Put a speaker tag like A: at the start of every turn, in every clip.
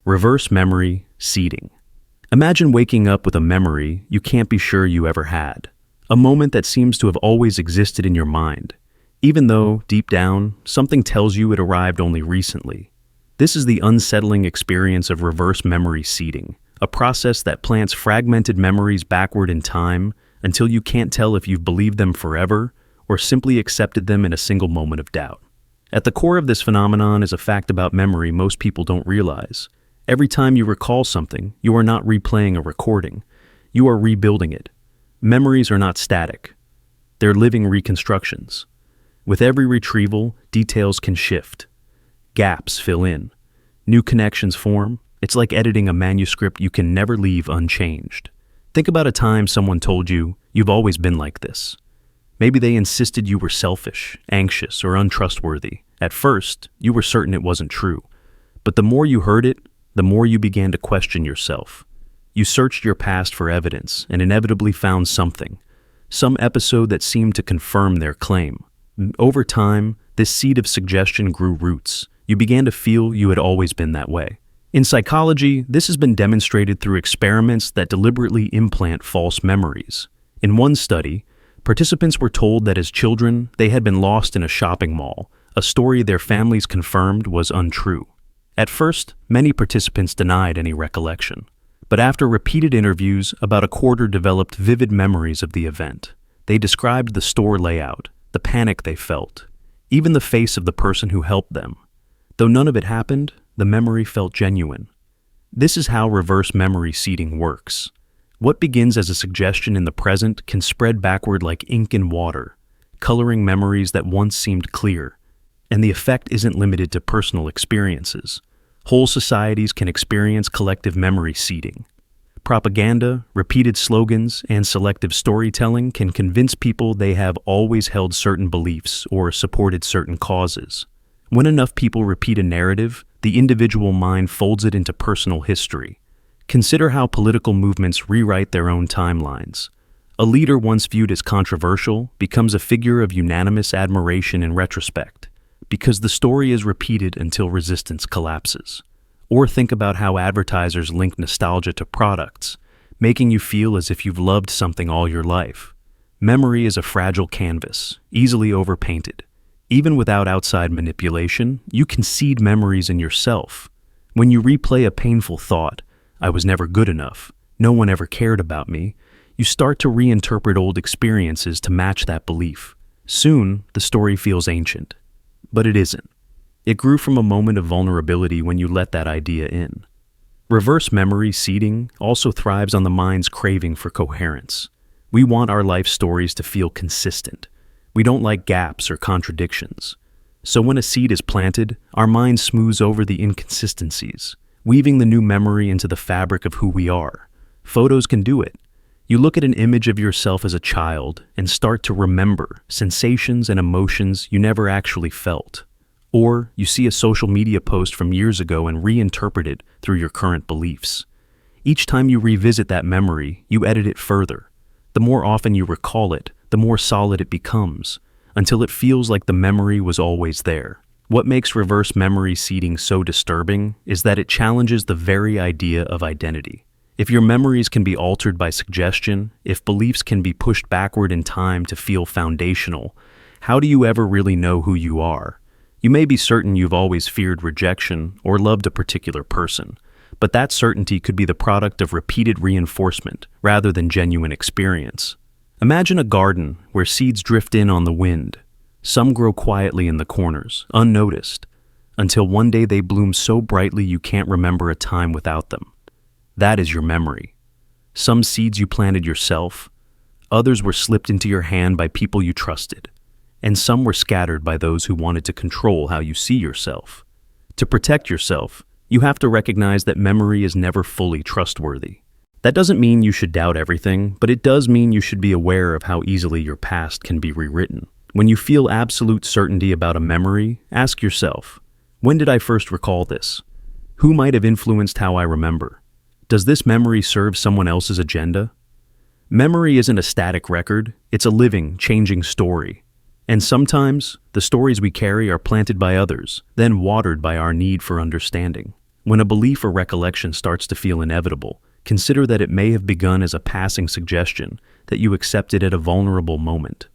A: Reverse memory seeding. Imagine waking up with a memory you can't be sure you ever had, a moment that seems to have always existed in your mind, even though, deep down, something tells you it arrived only recently. This is the unsettling experience of reverse memory seeding, a process that plants fragmented memories backward in time until you can't tell if you've believed them forever or simply accepted them in a single moment of doubt. At the core of this phenomenon is a fact about memory most people don't realize. Every time you recall something, you are not replaying a recording. You are rebuilding it. Memories are not static. They're living reconstructions. With every retrieval, details can shift. Gaps fill in. New connections form. It's like editing a manuscript you can never leave unchanged. Think about a time someone told you, "You've always been like this." Maybe they insisted you were selfish, anxious, or untrustworthy. At first, you were certain it wasn't true. But the more you heard it, the more you began to question yourself. You searched your past for evidence and inevitably found something, some episode that seemed to confirm their claim. Over time, this seed of suggestion grew roots. You began to feel you had always been that way. In psychology, this has been demonstrated through experiments that deliberately implant false memories. In one study, participants were told that as children, they had been lost in a shopping mall, a story their families confirmed was untrue. At first, many participants denied any recollection. But after repeated interviews, about a quarter developed vivid memories of the event. They described the store layout, the panic they felt, even the face of the person who helped them. Though none of it happened, the memory felt genuine. This is how reverse memory seeding works. What begins as a suggestion in the present can spread backward like ink in water, coloring memories that once seemed clear. And the effect isn't limited to personal experiences. Whole societies can experience collective memory seeding. Propaganda, repeated slogans, and selective storytelling can convince people they have always held certain beliefs or supported certain causes. When enough people repeat a narrative, the individual mind folds it into personal history. Consider how political movements rewrite their own timelines. A leader once viewed as controversial becomes a figure of unanimous admiration in retrospect, because the story is repeated until resistance collapses. Or think about how advertisers link nostalgia to products, making you feel as if you've loved something all your life. Memory is a fragile canvas, easily overpainted. Even without outside manipulation, you can seed memories in yourself. When you replay a painful thought, "I was never good enough, no one ever cared about me," you start to reinterpret old experiences to match that belief. Soon, the story feels ancient. But it isn't. It grew from a moment of vulnerability when you let that idea in. Reverse memory seeding also thrives on the mind's craving for coherence. We want our life stories to feel consistent. We don't like gaps or contradictions. So when a seed is planted, our mind smooths over the inconsistencies, weaving the new memory into the fabric of who we are. Photos can do it. You look at an image of yourself as a child and start to remember sensations and emotions you never actually felt. Or you see a social media post from years ago and reinterpret it through your current beliefs. Each time you revisit that memory, you edit it further. The more often you recall it, the more solid it becomes, until it feels like the memory was always there. What makes reverse memory seeding so disturbing is that it challenges the very idea of identity. If your memories can be altered by suggestion, if beliefs can be pushed backward in time to feel foundational, how do you ever really know who you are? You may be certain you've always feared rejection or loved a particular person, but that certainty could be the product of repeated reinforcement rather than genuine experience. Imagine a garden where seeds drift in on the wind. Some grow quietly in the corners, unnoticed, until one day they bloom so brightly you can't remember a time without them. That is your memory. Some seeds you planted yourself, others were slipped into your hand by people you trusted, and some were scattered by those who wanted to control how you see yourself. To protect yourself, you have to recognize that memory is never fully trustworthy. That doesn't mean you should doubt everything, but it does mean you should be aware of how easily your past can be rewritten. When you feel absolute certainty about a memory, ask yourself, when did I first recall this? Who might have influenced how I remember? Does this memory serve someone else's agenda? Memory isn't a static record, it's a living, changing story. And sometimes, the stories we carry are planted by others, then watered by our need for understanding. When a belief or recollection starts to feel inevitable, consider that it may have begun as a passing suggestion that you accepted at a vulnerable moment.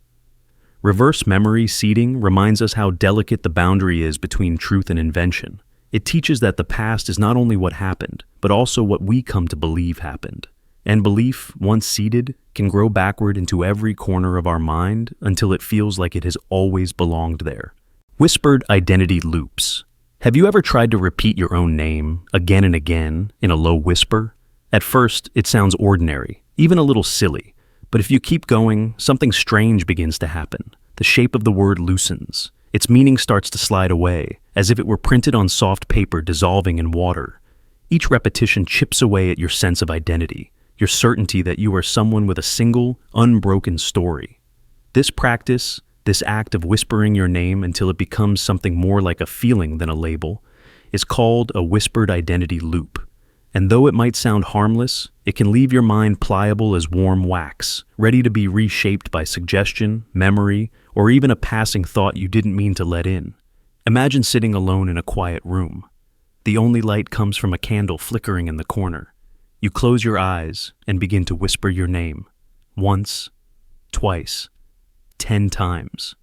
A: Reverse memory seeding reminds us how delicate the boundary is between truth and invention. It teaches that the past is not only what happened, but also what we come to believe happened. And belief, once seeded, can grow backward into every corner of our mind until it feels like it has always belonged there. Whispered identity loops. Have you ever tried to repeat your own name again and again in a low whisper? At first, it sounds ordinary, even a little silly. But if you keep going, something strange begins to happen. The shape of the word loosens. Its meaning starts to slide away, as if it were printed on soft paper dissolving in water. Each repetition chips away at your sense of identity, your certainty that you are someone with a single, unbroken story. This practice, this act of whispering your name until it becomes something more like a feeling than a label, is called a whispered identity loop. And though it might sound harmless, it can leave your mind pliable as warm wax, ready to be reshaped by suggestion, memory, or even a passing thought you didn't mean to let in. Imagine sitting alone in a quiet room. The only light comes from a candle flickering in the corner. You close your eyes and begin to whisper your name. Once, twice, 10 times.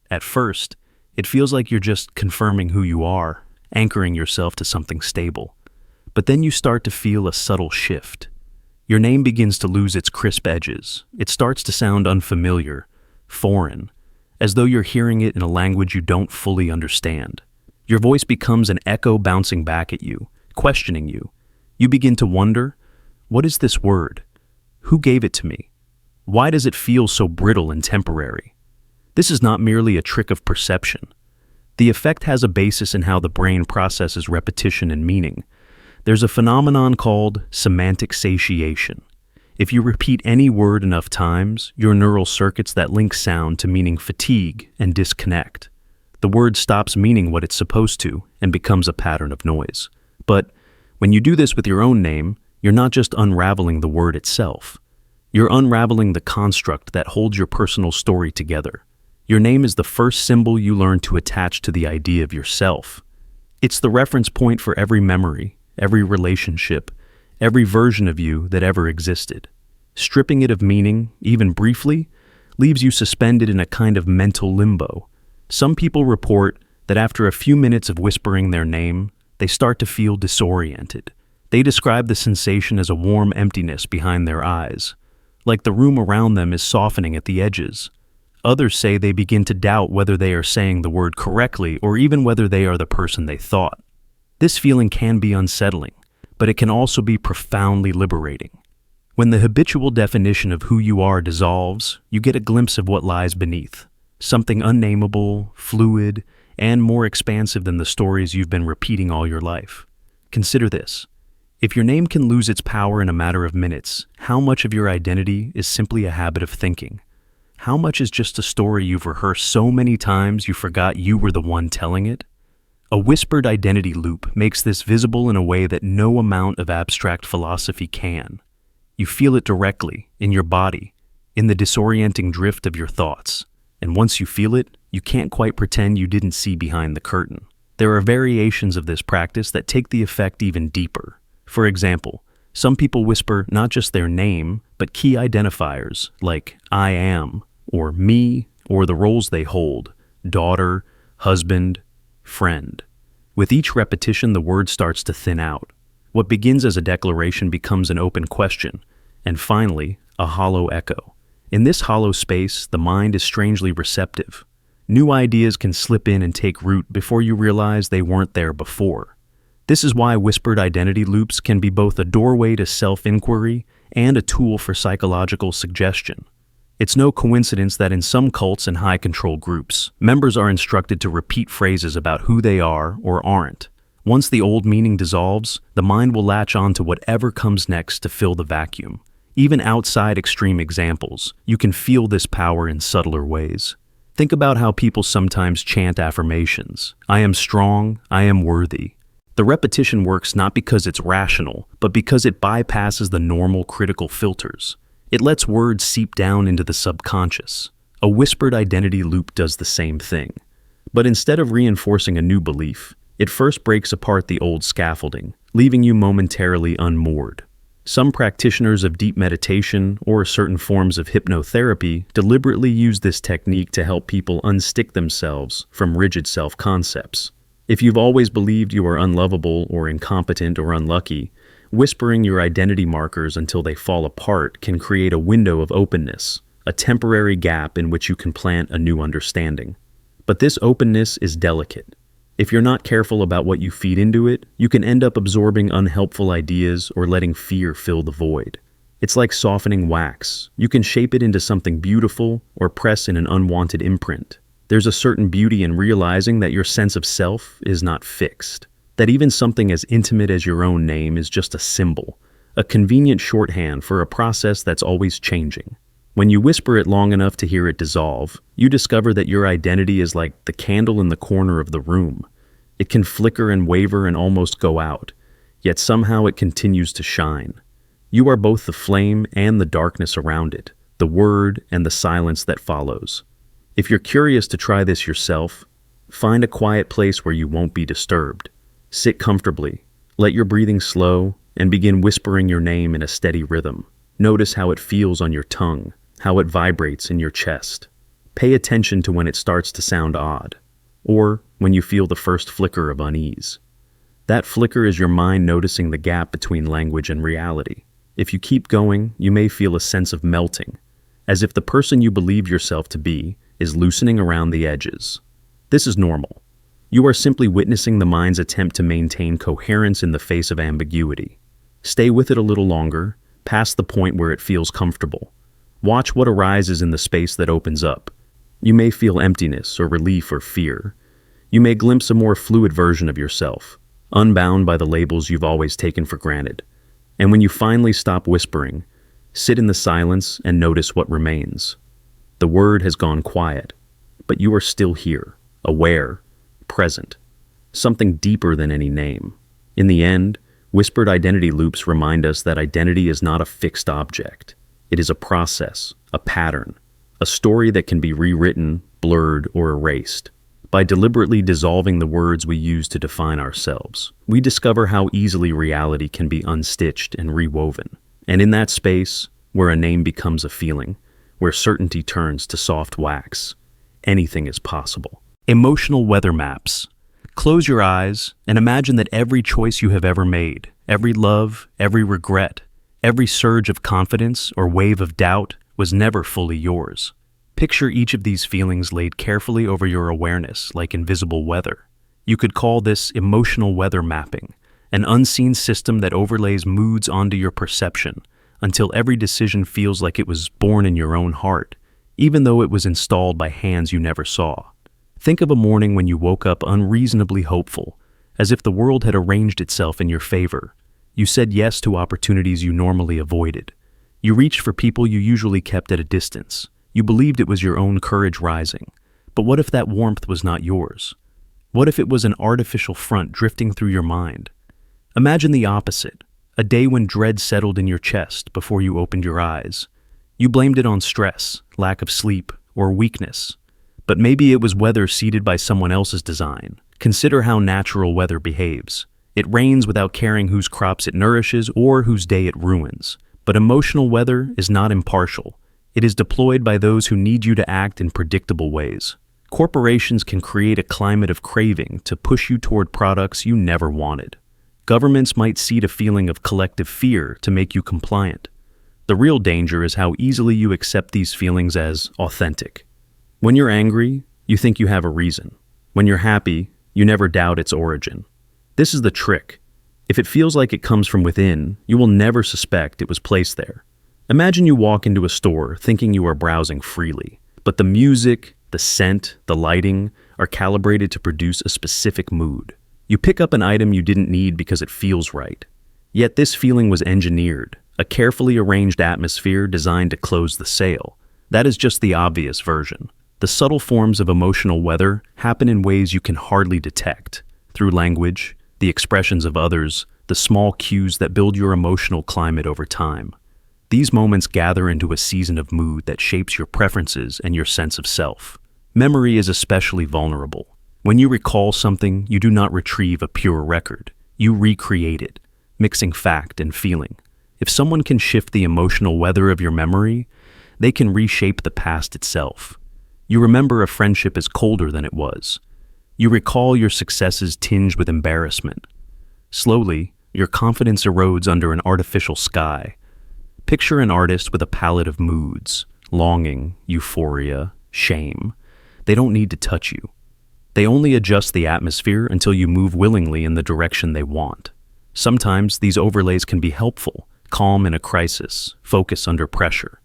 A: At first, it feels like you're just confirming who you are, anchoring yourself to something stable. But then you start to feel a subtle shift. Your name begins to lose its crisp edges. It starts to sound unfamiliar, foreign, as though you're hearing it in a language you don't fully understand. Your voice becomes an echo bouncing back at you, questioning you. You begin to wonder, what is this word? Who gave it to me? Why does it feel so brittle and temporary? This is not merely a trick of perception. The effect has a basis in how the brain processes repetition and meaning. There's a phenomenon called semantic satiation. If you repeat any word enough times, your neural circuits that link sound to meaning fatigue and disconnect. The word stops meaning what it's supposed to and becomes a pattern of noise. But when you do this with your own name, you're not just unraveling the word itself. You're unraveling the construct that holds your personal story together. Your name is the first symbol you learn to attach to the idea of yourself. It's the reference point for every memory, every relationship, every version of you that ever existed. Stripping it of meaning, even briefly, leaves you suspended in a kind of mental limbo. Some people report that after a few minutes of whispering their name, they start to feel disoriented. They describe the sensation as a warm emptiness behind their eyes, like the room around them is softening at the edges. Others say they begin to doubt whether they are saying the word correctly or even whether they are the person they thought. This feeling can be unsettling, but it can also be profoundly liberating. When the habitual definition of who you are dissolves, you get a glimpse of what lies beneath, something unnameable, fluid, and more expansive than the stories you've been repeating all your life. Consider this. If your name can lose its power in a matter of minutes, how much of your identity is simply a habit of thinking? How much is just a story you've rehearsed so many times you forgot you were the one telling it? A whispered identity loop makes this visible in a way that no amount of abstract philosophy can. You feel it directly, in your body, in the disorienting drift of your thoughts. And once you feel it, you can't quite pretend you didn't see behind the curtain. There are variations of this practice that take the effect even deeper. For example, some people whisper not just their name, but key identifiers like I am, or me, or the roles they hold, daughter, husband, friend. With each repetition, the word starts to thin out. What begins as a declaration becomes an open question, and finally, a hollow echo. In this hollow space, the mind is strangely receptive. New ideas can slip in and take root before you realize they weren't there before. This is why whispered identity loops can be both a doorway to self-inquiry and a tool for psychological suggestion. It's no coincidence that in some cults and high-control groups, members are instructed to repeat phrases about who they are or aren't. Once the old meaning dissolves, the mind will latch on to whatever comes next to fill the vacuum. Even outside extreme examples, you can feel this power in subtler ways. Think about how people sometimes chant affirmations. I am strong, I am worthy. The repetition works not because it's rational, but because it bypasses the normal critical filters. It lets words seep down into the subconscious. A whispered identity loop does the same thing. But instead of reinforcing a new belief, It first breaks apart the old scaffolding, leaving you momentarily unmoored. Some practitioners of deep meditation or certain forms of hypnotherapy deliberately use this technique to help people unstick themselves from rigid self-concepts. If you've always believed you are unlovable or incompetent or unlucky, whispering your identity markers until they fall apart can create a window of openness, a temporary gap in which you can plant a new understanding. But this openness is delicate. If you're not careful about what you feed into it, you can end up absorbing unhelpful ideas or letting fear fill the void. It's like softening wax. You can shape it into something beautiful or press in an unwanted imprint. There's a certain beauty in realizing that your sense of self is not fixed, that even something as intimate as your own name is just a symbol, a convenient shorthand for a process that's always changing. When you whisper it long enough to hear it dissolve, you discover that your identity is like the candle in the corner of the room. It can flicker and waver and almost go out, yet somehow it continues to shine. You are both the flame and the darkness around it, the word and the silence that follows. If you're curious to try this yourself, find a quiet place where you won't be disturbed. Sit comfortably, let your breathing slow, and begin whispering your name in a steady rhythm. Notice how it feels on your tongue, how it vibrates in your chest. Pay attention to when it starts to sound odd, or when you feel the first flicker of unease. That flicker is your mind noticing the gap between language and reality. If you keep going, you may feel a sense of melting, as if the person you believed yourself to be is loosening around the edges. This is normal. You are simply witnessing the mind's attempt to maintain coherence in the face of ambiguity. Stay with it a little longer, past the point where it feels comfortable. Watch what arises in the space that opens up. You may feel emptiness or relief or fear. You may glimpse a more fluid version of yourself, unbound by the labels you've always taken for granted. And when you finally stop whispering, sit in the silence and notice what remains. The word has gone quiet, but you are still here, aware, present, something deeper than any name. In the end, whispered identity loops remind us that identity is not a fixed object. It is a process, a pattern, a story that can be rewritten, blurred, or erased. By deliberately dissolving the words we use to define ourselves, we discover how easily reality can be unstitched and rewoven. And in that space, where a name becomes a feeling, where certainty turns to soft wax, anything is possible. Emotional weather maps. Close your eyes and imagine that every choice you have ever made, every love, every regret, every surge of confidence or wave of doubt was never fully yours. Picture each of these feelings laid carefully over your awareness like invisible weather. You could call this emotional weather mapping, an unseen system that overlays moods onto your perception until every decision feels like it was born in your own heart, even though it was installed by hands you never saw. Think of a morning when you woke up unreasonably hopeful, as if the world had arranged itself in your favor. You said yes to opportunities you normally avoided. You reached for people you usually kept at a distance. You believed it was your own courage rising. But what if that warmth was not yours? What if it was an artificial front drifting through your mind? Imagine the opposite, a day when dread settled in your chest before you opened your eyes. You blamed it on stress, lack of sleep, or weakness. But maybe it was weather seeded by someone else's design. Consider how natural weather behaves. It rains without caring whose crops it nourishes or whose day it ruins. But emotional weather is not impartial. It is deployed by those who need you to act in predictable ways. Corporations can create a climate of craving to push you toward products you never wanted. Governments might seed a feeling of collective fear to make you compliant. The real danger is how easily you accept these feelings as authentic. When you're angry, you think you have a reason. When you're happy, you never doubt its origin. This is the trick. If it feels like it comes from within, you will never suspect it was placed there. Imagine you walk into a store thinking you are browsing freely, but the music, the scent, the lighting are calibrated to produce a specific mood. You pick up an item you didn't need because it feels right. Yet this feeling was engineered, a carefully arranged atmosphere designed to close the sale. That is just the obvious version. The subtle forms of emotional weather happen in ways you can hardly detect, through language, the expressions of others, the small cues that build your emotional climate over time. These moments gather into a season of mood that shapes your preferences and your sense of self. Memory is especially vulnerable. When you recall something, you do not retrieve a pure record. You recreate it, mixing fact and feeling. If someone can shift the emotional weather of your memory, they can reshape the past itself. You remember a friendship as colder than it was. You recall your successes tinged with embarrassment. Slowly, your confidence erodes under an artificial sky. Picture an artist with a palette of moods: longing, euphoria, shame. They don't need to touch you. They only adjust the atmosphere until you move willingly in the direction they want. Sometimes these overlays can be helpful: calm in a crisis, focus under pressure.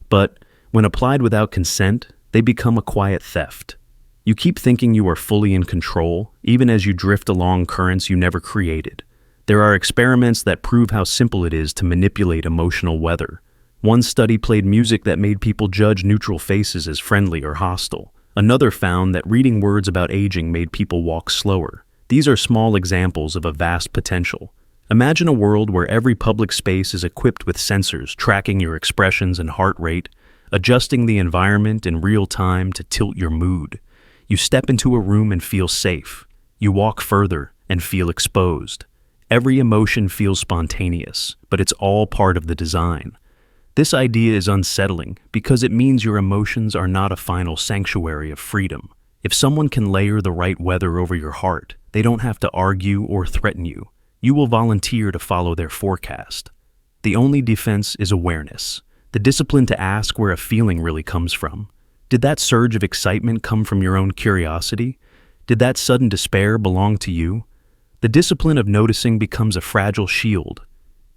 A: But when applied without consent, they become a quiet theft. You keep thinking you are fully in control, even as you drift along currents you never created. There are experiments that prove how simple it is to manipulate emotional weather. One study played music that made people judge neutral faces as friendly or hostile. Another found that reading words about aging made people walk slower. These are small examples of a vast potential. Imagine a world where every public space is equipped with sensors tracking your expressions and heart rate, adjusting the environment in real time to tilt your mood. You step into a room and feel safe. You walk further and feel exposed. Every emotion feels spontaneous, but it's all part of the design. This idea is unsettling because it means your emotions are not a final sanctuary of freedom. If someone can layer the right weather over your heart, they don't have to argue or threaten you. You will volunteer to follow their forecast. The only defense is awareness, the discipline to ask where a feeling really comes from. Did that surge of excitement come from your own curiosity? Did that sudden despair belong to you? The discipline of noticing becomes a fragile shield.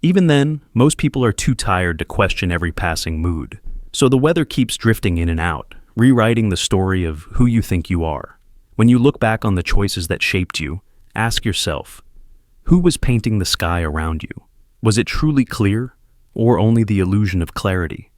A: Even then, most people are too tired to question every passing mood. So the weather keeps drifting in and out, rewriting the story of who you think you are. When you look back on the choices that shaped you, ask yourself, who was painting the sky around you? Was it truly clear, or only the illusion of clarity?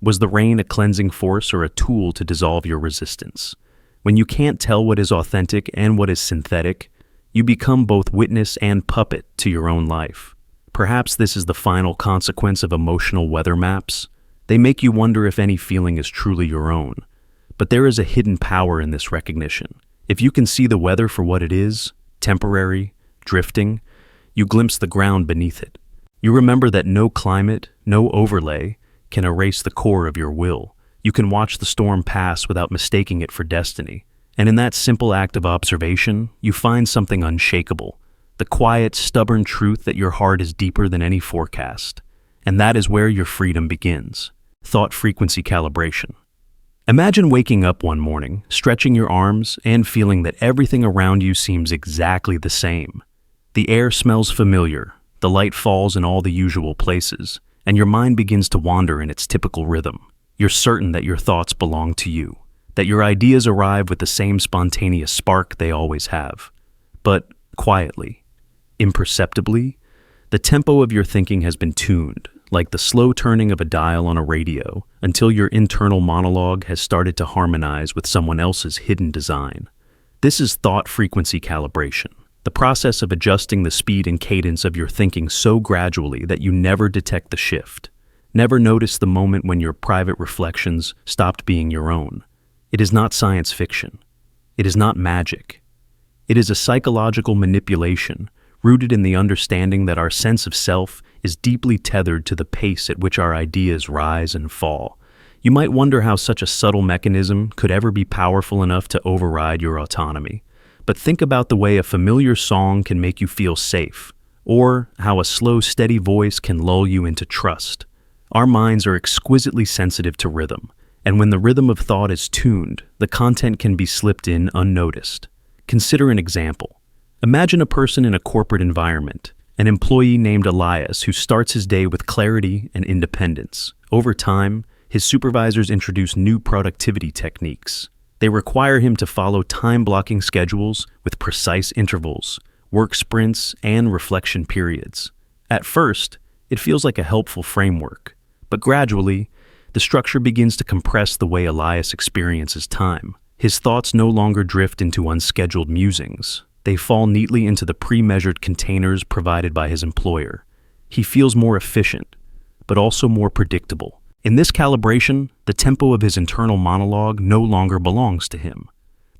A: Was the rain a cleansing force or a tool to dissolve your resistance? When you can't tell what is authentic and what is synthetic, you become both witness and puppet to your own life. Perhaps this is the final consequence of emotional weather maps. They make you wonder if any feeling is truly your own. But there is a hidden power in this recognition. If you can see the weather for what it is, temporary, drifting, you glimpse the ground beneath it. You remember that no climate, no overlay, can erase the core of your will. You can watch the storm pass without mistaking it for destiny. And in that simple act of observation, you find something unshakable, the quiet, stubborn truth that your heart is deeper than any forecast. And that is where your freedom begins. Thought frequency calibration. Imagine waking up one morning, stretching your arms, and feeling that everything around you seems exactly the same. The air smells familiar, the light falls in all the usual places, and your mind begins to wander in its typical rhythm. You're certain that your thoughts belong to you, that your ideas arrive with the same spontaneous spark they always have. But quietly, imperceptibly, the tempo of your thinking has been tuned, like the slow turning of a dial on a radio, until your internal monologue has started to harmonize with someone else's hidden design. This is thought frequency calibration, the process of adjusting the speed and cadence of your thinking so gradually that you never detect the shift, never notice the moment when your private reflections stopped being your own. It is not science fiction. It is not magic. It is a psychological manipulation rooted in the understanding that our sense of self is deeply tethered to the pace at which our ideas rise and fall. You might wonder how such a subtle mechanism could ever be powerful enough to override your autonomy. But think about the way a familiar song can make you feel safe, or how a slow, steady voice can lull you into trust. Our minds are exquisitely sensitive to rhythm, and when the rhythm of thought is tuned, the content can be slipped in unnoticed. Consider an example. Imagine a person in a corporate environment, an employee named Elias who starts his day with clarity and independence. Over time, his supervisors introduce new productivity techniques. They require him to follow time-blocking schedules with precise intervals, work sprints, and reflection periods. At first, it feels like a helpful framework, but gradually, the structure begins to compress the way Elias experiences time. His thoughts no longer drift into unscheduled musings. They fall neatly into the pre-measured containers provided by his employer. He feels more efficient, but also more predictable. In this calibration, the tempo of his internal monologue no longer belongs to him.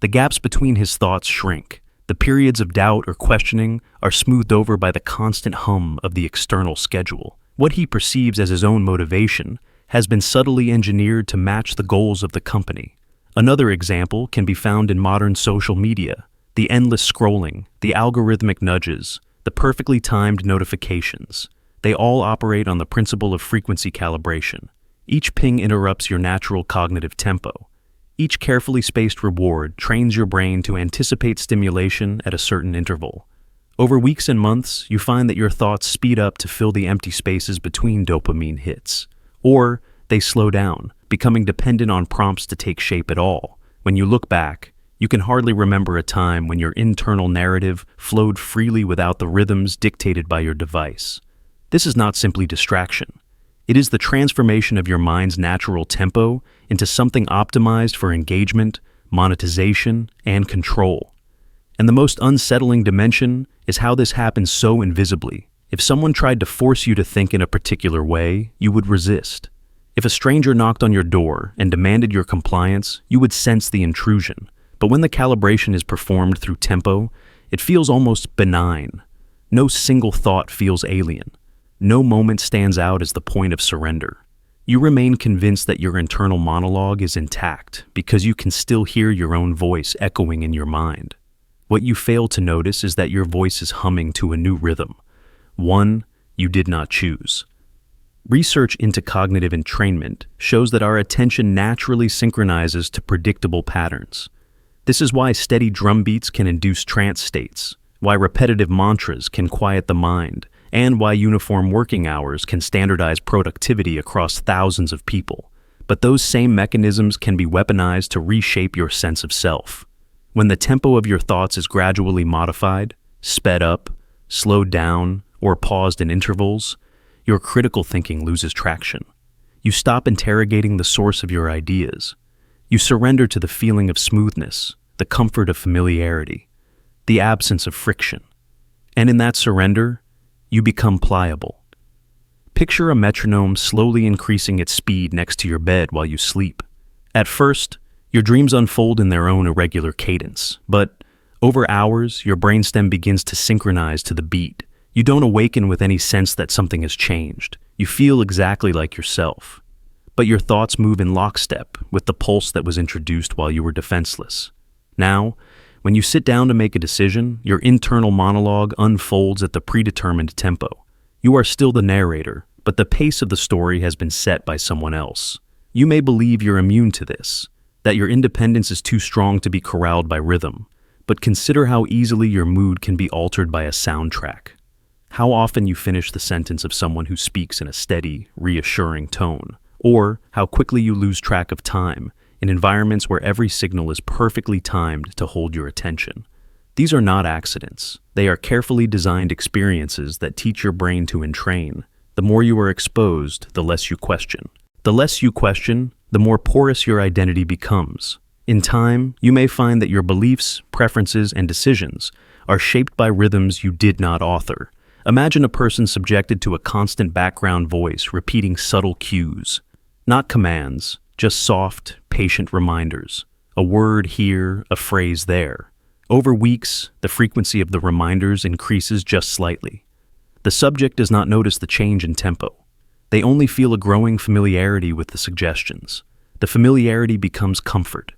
A: The gaps between his thoughts shrink. The periods of doubt or questioning are smoothed over by the constant hum of the external schedule. What he perceives as his own motivation has been subtly engineered to match the goals of the company. Another example can be found in modern social media. The endless scrolling, the algorithmic nudges, the perfectly timed notifications. They all operate on the principle of frequency calibration. Each ping interrupts your natural cognitive tempo. Each carefully spaced reward trains your brain to anticipate stimulation at a certain interval. Over weeks and months, you find that your thoughts speed up to fill the empty spaces between dopamine hits. Or they slow down, becoming dependent on prompts to take shape at all. When you look back, you can hardly remember a time when your internal narrative flowed freely without the rhythms dictated by your device. This is not simply distraction. It is the transformation of your mind's natural tempo into something optimized for engagement, monetization, and control. And the most unsettling dimension is how this happens so invisibly. If someone tried to force you to think in a particular way, you would resist. If a stranger knocked on your door and demanded your compliance, you would sense the intrusion. But when the calibration is performed through tempo, it feels almost benign. No single thought feels alien. No moment stands out as the point of surrender. You remain convinced that your internal monologue is intact because you can still hear your own voice echoing in your mind. What you fail to notice is that your voice is humming to a new rhythm, one you did not choose. Research into cognitive entrainment shows that our attention naturally synchronizes to predictable patterns. This is why steady drum beats can induce trance states, why repetitive mantras can quiet the mind, and why uniform working hours can standardize productivity across thousands of people. But those same mechanisms can be weaponized to reshape your sense of self. When the tempo of your thoughts is gradually modified, sped up, slowed down, or paused in intervals, your critical thinking loses traction. You stop interrogating the source of your ideas. You surrender to the feeling of smoothness, the comfort of familiarity, the absence of friction. And in that surrender, you become pliable. Picture a metronome slowly increasing its speed next to your bed while you sleep. At first, your dreams unfold in their own irregular cadence, but over hours, your brainstem begins to synchronize to the beat. You don't awaken with any sense that something has changed. You feel exactly like yourself. But your thoughts move in lockstep with the pulse that was introduced while you were defenseless. Now, when you sit down to make a decision, your internal monologue unfolds at the predetermined tempo. You are still the narrator, but the pace of the story has been set by someone else. You may believe you're immune to this, that your independence is too strong to be corralled by rhythm, but consider how easily your mood can be altered by a soundtrack. How often you finish the sentence of someone who speaks in a steady, reassuring tone, or how quickly you lose track of time in environments where every signal is perfectly timed to hold your attention. These are not accidents. They are carefully designed experiences that teach your brain to entrain. The more you are exposed, the less you question. The less you question, the more porous your identity becomes. In time, you may find that your beliefs, preferences, and decisions are shaped by rhythms you did not author. Imagine a person subjected to a constant background voice repeating subtle cues. Not commands, just soft, patient reminders. A word here, a phrase there. Over weeks, the frequency of the reminders increases just slightly. The subject does not notice the change in tempo. They only feel a growing familiarity with the suggestions. The familiarity becomes comfort.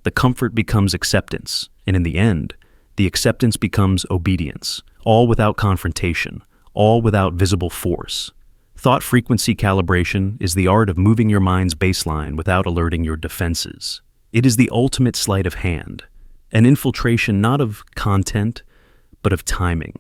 A: The comfort becomes acceptance, and in the end, the acceptance becomes obedience, all without confrontation, all without visible force. Thought frequency calibration is the art of moving your mind's baseline without alerting your defenses. It is the ultimate sleight of hand, an infiltration not of content, but of timing.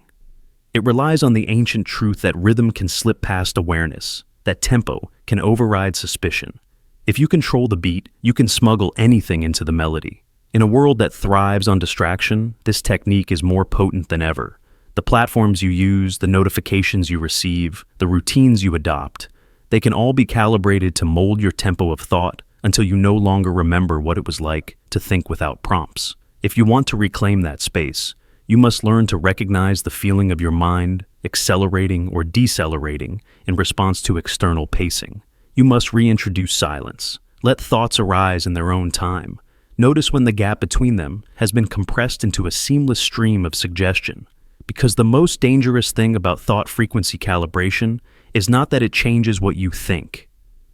A: It relies on the ancient truth that rhythm can slip past awareness, that tempo can override suspicion. If you control the beat, you can smuggle anything into the melody. In a world that thrives on distraction, this technique is more potent than ever. The platforms you use, the notifications you receive, the routines you adopt, they can all be calibrated to mold your tempo of thought until you no longer remember what it was like to think without prompts. If you want to reclaim that space, you must learn to recognize the feeling of your mind accelerating or decelerating in response to external pacing. You must reintroduce silence. Let thoughts arise in their own time. Notice when the gap between them has been compressed into a seamless stream of suggestion. Because the most dangerous thing about thought frequency calibration is not that it changes what you think.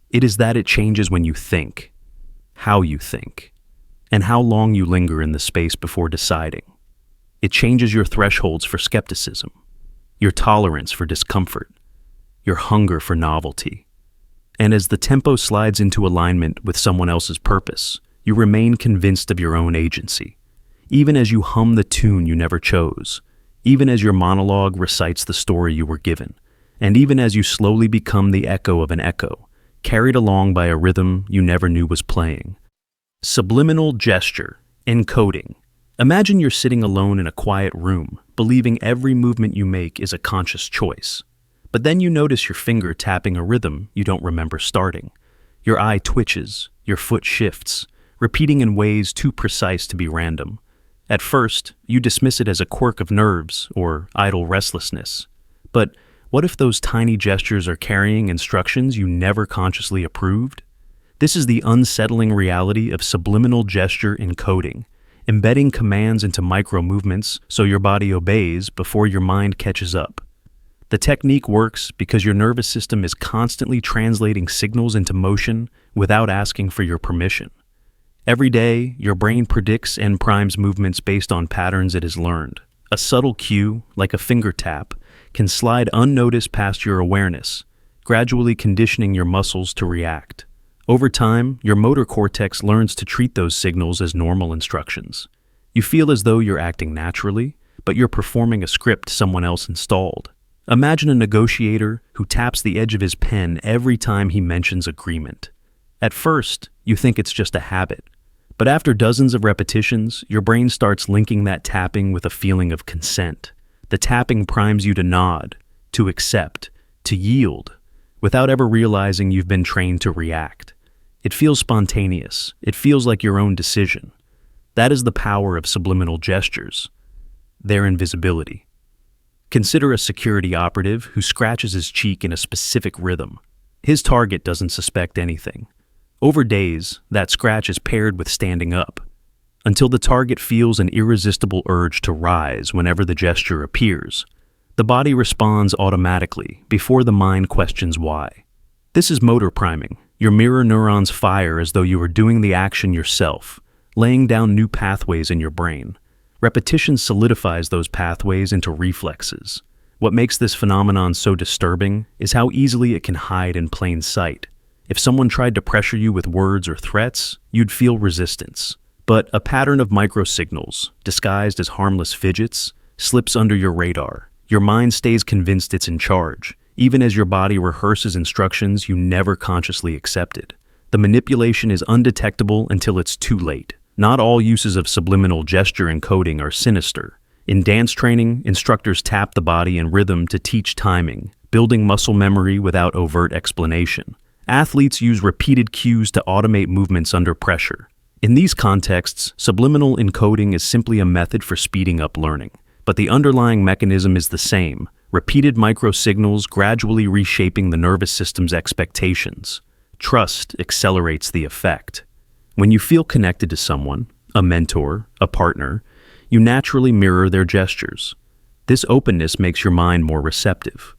A: It is that it changes when you think, how you think, and how long you linger in the space before deciding. It changes your thresholds for skepticism, your tolerance for discomfort, your hunger for novelty. And as the tempo slides into alignment with someone else's purpose, you remain convinced of your own agency, even as you hum the tune you never chose, even as your monologue recites the story you were given, and even as you slowly become the echo of an echo, carried along by a rhythm you never knew was playing. Subliminal gesture, encoding. Imagine you're sitting alone in a quiet room, believing every movement you make is a conscious choice. But then you notice your finger tapping a rhythm you don't remember starting. Your eye twitches, your foot shifts, repeating in ways too precise to be random. At first, you dismiss it as a quirk of nerves or idle restlessness. But what if those tiny gestures are carrying instructions you never consciously approved? This is the unsettling reality of subliminal gesture encoding, embedding commands into micro-movements so your body obeys before your mind catches up. The technique works because your nervous system is constantly translating signals into motion without asking for your permission. Every day, your brain predicts and primes movements based on patterns it has learned. A subtle cue, like a finger tap, can slide unnoticed past your awareness, gradually conditioning your muscles to react. Over time, your motor cortex learns to treat those signals as normal instructions. You feel as though you're acting naturally, but you're performing a script someone else installed. Imagine a negotiator who taps the edge of his pen every time he mentions agreement. At first, you think it's just a habit. But after dozens of repetitions, your brain starts linking that tapping with a feeling of consent. The tapping primes you to nod, to accept, to yield, without ever realizing you've been trained to react. It feels spontaneous. It feels like your own decision. That is the power of subliminal gestures, their invisibility. Consider a security operative who scratches his cheek in a specific rhythm. His target doesn't suspect anything. Over days, that scratch is paired with standing up, until the target feels an irresistible urge to rise whenever the gesture appears. The body responds automatically before the mind questions why. This is motor priming. Your mirror neurons fire as though you are doing the action yourself, laying down new pathways in your brain. Repetition solidifies those pathways into reflexes. What makes this phenomenon so disturbing is how easily it can hide in plain sight. If someone tried to pressure you with words or threats, you'd feel resistance. But a pattern of microsignals, disguised as harmless fidgets, slips under your radar. Your mind stays convinced it's in charge, even as your body rehearses instructions you never consciously accepted. The manipulation is undetectable until it's too late. Not all uses of subliminal gesture encoding are sinister. In dance training, instructors tap the body in rhythm to teach timing, building muscle memory without overt explanation. Athletes use repeated cues to automate movements under pressure. In these contexts, subliminal encoding is simply a method for speeding up learning. But the underlying mechanism is the same, repeated microsignals gradually reshaping the nervous system's expectations. Trust accelerates the effect. When you feel connected to someone, a mentor, a partner, you naturally mirror their gestures. This openness makes your mind more receptive.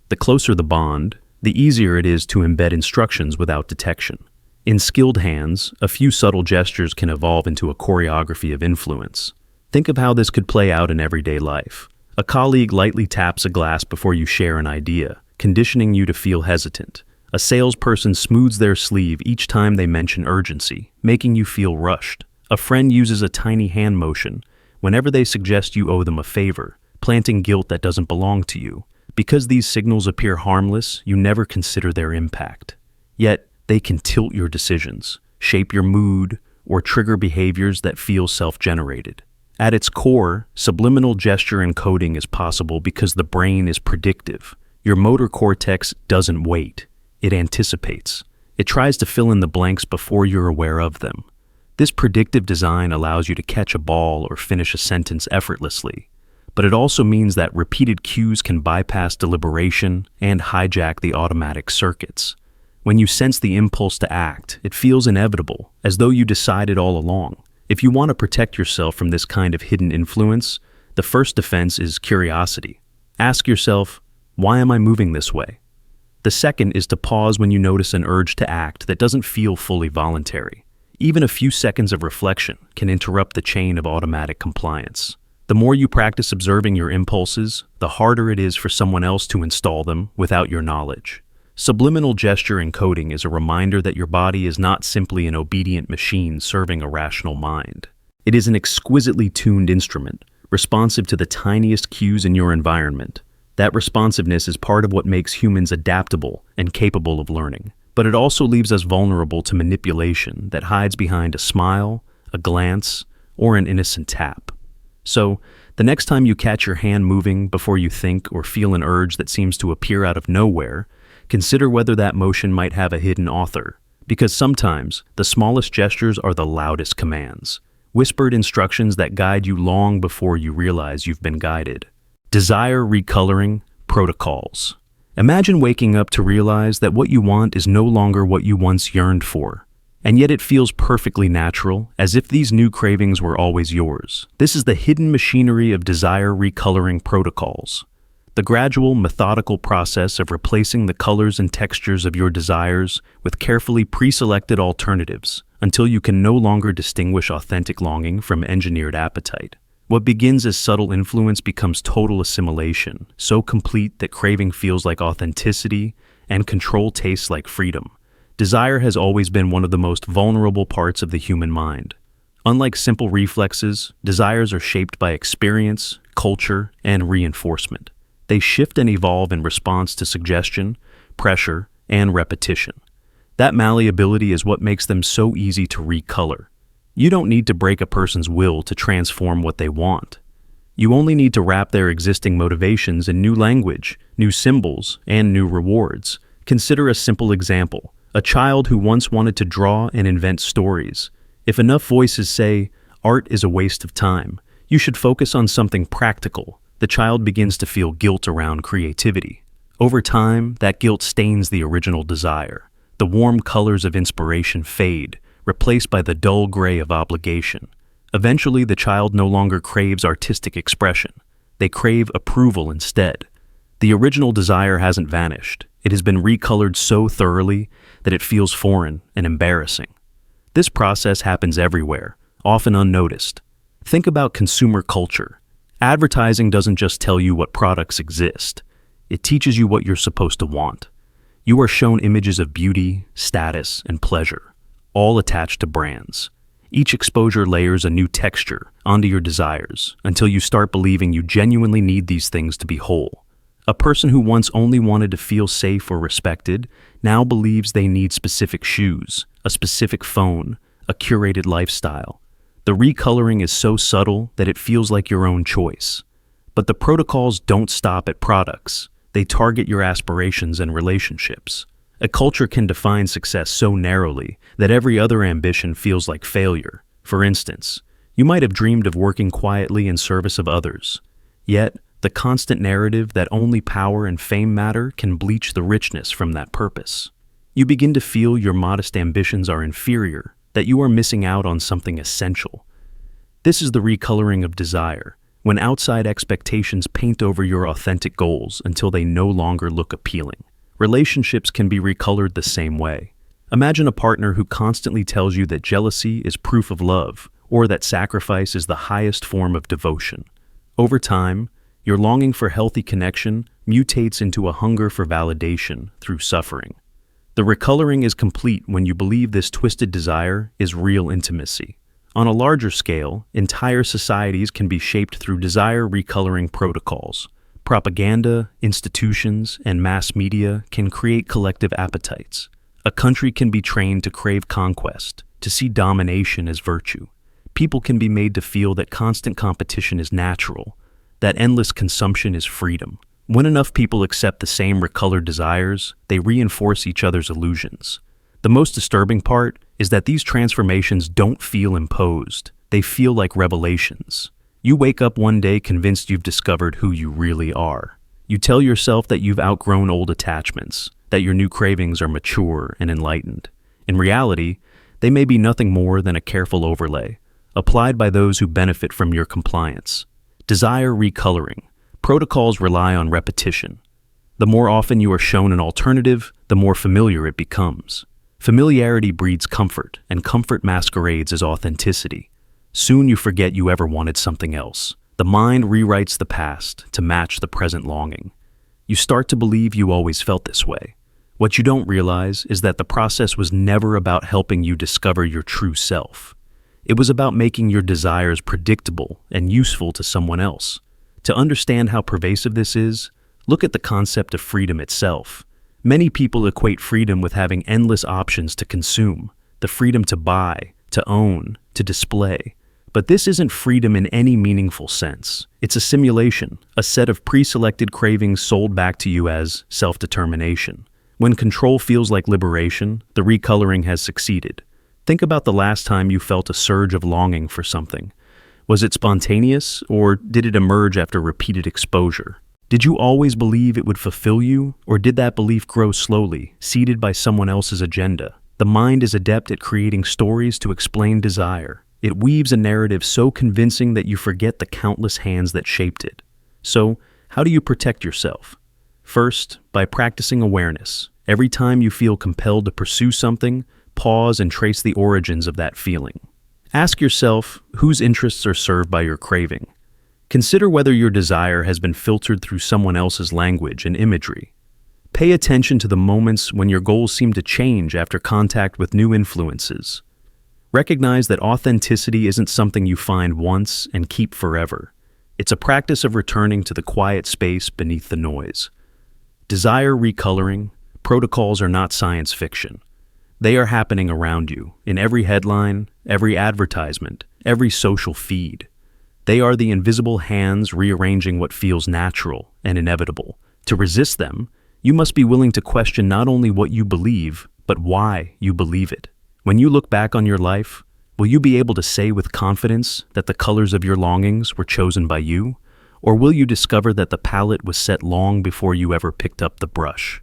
A: The closer the bond, the easier it is to embed instructions without detection. In skilled hands, a few subtle gestures can evolve into a choreography of influence. Think of how this could play out in everyday life. A colleague lightly taps a glass before you share an idea, conditioning you to feel hesitant. A salesperson smooths their sleeve each time they mention urgency, making you feel rushed. A friend uses a tiny hand motion whenever they suggest you owe them a favor, planting guilt that doesn't belong to you. Because these signals appear harmless, you never consider their impact. Yet, they can tilt your decisions, shape your mood, or trigger behaviors that feel self-generated. At its core, subliminal gesture encoding is possible because the brain is predictive. Your motor cortex doesn't wait. It anticipates. It tries to fill in the blanks before you're aware of them. This predictive design allows you to catch a ball or finish a sentence effortlessly. But it also means that repeated cues can bypass deliberation and hijack the automatic circuits. When you sense the impulse to act, it feels inevitable, as though you decided all along. If you want to protect yourself from this kind of hidden influence, the first defense is curiosity. Ask yourself, why am I moving this way? The second is to pause when you notice an urge to act that doesn't feel fully voluntary. Even a few seconds of reflection can interrupt the chain of automatic compliance. The more you practice observing your impulses, the harder it is for someone else to install them without your knowledge. Subliminal gesture encoding is a reminder that your body is not simply an obedient machine serving a rational mind. It is an exquisitely tuned instrument, responsive to the tiniest cues in your environment. That responsiveness is part of what makes humans adaptable and capable of learning. But it also leaves us vulnerable to manipulation that hides behind a smile, a glance, or an innocent tap. So, the next time you catch your hand moving before you think or feel an urge that seems to appear out of nowhere, consider whether that motion might have a hidden author. Because sometimes, the smallest gestures are the loudest commands, whispered instructions that guide you long before you realize you've been guided. Desire recoloring protocols. Imagine waking up to realize that what you want is no longer what you once yearned for, and yet it feels perfectly natural, as if these new cravings were always yours. This is the hidden machinery of desire recoloring protocols. The gradual, methodical process of replacing the colors and textures of your desires with carefully pre-selected alternatives until you can no longer distinguish authentic longing from engineered appetite. What begins as subtle influence becomes total assimilation, so complete that craving feels like authenticity and control tastes like freedom. Desire has always been one of the most vulnerable parts of the human mind. Unlike simple reflexes, desires are shaped by experience, culture, and reinforcement. They shift and evolve in response to suggestion, pressure, and repetition. That malleability is what makes them so easy to recolor. You don't need to break a person's will to transform what they want. You only need to wrap their existing motivations in new language, new symbols, and new rewards. Consider a simple example. A child who once wanted to draw and invent stories. If enough voices say, "Art is a waste of time," you should focus on something practical. The child begins to feel guilt around creativity. Over time, that guilt stains the original desire. The warm colors of inspiration fade, replaced by the dull gray of obligation. Eventually, the child no longer craves artistic expression. They crave approval instead. The original desire hasn't vanished. It has been recolored so thoroughly that it feels foreign and embarrassing. This process happens everywhere, often unnoticed. Think about consumer culture. Advertising doesn't just tell you what products exist. It teaches you what you're supposed to want. You are shown images of beauty, status, and pleasure, all attached to brands. Each exposure layers a new texture onto your desires until you start believing you genuinely need these things to be whole. A person who once only wanted to feel safe or respected now believes they need specific shoes, a specific phone, a curated lifestyle. The recoloring is so subtle that it feels like your own choice. But the protocols don't stop at products. They target your aspirations and relationships. A culture can define success so narrowly that every other ambition feels like failure. For instance, you might have dreamed of working quietly in service of others. Yet, the constant narrative that only power and fame matter can bleach the richness from that purpose. You begin to feel your modest ambitions are inferior, that you are missing out on something essential. This is the recoloring of desire, when outside expectations paint over your authentic goals until they no longer look appealing. Relationships can be recolored the same way. Imagine a partner who constantly tells you that jealousy is proof of love, or that sacrifice is the highest form of devotion. Over time, your longing for healthy connection mutates into a hunger for validation through suffering. The recoloring is complete when you believe this twisted desire is real intimacy. On a larger scale, entire societies can be shaped through desire recoloring protocols. Propaganda, institutions, and mass media can create collective appetites. A country can be trained to crave conquest, to see domination as virtue. People can be made to feel that constant competition is natural, that endless consumption is freedom. When enough people accept the same recolored desires, they reinforce each other's illusions. The most disturbing part is that these transformations don't feel imposed. They feel like revelations. You wake up one day convinced you've discovered who you really are. You tell yourself that you've outgrown old attachments, that your new cravings are mature and enlightened. In reality, they may be nothing more than a careful overlay, applied by those who benefit from your compliance. Desire recoloring. Protocols rely on repetition. The more often you are shown an alternative, the more familiar it becomes. Familiarity breeds comfort, and comfort masquerades as authenticity. Soon you forget you ever wanted something else. The mind rewrites the past to match the present longing. You start to believe you always felt this way. What you don't realize is that the process was never about helping you discover your true self. It was about making your desires predictable and useful to someone else. To understand how pervasive this is, look at the concept of freedom itself. Many people equate freedom with having endless options to consume, the freedom to buy, to own, to display. But this isn't freedom in any meaningful sense. It's a simulation, a set of pre-selected cravings sold back to you as self-determination. When control feels like liberation, the recoloring has succeeded. Think about the last time you felt a surge of longing for something. Was it spontaneous, or did it emerge after repeated exposure? Did you always believe it would fulfill you, or did that belief grow slowly, seeded by someone else's agenda? The mind is adept at creating stories to explain desire. It weaves a narrative so convincing that you forget the countless hands that shaped it. So, how do you protect yourself? First, by practicing awareness. Every time you feel compelled to pursue something, pause and trace the origins of that feeling. Ask yourself whose interests are served by your craving. Consider whether your desire has been filtered through someone else's language and imagery. Pay attention to the moments when your goals seem to change after contact with new influences. Recognize that authenticity isn't something you find once and keep forever. It's a practice of returning to the quiet space beneath the noise. Desire recoloring, protocols are not science fiction. They are happening around you, in every headline, every advertisement, every social feed. They are the invisible hands rearranging what feels natural and inevitable. To resist them, you must be willing to question not only what you believe, but why you believe it. When you look back on your life, will you be able to say with confidence that the colors of your longings were chosen by you? Or will you discover that the palette was set long before you ever picked up the brush?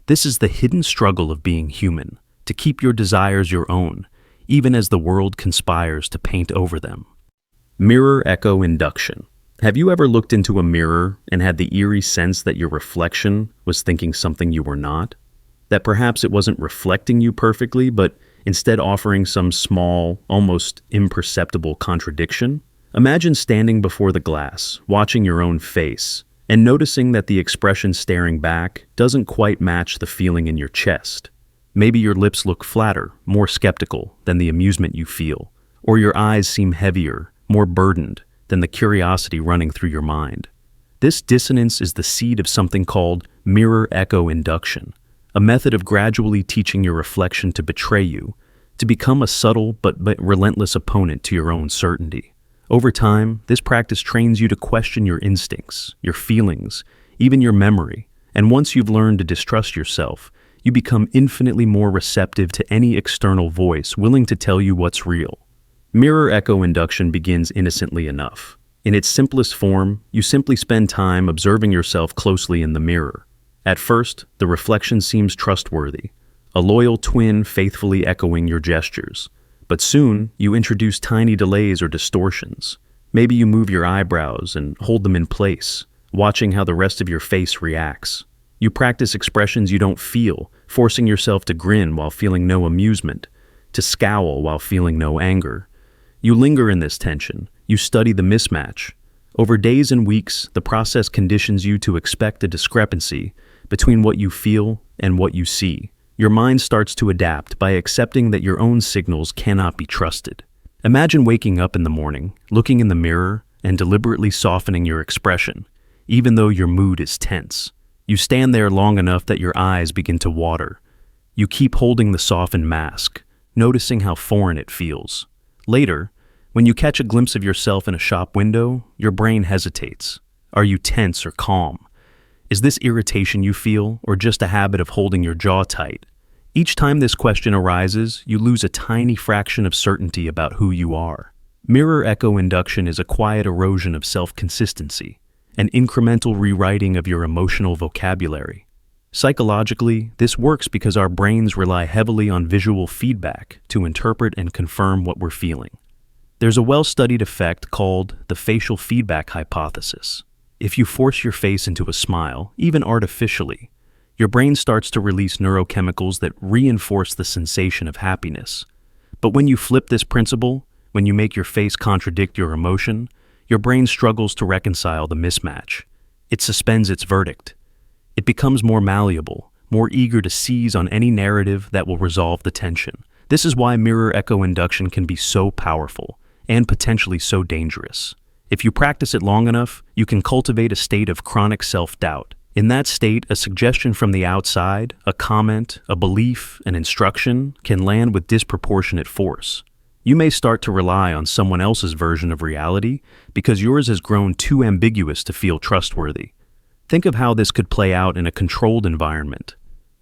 A: This is the hidden struggle of being human, to keep your desires your own, even as the world conspires to paint over them. Mirror echo induction. Have you ever looked into a mirror and had the eerie sense that your reflection was thinking something you were not? That perhaps it wasn't reflecting you perfectly, but instead offering some small, almost imperceptible contradiction? Imagine standing before the glass, watching your own face, and noticing that the expression staring back doesn't quite match the feeling in your chest. Maybe your lips look flatter, more skeptical than the amusement you feel, or your eyes seem heavier, more burdened than the curiosity running through your mind. This dissonance is the seed of something called mirror echo induction, a method of gradually teaching your reflection to betray you, to become a subtle but relentless opponent to your own certainty. Over time, this practice trains you to question your instincts, your feelings, even your memory, and once you've learned to distrust yourself, you become infinitely more receptive to any external voice willing to tell you what's real. Mirror echo induction begins innocently enough. In its simplest form, you simply spend time observing yourself closely in the mirror. At first, the reflection seems trustworthy, a loyal twin faithfully echoing your gestures. But soon, you introduce tiny delays or distortions. Maybe you move your eyebrows and hold them in place, watching how the rest of your face reacts. You practice expressions you don't feel, forcing yourself to grin while feeling no amusement, to scowl while feeling no anger. You linger in this tension. You study the mismatch. Over days and weeks, the process conditions you to expect a discrepancy between what you feel and what you see. Your mind starts to adapt by accepting that your own signals cannot be trusted. Imagine waking up in the morning, looking in the mirror, and deliberately softening your expression, even though your mood is tense. You stand there long enough that your eyes begin to water. You keep holding the softened mask, noticing how foreign it feels. Later, when you catch a glimpse of yourself in a shop window, your brain hesitates. Are you tense or calm? Is this irritation you feel, or just a habit of holding your jaw tight? Each time this question arises, you lose a tiny fraction of certainty about who you are. Mirror echo induction is a quiet erosion of self-consistency, an incremental rewriting of your emotional vocabulary. Psychologically, this works because our brains rely heavily on visual feedback to interpret and confirm what we're feeling. There's a well-studied effect called the facial feedback hypothesis. If you force your face into a smile, even artificially, your brain starts to release neurochemicals that reinforce the sensation of happiness. But when you flip this principle, when you make your face contradict your emotion, your brain struggles to reconcile the mismatch. It suspends its verdict. It becomes more malleable, more eager to seize on any narrative that will resolve the tension. This is why mirror echo induction can be so powerful and potentially so dangerous. If you practice it long enough, you can cultivate a state of chronic self-doubt. In that state, a suggestion from the outside, a comment, a belief, an instruction, can land with disproportionate force. You may start to rely on someone else's version of reality because yours has grown too ambiguous to feel trustworthy. Think of how this could play out in a controlled environment.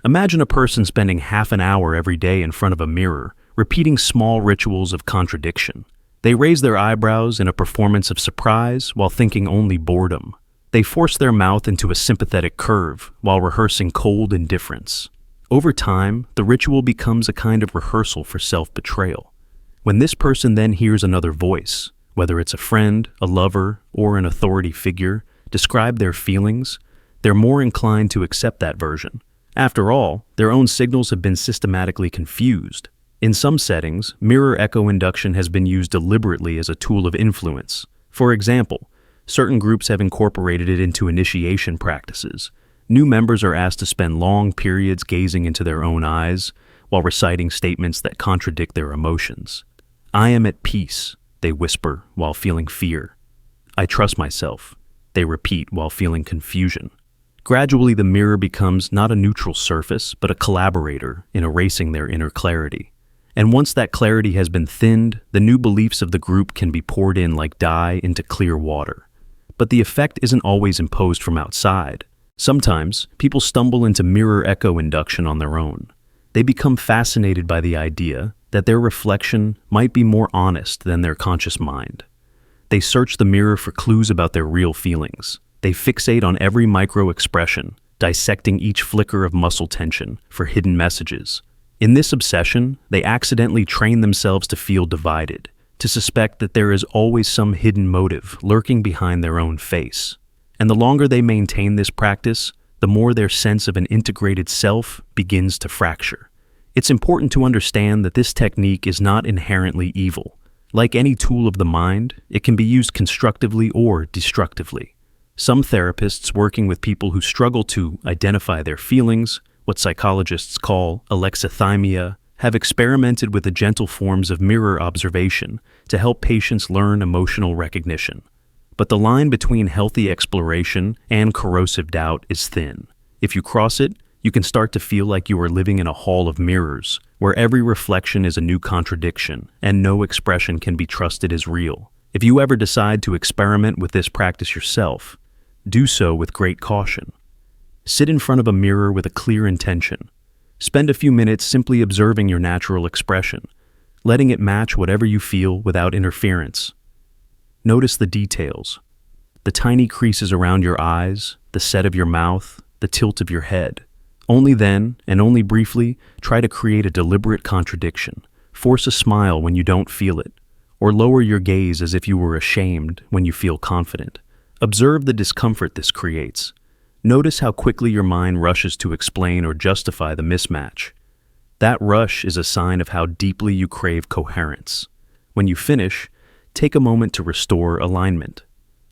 A: Imagine a person spending half an hour every day in front of a mirror, repeating small rituals of contradiction. They raise their eyebrows in a performance of surprise while thinking only boredom. They force their mouth into a sympathetic curve while rehearsing cold indifference. Over time, the ritual becomes a kind of rehearsal for self-betrayal. When this person then hears another voice, whether it's a friend, a lover, or an authority figure, describe their feelings, they're more inclined to accept that version. After all, their own signals have been systematically confused. In some settings, mirror echo induction has been used deliberately as a tool of influence. For example, certain groups have incorporated it into initiation practices. New members are asked to spend long periods gazing into their own eyes while reciting statements that contradict their emotions. "I am at peace," they whisper while feeling fear. "I trust myself," they repeat while feeling confusion. Gradually, the mirror becomes not a neutral surface, but a collaborator in erasing their inner clarity. And once that clarity has been thinned, the new beliefs of the group can be poured in like dye into clear water. But the effect isn't always imposed from outside. Sometimes, people stumble into mirror echo induction on their own. They become fascinated by the idea that their reflection might be more honest than their conscious mind. They search the mirror for clues about their real feelings. They fixate on every micro-expression, dissecting each flicker of muscle tension for hidden messages. In this obsession, they accidentally train themselves to feel divided, to suspect that there is always some hidden motive lurking behind their own face. And the longer they maintain this practice, the more their sense of an integrated self begins to fracture. It's important to understand that this technique is not inherently evil. Like any tool of the mind, it can be used constructively or destructively. Some therapists working with people who struggle to identify their feelings, what psychologists call alexithymia, have experimented with the gentle forms of mirror observation to help patients learn emotional recognition. But the line between healthy exploration and corrosive doubt is thin. If you cross it, you can start to feel like you are living in a hall of mirrors, where every reflection is a new contradiction, and no expression can be trusted as real. If you ever decide to experiment with this practice yourself, do so with great caution. Sit in front of a mirror with a clear intention. Spend a few minutes simply observing your natural expression, letting it match whatever you feel without interference. Notice the details, the tiny creases around your eyes, the set of your mouth, the tilt of your head. Only then, and only briefly, try to create a deliberate contradiction. Force a smile when you don't feel it, or lower your gaze as if you were ashamed when you feel confident. Observe the discomfort this creates. Notice how quickly your mind rushes to explain or justify the mismatch. That rush is a sign of how deeply you crave coherence. When you finish, take a moment to restore alignment.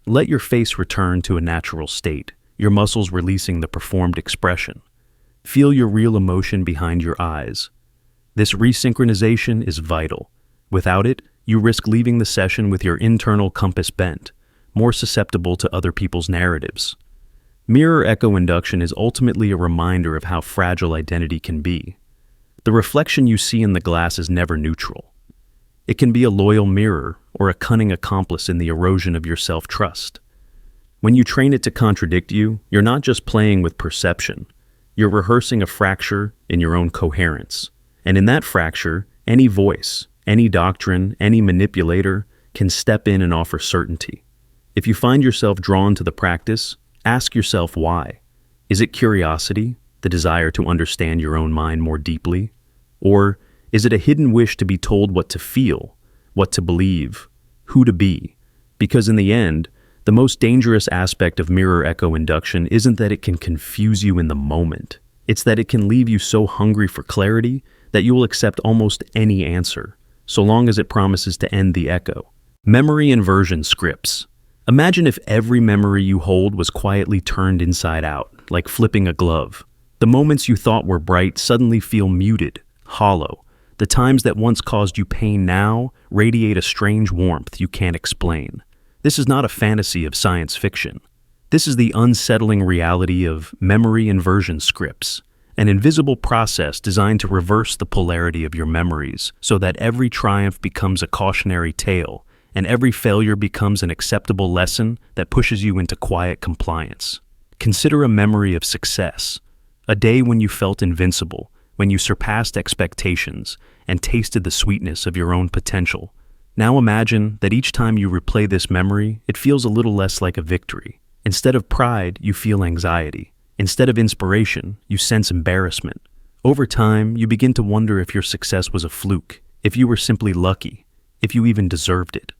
A: Let your face return to a natural state, your muscles releasing the performed expression. Feel your real emotion behind your eyes. This resynchronization is vital. Without it, you risk leaving the session with your internal compass bent, more susceptible to other people's narratives. Mirror echo induction is ultimately a reminder of how fragile identity can be. The reflection you see in the glass is never neutral. It can be a loyal mirror or a cunning accomplice in the erosion of your self-trust. When you train it to contradict you, you're not just playing with perception. You're rehearsing a fracture in your own coherence. And in that fracture, any voice, any doctrine, any manipulator can step in and offer certainty. If you find yourself drawn to the practice, ask yourself why. Is it curiosity, the desire to understand your own mind more deeply? Or is it a hidden wish to be told what to feel, what to believe, who to be. Because in the end, the most dangerous aspect of mirror echo induction isn't that it can confuse you in the moment. It's that it can leave you so hungry for clarity that you will accept almost any answer, so long as it promises to end the echo. Memory inversion scripts. Imagine if every memory you hold was quietly turned inside out, like flipping a glove. The moments you thought were bright suddenly feel muted, hollow. The times that once caused you pain now radiate a strange warmth you can't explain. This is not a fantasy of science fiction. This is the unsettling reality of memory inversion scripts, an invisible process designed to reverse the polarity of your memories so that every triumph becomes a cautionary tale and every failure becomes an acceptable lesson that pushes you into quiet compliance. Consider a memory of success, a day when you felt invincible, when you surpassed expectations and tasted the sweetness of your own potential. Now imagine that each time you replay this memory, it feels a little less like a victory. Instead of pride, you feel anxiety. Instead of inspiration, you sense embarrassment. Over time, you begin to wonder if your success was a fluke, if you were simply lucky, if you even deserved it.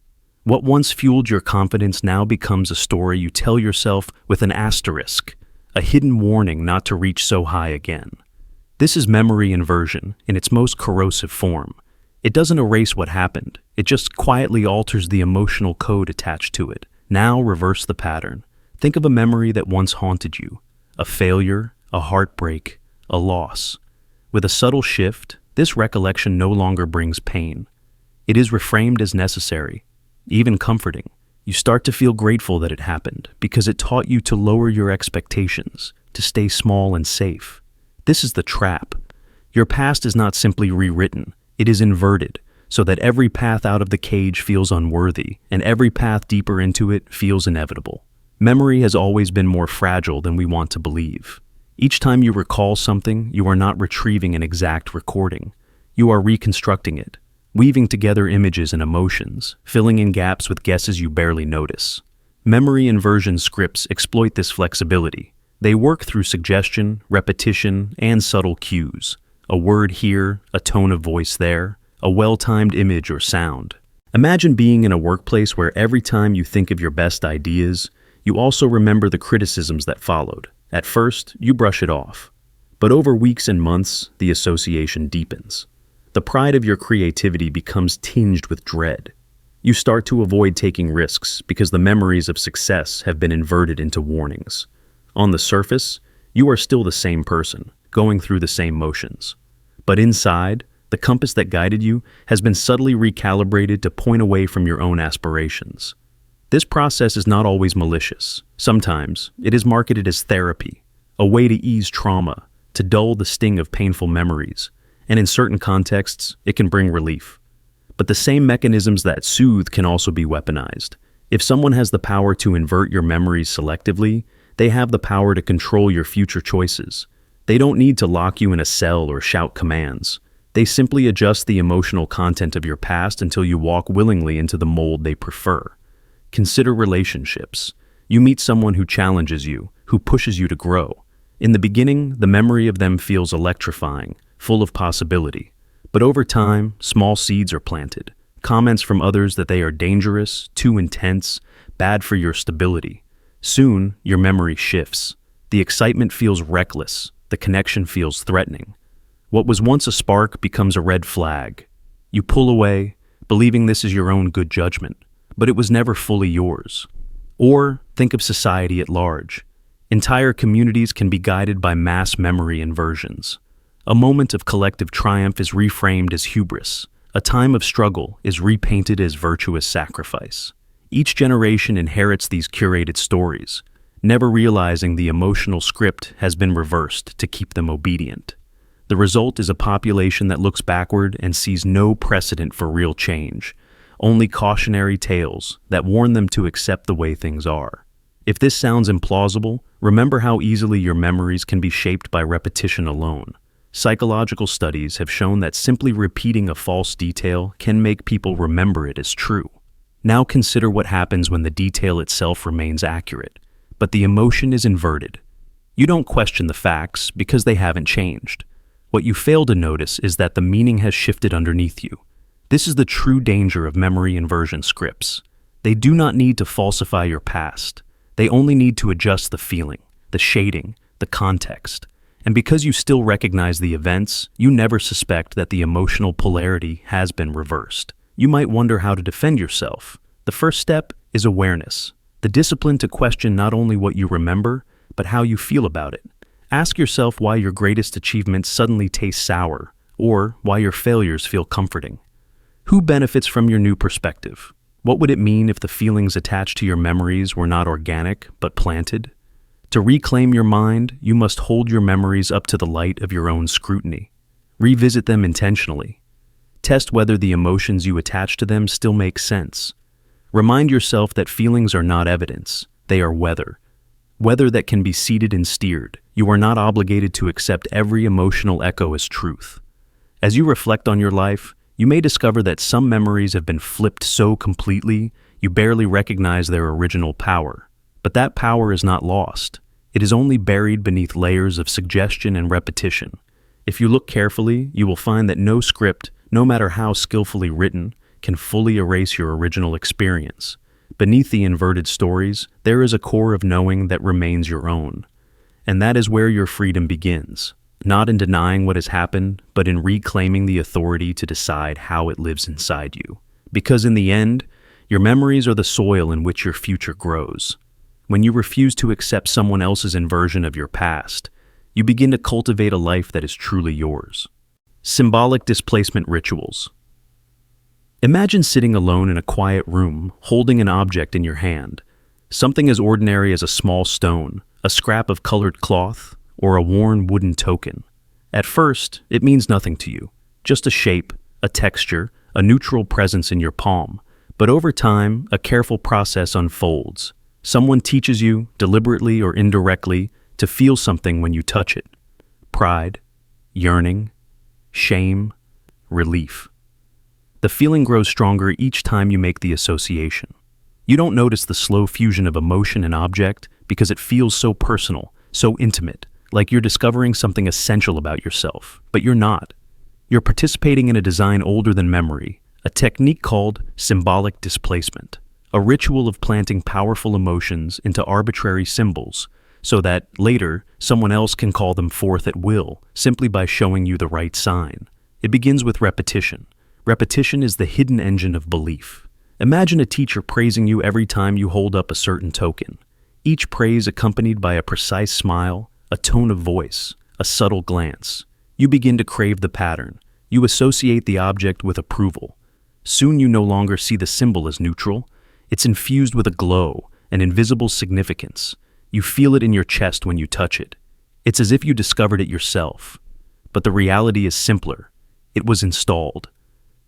A: What once fueled your confidence now becomes a story you tell yourself with an asterisk, a hidden warning not to reach so high again. This is memory inversion in its most corrosive form. It doesn't erase what happened, it just quietly alters the emotional code attached to it. Now reverse the pattern. Think of a memory that once haunted you, a failure, a heartbreak, a loss. With a subtle shift, this recollection no longer brings pain. It is reframed as necessary, even comforting. You start to feel grateful that it happened because it taught you to lower your expectations, to stay small and safe. This is the trap. Your past is not simply rewritten, it is inverted, so that every path out of the cage feels unworthy, and every path deeper into it feels inevitable. Memory has always been more fragile than we want to believe. Each time you recall something, you are not retrieving an exact recording. You are reconstructing it, weaving together images and emotions, filling in gaps with guesses you barely notice. Memory inversion scripts exploit this flexibility. They work through suggestion, repetition, and subtle cues. A word here, a tone of voice there, a well-timed image or sound. Imagine being in a workplace where every time you think of your best ideas, you also remember the criticisms that followed. At first, you brush it off. But over weeks and months, the association deepens. The pride of your creativity becomes tinged with dread. You start to avoid taking risks because the memories of success have been inverted into warnings. On the surface, you are still the same person, going through the same motions. But inside, the compass that guided you has been subtly recalibrated to point away from your own aspirations. This process is not always malicious. Sometimes, it is marketed as therapy, a way to ease trauma, to dull the sting of painful memories, and in certain contexts, it can bring relief. But the same mechanisms that soothe can also be weaponized. If someone has the power to invert your memories selectively, they have the power to control your future choices. They don't need to lock you in a cell or shout commands. They simply adjust the emotional content of your past until you walk willingly into the mold they prefer. Consider relationships. You meet someone who challenges you, who pushes you to grow. In the beginning, the memory of them feels electrifying, full of possibility. But over time, small seeds are planted. Comments from others that they are dangerous, too intense, bad for your stability. Soon, your memory shifts. The excitement feels reckless. The connection feels threatening. What was once a spark becomes a red flag. You pull away, believing this is your own good judgment, but it was never fully yours. Or think of society at large. Entire communities can be guided by mass memory inversions. A moment of collective triumph is reframed as hubris. A time of struggle is repainted as virtuous sacrifice. Each generation inherits these curated stories, never realizing the emotional script has been reversed to keep them obedient. The result is a population that looks backward and sees no precedent for real change, only cautionary tales that warn them to accept the way things are. If this sounds implausible, remember how easily your memories can be shaped by repetition alone. Psychological studies have shown that simply repeating a false detail can make people remember it as true. Now consider what happens when the detail itself remains accurate, but the emotion is inverted. You don't question the facts because they haven't changed. What you fail to notice is that the meaning has shifted underneath you. This is the true danger of memory inversion scripts. They do not need to falsify your past. They only need to adjust the feeling, the shading, the context. And because you still recognize the events, you never suspect that the emotional polarity has been reversed. You might wonder how to defend yourself. The first step is awareness, the discipline to question not only what you remember, but how you feel about it. Ask yourself why your greatest achievements suddenly taste sour, or why your failures feel comforting. Who benefits from your new perspective? What would it mean if the feelings attached to your memories were not organic, but planted? To reclaim your mind, you must hold your memories up to the light of your own scrutiny. Revisit them intentionally. Test whether the emotions you attach to them still make sense. Remind yourself that feelings are not evidence, they are weather. Weather that can be seeded and steered. You are not obligated to accept every emotional echo as truth. As you reflect on your life, you may discover that some memories have been flipped so completely you barely recognize their original power. But that power is not lost. It is only buried beneath layers of suggestion and repetition. If you look carefully, you will find that no script, no matter how skillfully written, can fully erase your original experience. Beneath the inverted stories, there is a core of knowing that remains your own. And that is where your freedom begins. Not in denying what has happened, but in reclaiming the authority to decide how it lives inside you. Because in the end, your memories are the soil in which your future grows. When you refuse to accept someone else's inversion of your past, you begin to cultivate a life that is truly yours. Symbolic displacement rituals. Imagine sitting alone in a quiet room, holding an object in your hand, something as ordinary as a small stone, a scrap of colored cloth, or a worn wooden token. At first, it means nothing to you, just a shape, a texture, a neutral presence in your palm. But over time, a careful process unfolds. Someone teaches you, deliberately or indirectly, to feel something when you touch it. Pride, yearning, shame, relief. The feeling grows stronger each time you make the association. You don't notice the slow fusion of emotion and object because it feels so personal, so intimate, like you're discovering something essential about yourself. But you're not. You're participating in a design older than memory, a technique called symbolic displacement. A ritual of planting powerful emotions into arbitrary symbols so that, later, someone else can call them forth at will, simply by showing you the right sign. It begins with repetition. Repetition is the hidden engine of belief. Imagine a teacher praising you every time you hold up a certain token. Each praise accompanied by a precise smile, a tone of voice, a subtle glance. You begin to crave the pattern. You associate the object with approval. Soon you no longer see the symbol as neutral. It's infused with a glow, an invisible significance. You feel it in your chest when you touch it. It's as if you discovered it yourself. But the reality is simpler. It was installed.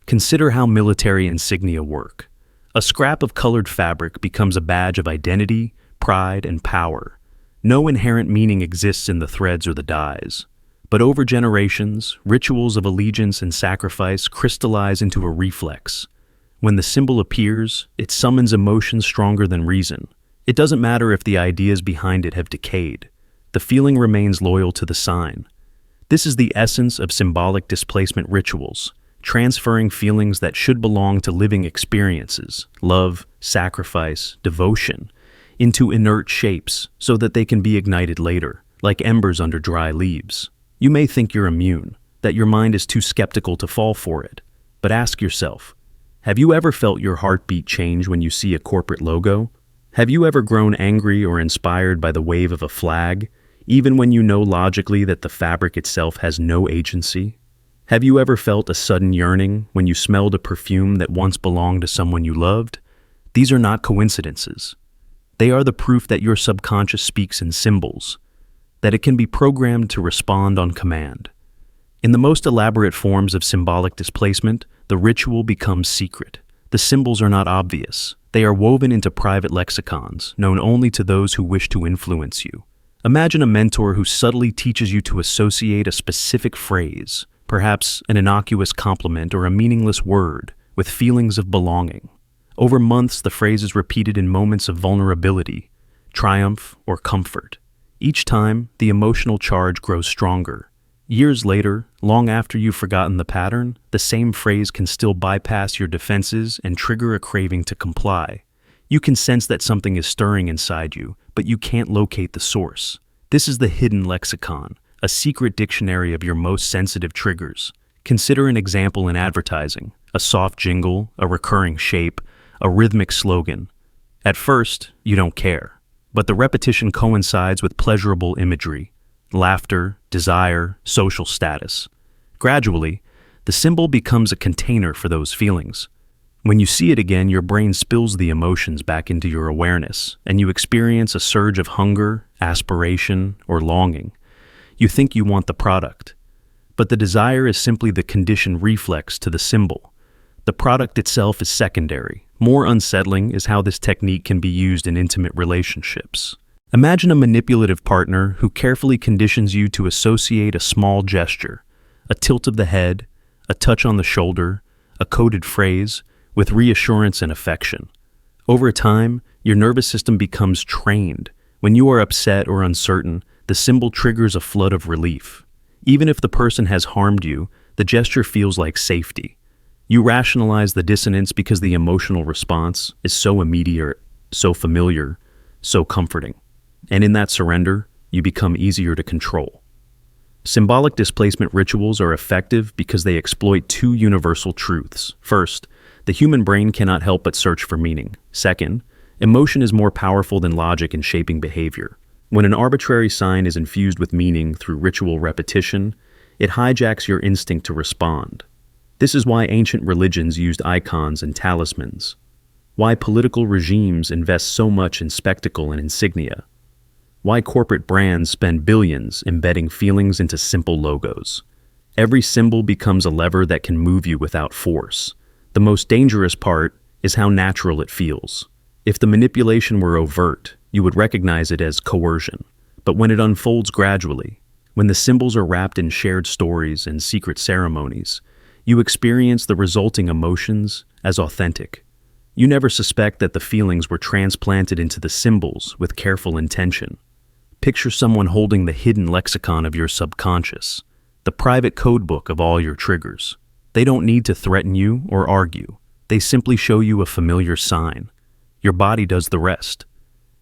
A: Consider how military insignia work. A scrap of colored fabric becomes a badge of identity, pride, and power. No inherent meaning exists in the threads or the dyes. But over generations, rituals of allegiance and sacrifice crystallize into a reflex. When the symbol appears, it summons emotions stronger than reason. It doesn't matter if the ideas behind it have decayed. The feeling remains loyal to the sign. This is the essence of symbolic displacement rituals, transferring feelings that should belong to living experiences, love, sacrifice, devotion, into inert shapes so that they can be ignited later, like embers under dry leaves. You may think you're immune, that your mind is too skeptical to fall for it. But ask yourself, have you ever felt your heartbeat change when you see a corporate logo? Have you ever grown angry or inspired by the wave of a flag, even when you know logically that the fabric itself has no agency? Have you ever felt a sudden yearning when you smelled a perfume that once belonged to someone you loved? These are not coincidences. They are the proof that your subconscious speaks in symbols, that it can be programmed to respond on command. In the most elaborate forms of symbolic displacement, the ritual becomes secret. The symbols are not obvious. They are woven into private lexicons, known only to those who wish to influence you. Imagine a mentor who subtly teaches you to associate a specific phrase, perhaps an innocuous compliment or a meaningless word, with feelings of belonging. Over months, the phrase is repeated in moments of vulnerability, triumph, or comfort. Each time, the emotional charge grows stronger. Years later, long after you've forgotten the pattern, the same phrase can still bypass your defenses and trigger a craving to comply. You can sense that something is stirring inside you, but you can't locate the source. This is the hidden lexicon, a secret dictionary of your most sensitive triggers. Consider an example in advertising: a soft jingle, a recurring shape, a rhythmic slogan. At first, you don't care, but the repetition coincides with pleasurable imagery: laughter, desire, social status. Gradually, the symbol becomes a container for those feelings. When you see it again, your brain spills the emotions back into your awareness, and you experience a surge of hunger, aspiration, or longing. You think you want the product, but the desire is simply the conditioned reflex to the symbol. The product itself is secondary. More unsettling is how this technique can be used in intimate relationships. Imagine a manipulative partner who carefully conditions you to associate a small gesture, a tilt of the head, a touch on the shoulder, a coded phrase, with reassurance and affection. Over time, your nervous system becomes trained. When you are upset or uncertain, the symbol triggers a flood of relief. Even if the person has harmed you, the gesture feels like safety. You rationalize the dissonance because the emotional response is so immediate, so familiar, so comforting. And in that surrender, you become easier to control. Symbolic displacement rituals are effective because they exploit two universal truths. First, the human brain cannot help but search for meaning. Second, emotion is more powerful than logic in shaping behavior. When an arbitrary sign is infused with meaning through ritual repetition, it hijacks your instinct to respond. This is why ancient religions used icons and talismans. Why political regimes invest so much in spectacle and insignia. Why corporate brands spend billions embedding feelings into simple logos. Every symbol becomes a lever that can move you without force. The most dangerous part is how natural it feels. If the manipulation were overt, you would recognize it as coercion. But when it unfolds gradually, when the symbols are wrapped in shared stories and secret ceremonies, you experience the resulting emotions as authentic. You never suspect that the feelings were transplanted into the symbols with careful intention. Picture someone holding the hidden lexicon of your subconscious, the private codebook of all your triggers. They don't need to threaten you or argue. They simply show you a familiar sign. Your body does the rest.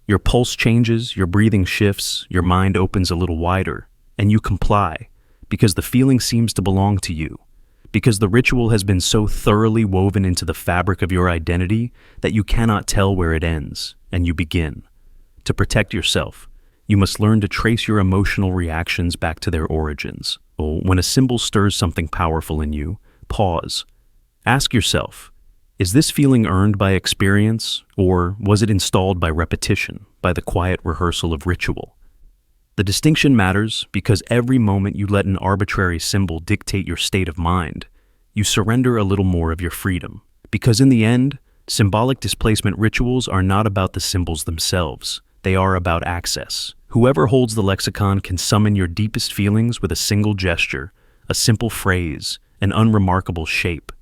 A: Your pulse changes, your breathing shifts, your mind opens a little wider, and you comply, because the feeling seems to belong to you, because the ritual has been so thoroughly woven into the fabric of your identity that you cannot tell where it ends, and you begin. To protect yourself, you must learn to trace your emotional reactions back to their origins. When a symbol stirs something powerful in you, pause. Ask yourself, is this feeling earned by experience, or was it installed by repetition, by the quiet rehearsal of ritual? The distinction matters because every moment you let an arbitrary symbol dictate your state of mind, you surrender a little more of your freedom. Because in the end, symbolic displacement rituals are not about the symbols themselves. They are about access. Whoever holds the lexicon can summon your deepest feelings with a single gesture, a simple phrase, an unremarkable shape.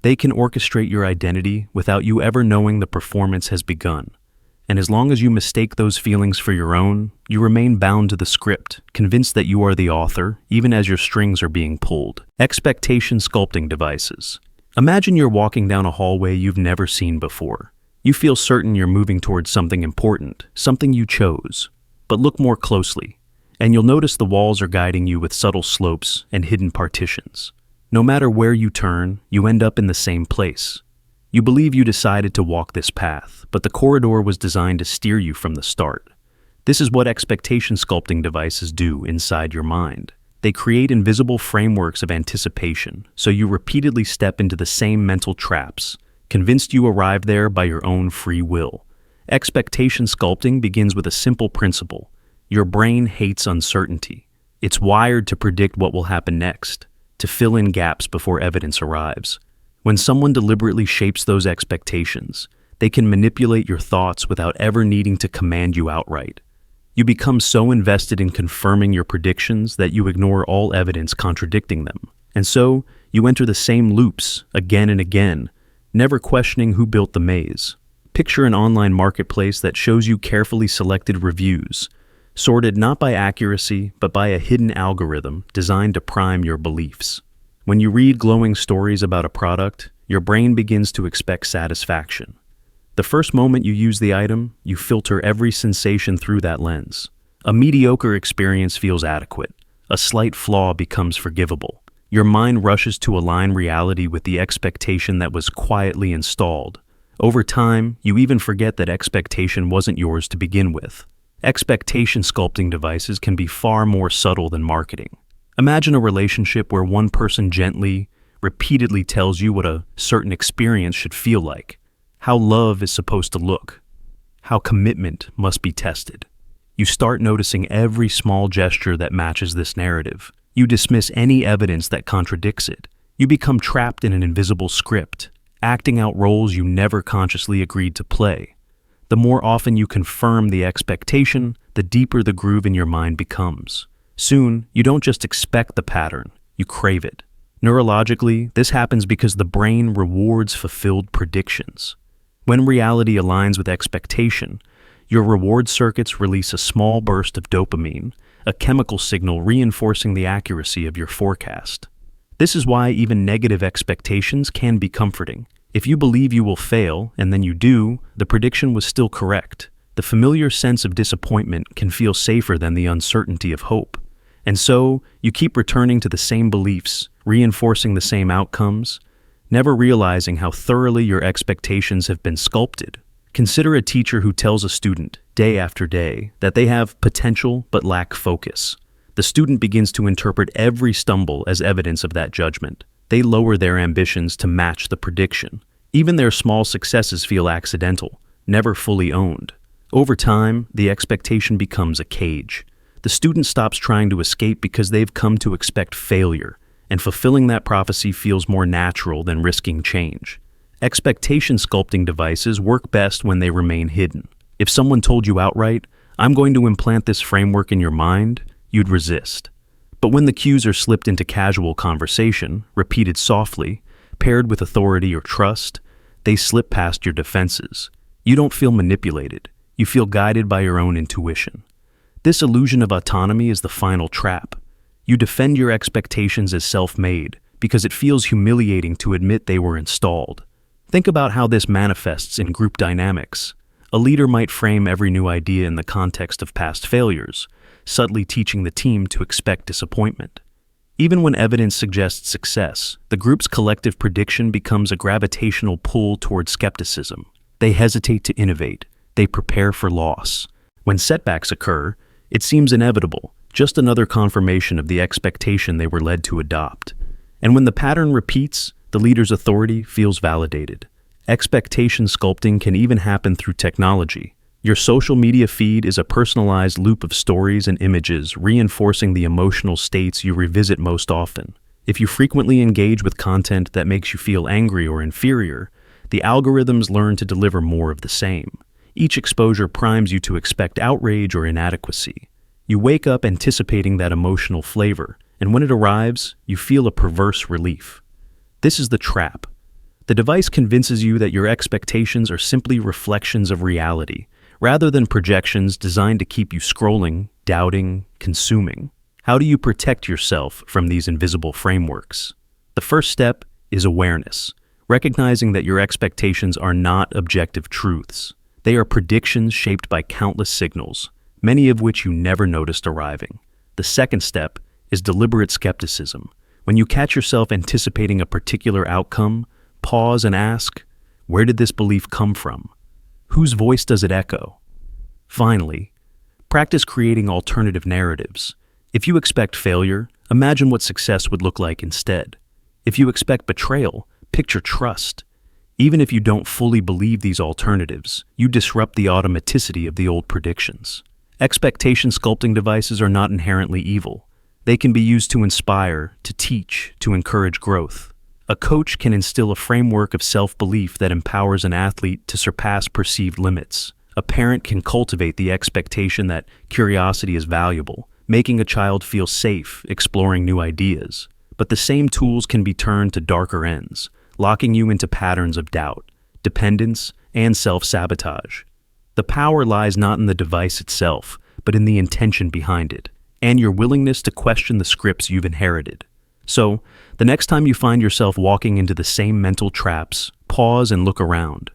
A: They can orchestrate your identity without you ever knowing the performance has begun. And as long as you mistake those feelings for your own, you remain bound to the script, convinced that you are the author, even as your strings are being pulled. Expectation sculpting devices. Imagine you're walking down a hallway you've never seen before. You feel certain you're moving towards something important, something you chose. But look more closely, and you'll notice the walls are guiding you with subtle slopes and hidden partitions. No matter where you turn, you end up in the same place. You believe you decided to walk this path, but the corridor was designed to steer you from the start. This is what expectation sculpting devices do inside your mind. They create invisible frameworks of anticipation, so you repeatedly step into the same mental traps, convinced you arrived there by your own free will. Expectation sculpting begins with a simple principle. Your brain hates uncertainty. It's wired to predict what will happen next, to fill in gaps before evidence arrives. When someone deliberately shapes those expectations, they can manipulate your thoughts without ever needing to command you outright. You become so invested in confirming your predictions that you ignore all evidence contradicting them. And so, you enter the same loops again and again, never questioning who built the maze. Picture an online marketplace that shows you carefully selected reviews, sorted not by accuracy, but by a hidden algorithm designed to prime your beliefs. When you read glowing stories about a product, your brain begins to expect satisfaction. The first moment you use the item, you filter every sensation through that lens. A mediocre experience feels adequate. A slight flaw becomes forgivable. Your mind rushes to align reality with the expectation that was quietly installed. Over time, you even forget that expectation wasn't yours to begin with. Expectation sculpting devices can be far more subtle than marketing. Imagine a relationship where one person gently, repeatedly tells you what a certain experience should feel like, how love is supposed to look, how commitment must be tested. You start noticing every small gesture that matches this narrative. You dismiss any evidence that contradicts it. You become trapped in an invisible script, acting out roles you never consciously agreed to play. The more often you confirm the expectation, the deeper the groove in your mind becomes. Soon, you don't just expect the pattern, you crave it. Neurologically, this happens because the brain rewards fulfilled predictions. When reality aligns with expectation, your reward circuits release a small burst of dopamine, a chemical signal reinforcing the accuracy of your forecast. This is why even negative expectations can be comforting. If you believe you will fail, and then you do, the prediction was still correct. The familiar sense of disappointment can feel safer than the uncertainty of hope. And so, you keep returning to the same beliefs, reinforcing the same outcomes, never realizing how thoroughly your expectations have been sculpted. Consider a teacher who tells a student, day after day, that they have potential but lack focus. The student begins to interpret every stumble as evidence of that judgment. They lower their ambitions to match the prediction. Even their small successes feel accidental, never fully owned. Over time, the expectation becomes a cage. The student stops trying to escape because they've come to expect failure, and fulfilling that prophecy feels more natural than risking change. Expectation sculpting devices work best when they remain hidden. If someone told you outright, "I'm going to implant this framework in your mind," you'd resist. But when the cues are slipped into casual conversation, repeated softly, paired with authority or trust, they slip past your defenses. You don't feel manipulated. You feel guided by your own intuition. This illusion of autonomy is the final trap. You defend your expectations as self-made because it feels humiliating to admit they were installed. Think about how this manifests in group dynamics. A leader might frame every new idea in the context of past failures, subtly teaching the team to expect disappointment. Even when evidence suggests success, the group's collective prediction becomes a gravitational pull toward skepticism. They hesitate to innovate. They prepare for loss. When setbacks occur, it seems inevitable, just another confirmation of the expectation they were led to adopt. And when the pattern repeats, the leader's authority feels validated. Expectation sculpting can even happen through technology. Your social media feed is a personalized loop of stories and images reinforcing the emotional states you revisit most often. If you frequently engage with content that makes you feel angry or inferior, the algorithms learn to deliver more of the same. Each exposure primes you to expect outrage or inadequacy. You wake up anticipating that emotional flavor, and when it arrives, you feel a perverse relief. This is the trap. The device convinces you that your expectations are simply reflections of reality, rather than projections designed to keep you scrolling, doubting, consuming. How do you protect yourself from these invisible frameworks? The first step is awareness, recognizing that your expectations are not objective truths. They are predictions shaped by countless signals, many of which you never noticed arriving. The second step is deliberate skepticism. When you catch yourself anticipating a particular outcome, pause and ask, where did this belief come from? Whose voice does it echo? Finally, practice creating alternative narratives. If you expect failure, imagine what success would look like instead. If you expect betrayal, picture trust. Even if you don't fully believe these alternatives, you disrupt the automaticity of the old predictions. Expectation sculpting devices are not inherently evil. They can be used to inspire, to teach, to encourage growth. A coach can instill a framework of self-belief that empowers an athlete to surpass perceived limits. A parent can cultivate the expectation that curiosity is valuable, making a child feel safe exploring new ideas. But the same tools can be turned to darker ends, locking you into patterns of doubt, dependence, and self-sabotage. The power lies not in the device itself, but in the intention behind it, and your willingness to question the scripts you've inherited. So, the next time you find yourself walking into the same mental traps, pause and look around.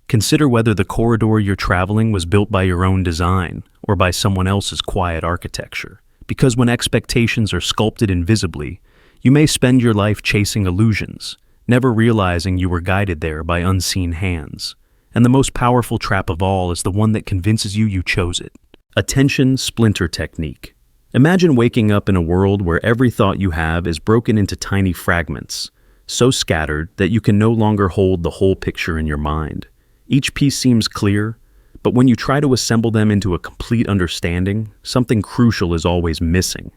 A: Consider whether the corridor you're traveling was built by your own design or by someone else's quiet architecture. Because when expectations are sculpted invisibly, you may spend your life chasing illusions, never realizing you were guided there by unseen hands. And the most powerful trap of all is the one that convinces you chose it. Attention splinter technique. Imagine waking up in a world where every thought you have is broken into tiny fragments, so scattered that you can no longer hold the whole picture in your mind. Each piece seems clear, but when you try to assemble them into a complete understanding, something crucial is always missing.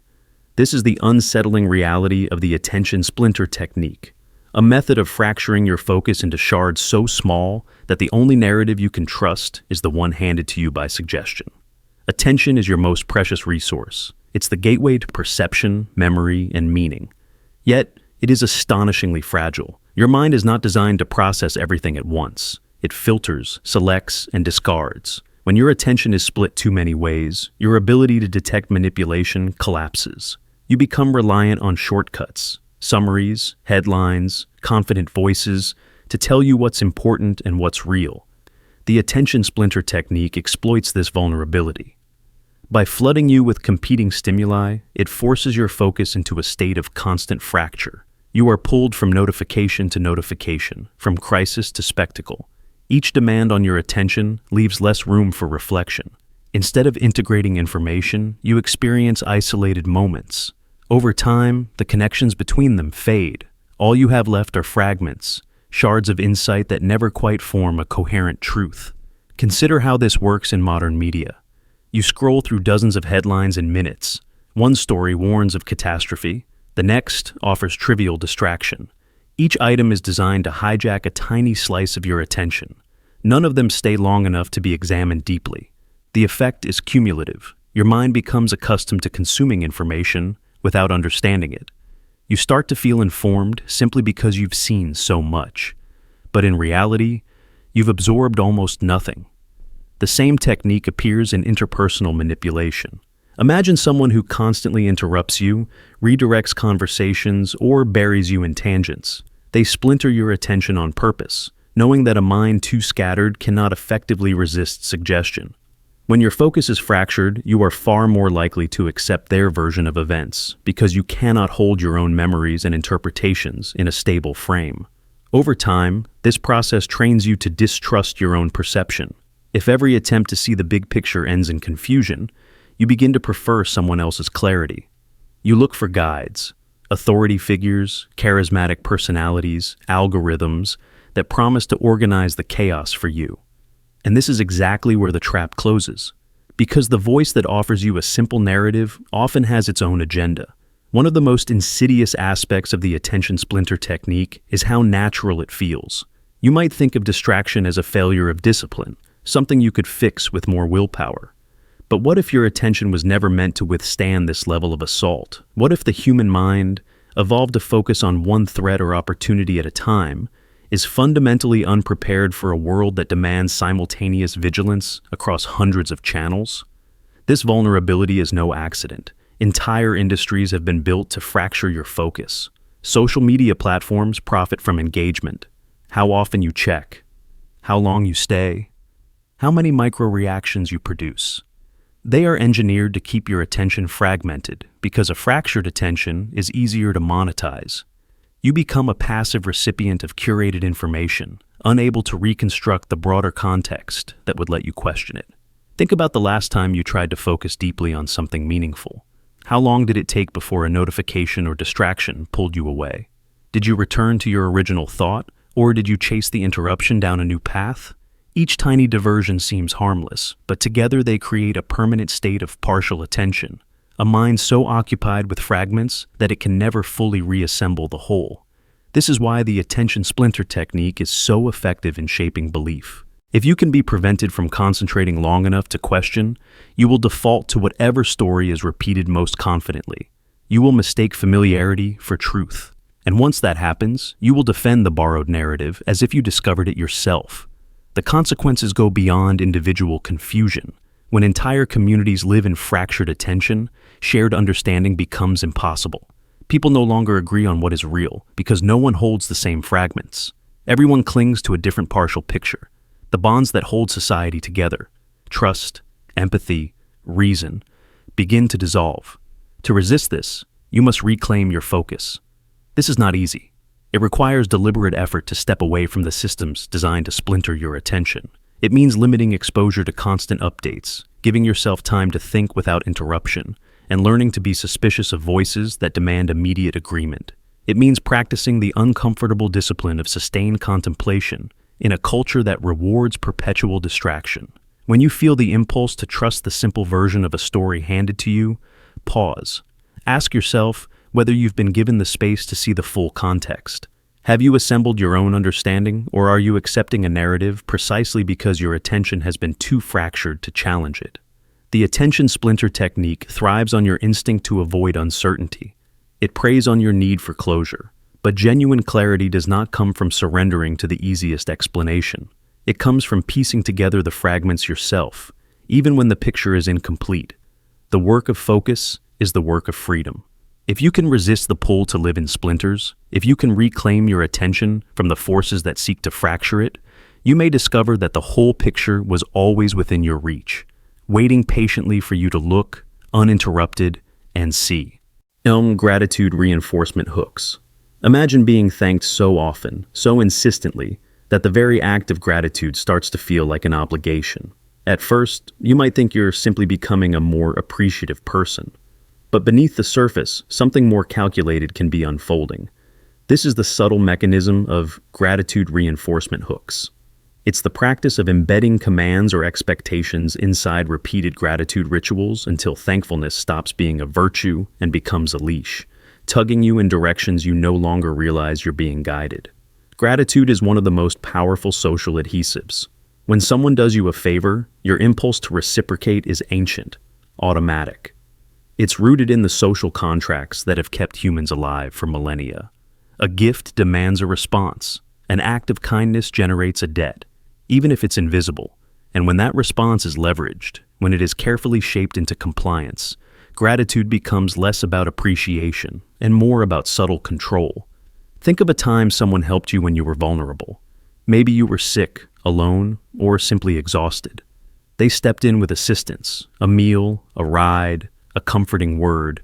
A: This is the unsettling reality of the attention splinter technique, a method of fracturing your focus into shards so small that the only narrative you can trust is the one handed to you by suggestion. Attention is your most precious resource. It's the gateway to perception, memory, and meaning. Yet, it is astonishingly fragile. Your mind is not designed to process everything at once. It filters, selects, and discards. When your attention is split too many ways, your ability to detect manipulation collapses. You become reliant on shortcuts, summaries, headlines, confident voices to tell you what's important and what's real. The attention splinter technique exploits this vulnerability. By flooding you with competing stimuli, it forces your focus into a state of constant fracture. You are pulled from notification to notification, from crisis to spectacle. Each demand on your attention leaves less room for reflection. Instead of integrating information, you experience isolated moments. Over time, the connections between them fade. All you have left are fragments, shards of insight that never quite form a coherent truth. Consider how this works in modern media. You scroll through dozens of headlines in minutes. One story warns of catastrophe. The next offers trivial distraction. Each item is designed to hijack a tiny slice of your attention. None of them stay long enough to be examined deeply. The effect is cumulative. Your mind becomes accustomed to consuming information without understanding it. You start to feel informed simply because you've seen so much. But in reality, you've absorbed almost nothing. The same technique appears in interpersonal manipulation. Imagine someone who constantly interrupts you, redirects conversations, or buries you in tangents. They splinter your attention on purpose, knowing that a mind too scattered cannot effectively resist suggestion. When your focus is fractured, you are far more likely to accept their version of events because you cannot hold your own memories and interpretations in a stable frame. Over time, this process trains you to distrust your own perception. If every attempt to see the big picture ends in confusion, you begin to prefer someone else's clarity. You look for guides, authority figures, charismatic personalities, algorithms that promise to organize the chaos for you. And this is exactly where the trap closes, because the voice that offers you a simple narrative often has its own agenda. One of the most insidious aspects of the attention splinter technique is how natural it feels. You might think of distraction as a failure of discipline, something you could fix with more willpower. But what if your attention was never meant to withstand this level of assault? What if the human mind, evolved to focus on one threat or opportunity at a time, is fundamentally unprepared for a world that demands simultaneous vigilance across hundreds of channels? This vulnerability is no accident. Entire industries have been built to fracture your focus. Social media platforms profit from engagement. How often you check, how long you stay, how many micro-reactions you produce. They are engineered to keep your attention fragmented because a fractured attention is easier to monetize. You become a passive recipient of curated information, unable to reconstruct the broader context that would let you question it. Think about the last time you tried to focus deeply on something meaningful. How long did it take before a notification or distraction pulled you away? Did you return to your original thought, or did you chase the interruption down a new path? Each tiny diversion seems harmless, but together they create a permanent state of partial attention, a mind so occupied with fragments that it can never fully reassemble the whole. This is why the attention splinter technique is so effective in shaping belief. If you can be prevented from concentrating long enough to question, you will default to whatever story is repeated most confidently. You will mistake familiarity for truth. And once that happens, you will defend the borrowed narrative as if you discovered it yourself. The consequences go beyond individual confusion. When entire communities live in fractured attention, shared understanding becomes impossible. People no longer agree on what is real because no one holds the same fragments. Everyone clings to a different partial picture. The bonds that hold society together, trust, empathy, reason, begin to dissolve. To resist this, you must reclaim your focus. This is not easy. It requires deliberate effort to step away from the systems designed to splinter your attention. It means limiting exposure to constant updates, giving yourself time to think without interruption, and learning to be suspicious of voices that demand immediate agreement. It means practicing the uncomfortable discipline of sustained contemplation in a culture that rewards perpetual distraction. When you feel the impulse to trust the simple version of a story handed to you, pause. Ask yourself whether you've been given the space to see the full context. Have you assembled your own understanding, or are you accepting a narrative precisely because your attention has been too fractured to challenge it? The attention splinter technique thrives on your instinct to avoid uncertainty. It preys on your need for closure. But genuine clarity does not come from surrendering to the easiest explanation. It comes from piecing together the fragments yourself, even when the picture is incomplete. The work of focus is the work of freedom. If you can resist the pull to live in splinters, if you can reclaim your attention from the forces that seek to fracture it, you may discover that the whole picture was always within your reach, waiting patiently for you to look, uninterrupted, and see. Gratitude reinforcement hooks. Imagine being thanked so often, so insistently, that the very act of gratitude starts to feel like an obligation. At first, you might think you're simply becoming a more appreciative person. But beneath the surface, something more calculated can be unfolding. This is the subtle mechanism of gratitude reinforcement hooks. It's the practice of embedding commands or expectations inside repeated gratitude rituals until thankfulness stops being a virtue and becomes a leash, tugging you in directions you no longer realize you're being guided. Gratitude is one of the most powerful social adhesives. When someone does you a favor, your impulse to reciprocate is ancient, automatic. It's rooted in the social contracts that have kept humans alive for millennia. A gift demands a response. An act of kindness generates a debt, even if it's invisible. And when that response is leveraged, when it is carefully shaped into compliance, gratitude becomes less about appreciation and more about subtle control. Think of a time someone helped you when you were vulnerable. Maybe you were sick, alone, or simply exhausted. They stepped in with assistance, a meal, a ride, a comforting word,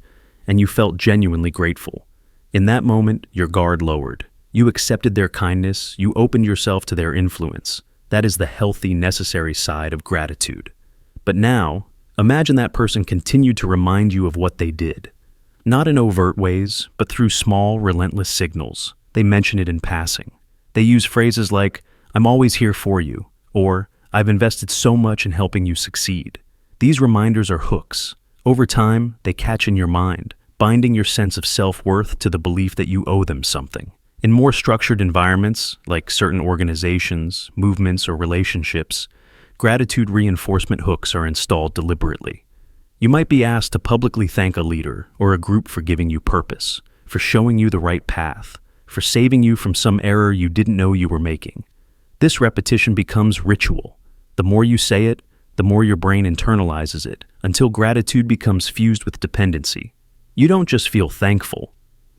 A: and you felt genuinely grateful. In that moment, your guard lowered. You accepted their kindness, you opened yourself to their influence. That is the healthy, necessary side of gratitude. But now, imagine that person continued to remind you of what they did. Not in overt ways, but through small, relentless signals. They mention it in passing. They use phrases like, "I'm always here for you," or "I've invested so much in helping you succeed." These reminders are hooks. Over time, they catch in your mind, binding your sense of self-worth to the belief that you owe them something. In more structured environments, like certain organizations, movements, or relationships, gratitude reinforcement hooks are installed deliberately. You might be asked to publicly thank a leader or a group for giving you purpose, for showing you the right path, for saving you from some error you didn't know you were making. This repetition becomes ritual. The more you say it, the more your brain internalizes it, until gratitude becomes fused with dependency. You don't just feel thankful,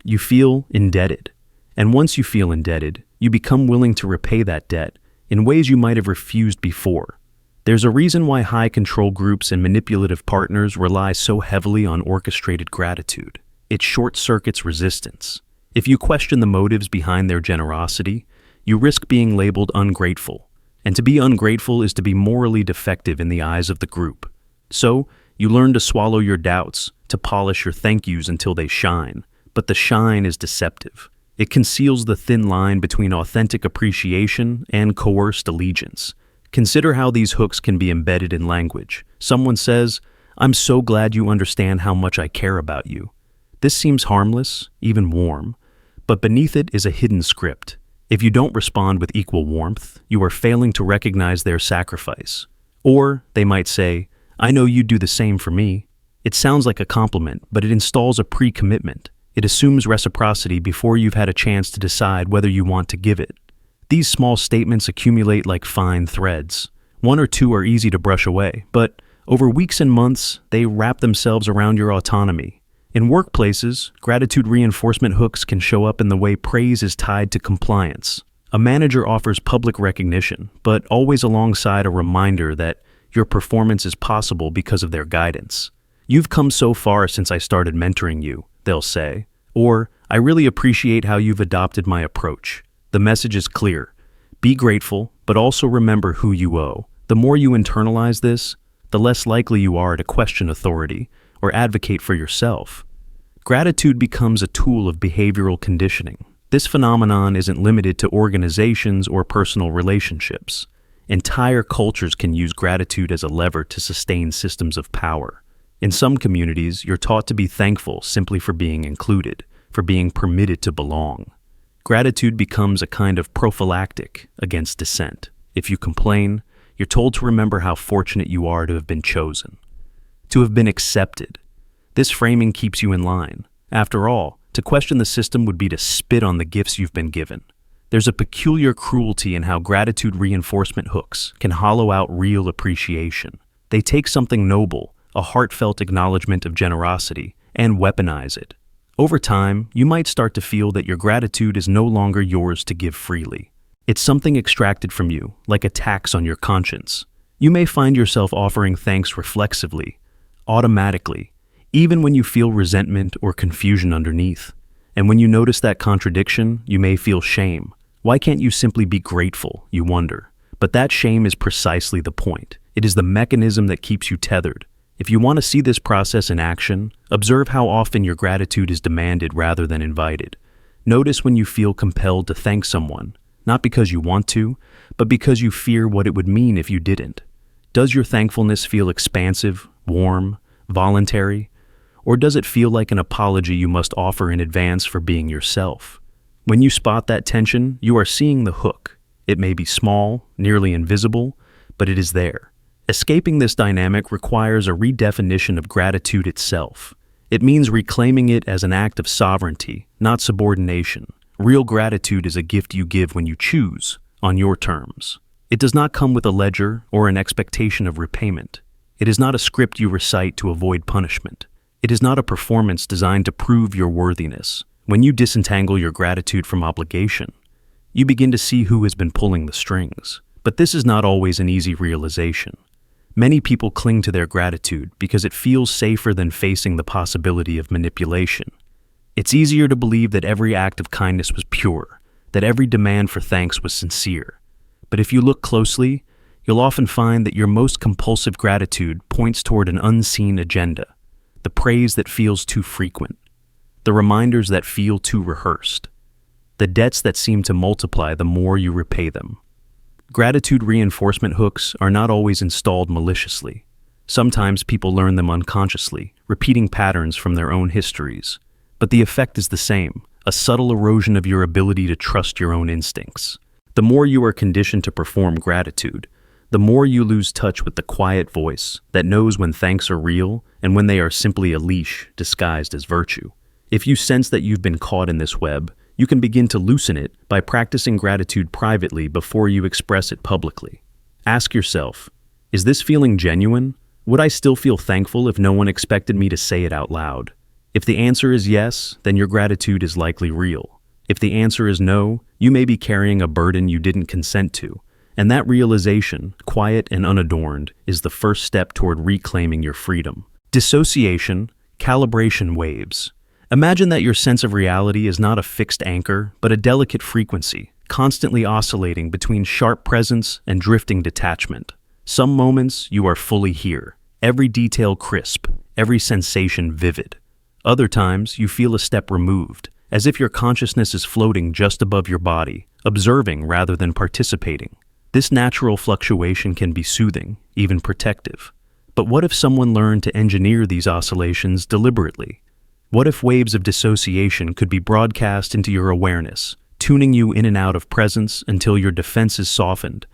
A: you feel indebted. And once you feel indebted, you become willing to repay that debt in ways you might have refused before. There's a reason why high control groups and manipulative partners rely so heavily on orchestrated gratitude. It short-circuits resistance. If you question the motives behind their generosity, you risk being labeled ungrateful. And to be ungrateful is to be morally defective in the eyes of the group. So, you learn to swallow your doubts, to polish your thank yous until they shine. But the shine is deceptive. It conceals the thin line between authentic appreciation and coerced allegiance. Consider how these hooks can be embedded in language. Someone says, "I'm so glad you understand how much I care about you." This seems harmless, even warm, but beneath it is a hidden script. If you don't respond with equal warmth, you are failing to recognize their sacrifice. Or, they might say, "I know you'd do the same for me." It sounds like a compliment, but it installs a pre-commitment. It assumes reciprocity before you've had a chance to decide whether you want to give it. These small statements accumulate like fine threads. One or two are easy to brush away, but Over weeks and months, they wrap themselves around your autonomy. In workplaces, gratitude reinforcement hooks can show up in the way praise is tied to compliance. A manager offers public recognition, but always alongside a reminder that your performance is possible because of their guidance. "You've come so far since I started mentoring you," they'll say. Or, "I really appreciate how you've adopted my approach." The message is clear. Be grateful, but also remember who you owe. The more you internalize this, the less likely you are to question authority or advocate for yourself. Gratitude becomes a tool of behavioral conditioning. This phenomenon isn't limited to organizations or personal relationships. Entire cultures can use gratitude as a lever to sustain systems of power. In some communities, you're taught to be thankful simply for being included, for being permitted to belong. Gratitude becomes a kind of prophylactic against dissent. If you complain, you're told to remember how fortunate you are to have been chosen, to have been accepted. This framing keeps you in line. After all, to question the system would be to spit on the gifts you've been given. There's a peculiar cruelty in how gratitude reinforcement hooks can hollow out real appreciation. They take something noble, a heartfelt acknowledgement of generosity, and weaponize it. Over time, you might start to feel that your gratitude is no longer yours to give freely. It's something extracted from you, like a tax on your conscience. You may find yourself offering thanks reflexively, automatically, even when you feel resentment or confusion underneath. And when you notice that contradiction, you may feel shame. Why can't you simply be grateful, you wonder? But that shame is precisely the point. It is the mechanism that keeps you tethered. If you want to see this process in action, observe how often your gratitude is demanded rather than invited. Notice when you feel compelled to thank someone, not because you want to, but because you fear what it would mean if you didn't. Does your thankfulness feel expansive, warm, voluntary? Or does it feel like an apology you must offer in advance for being yourself? When you spot that tension, you are seeing the hook. It may be small, nearly invisible, but it is there. Escaping this dynamic requires a redefinition of gratitude itself. It means reclaiming it as an act of sovereignty, not subordination. Real gratitude is a gift you give when you choose, on your terms. It does not come with a ledger or an expectation of repayment. It is not a script you recite to avoid punishment. It is not a performance designed to prove your worthiness. When you disentangle your gratitude from obligation, you begin to see who has been pulling the strings. But this is not always an easy realization. Many people cling to their gratitude because it feels safer than facing the possibility of manipulation. It's easier to believe that every act of kindness was pure, that every demand for thanks was sincere. But if you look closely, you'll often find that your most compulsive gratitude points toward an unseen agenda. The praise that feels too frequent, the reminders that feel too rehearsed, the debts that seem to multiply the more you repay them. Gratitude reinforcement hooks are not always installed maliciously. Sometimes people learn them unconsciously, repeating patterns from their own histories. But the effect is the same, a subtle erosion of your ability to trust your own instincts. The more you are conditioned to perform gratitude, the more you lose touch with the quiet voice that knows when thanks are real and when they are simply a leash disguised as virtue. If you sense that you've been caught in this web, you can begin to loosen it by practicing gratitude privately before you express it publicly. Ask yourself, is this feeling genuine? Would I still feel thankful if no one expected me to say it out loud? If the answer is yes, then your gratitude is likely real. If the answer is no, you may be carrying a burden you didn't consent to. And that realization, quiet and unadorned, is the first step toward reclaiming your freedom. Dissociation, calibration waves. Imagine that your sense of reality is not a fixed anchor, but a delicate frequency, constantly oscillating between sharp presence and drifting detachment. Some moments you are fully here, every detail crisp, every sensation vivid. Other times you feel a step removed, as if your consciousness is floating just above your body, observing rather than participating. This natural fluctuation can be soothing, even protective. But what if someone learned to engineer these oscillations deliberately? What if waves of dissociation could be broadcast into your awareness, tuning you in and out of presence until your defenses softened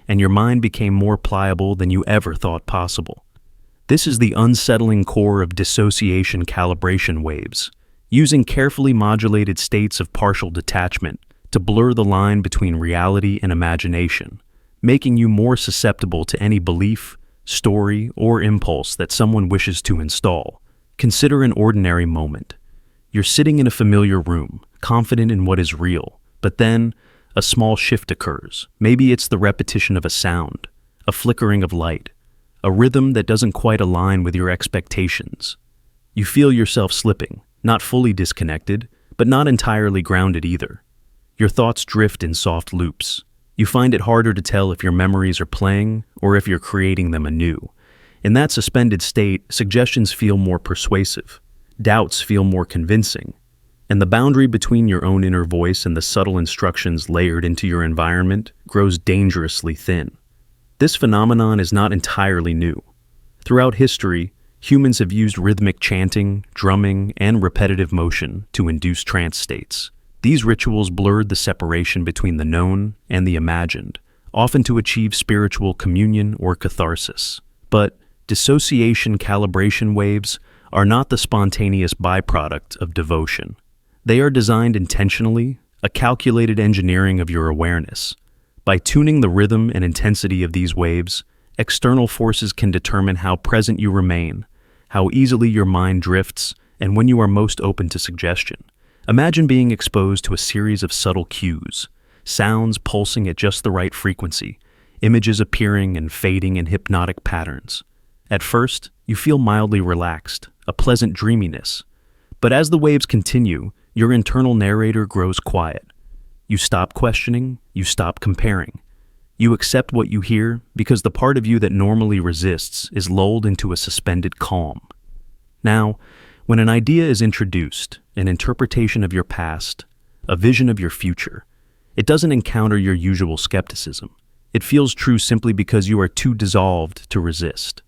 A: and your mind became more pliable than you ever thought possible? This is the unsettling core of dissociation calibration waves, using carefully modulated states of partial detachment to blur the line between reality and imagination, making you more susceptible to any belief, story, or impulse that someone wishes to install. Consider an ordinary moment. You're sitting in a familiar room, confident in what is real, but then a small shift occurs. Maybe it's the repetition of a sound, a flickering of light, a rhythm that doesn't quite align with your expectations. You feel yourself slipping, not fully disconnected, but not entirely grounded either. Your thoughts drift in soft loops. You find it harder to tell if your memories are playing or if you're creating them anew. In that suspended state, suggestions feel more persuasive, doubts feel more convincing, and the boundary between your own inner voice and the subtle instructions layered into your environment grows dangerously thin. This phenomenon is not entirely new. Throughout history, humans have used rhythmic chanting, drumming, and repetitive motion to induce trance states. These rituals blurred the separation between the known and the imagined, often to achieve spiritual communion or catharsis. But dissociation calibration waves are not the spontaneous byproduct of devotion. They are designed intentionally, a calculated engineering of your awareness. By tuning the rhythm and intensity of these waves, external forces can determine how present you remain, how easily your mind drifts, and when you are most open to suggestion. Imagine being exposed to a series of subtle cues, sounds pulsing at just the right frequency, images appearing and fading in hypnotic patterns. At first, you feel mildly relaxed, a pleasant dreaminess. But as the waves continue, your internal narrator grows quiet. You stop questioning, you stop comparing. You accept what you hear because the part of you that normally resists is lulled into a suspended calm. Now, when an idea is introduced, an interpretation of your past, a vision of your future, it doesn't encounter your usual skepticism. It feels true simply because you are too dissolved to resist.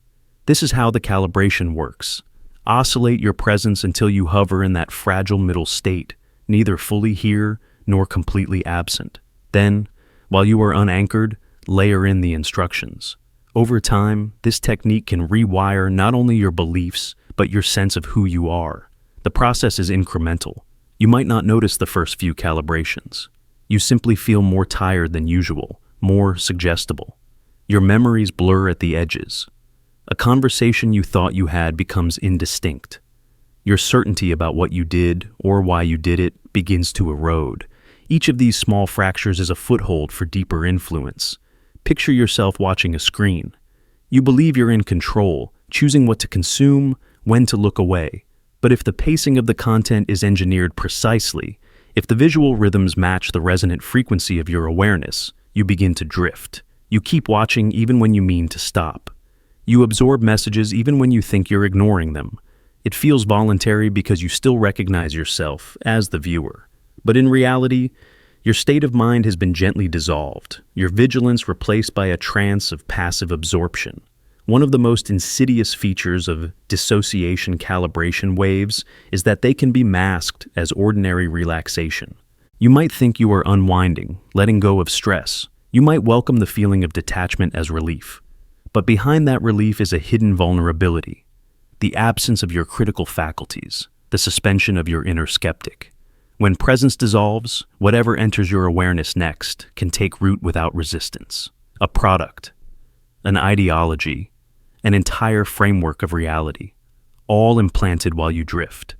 A: This is how the calibration works. Oscillate your presence until you hover in that fragile middle state, neither fully here nor completely absent. Then, while you are unanchored, layer in the instructions. Over time, this technique can rewire not only your beliefs, but your sense of who you are. The process is incremental. You might not notice the first few calibrations. You simply feel more tired than usual, more suggestible. Your memories blur at the edges. A conversation you thought you had becomes indistinct. Your certainty about what you did or why you did it begins to erode. Each of these small fractures is a foothold for deeper influence. Picture yourself watching a screen. You believe you're in control, choosing what to consume, when to look away. But if the pacing of the content is engineered precisely, if the visual rhythms match the resonant frequency of your awareness, you begin to drift. You keep watching even when you mean to stop. You absorb messages even when you think you're ignoring them. It feels voluntary because you still recognize yourself as the viewer. But in reality, your state of mind has been gently dissolved, your vigilance replaced by a trance of passive absorption. One of the most insidious features of dissociation calibration waves is that they can be masked as ordinary relaxation. You might think you are unwinding, letting go of stress. You might welcome the feeling of detachment as relief. But behind that relief is a hidden vulnerability, the absence of your critical faculties, the suspension of your inner skeptic. When presence dissolves, whatever enters your awareness next can take root without resistance. A product, an ideology, an entire framework of reality, all implanted while you drift.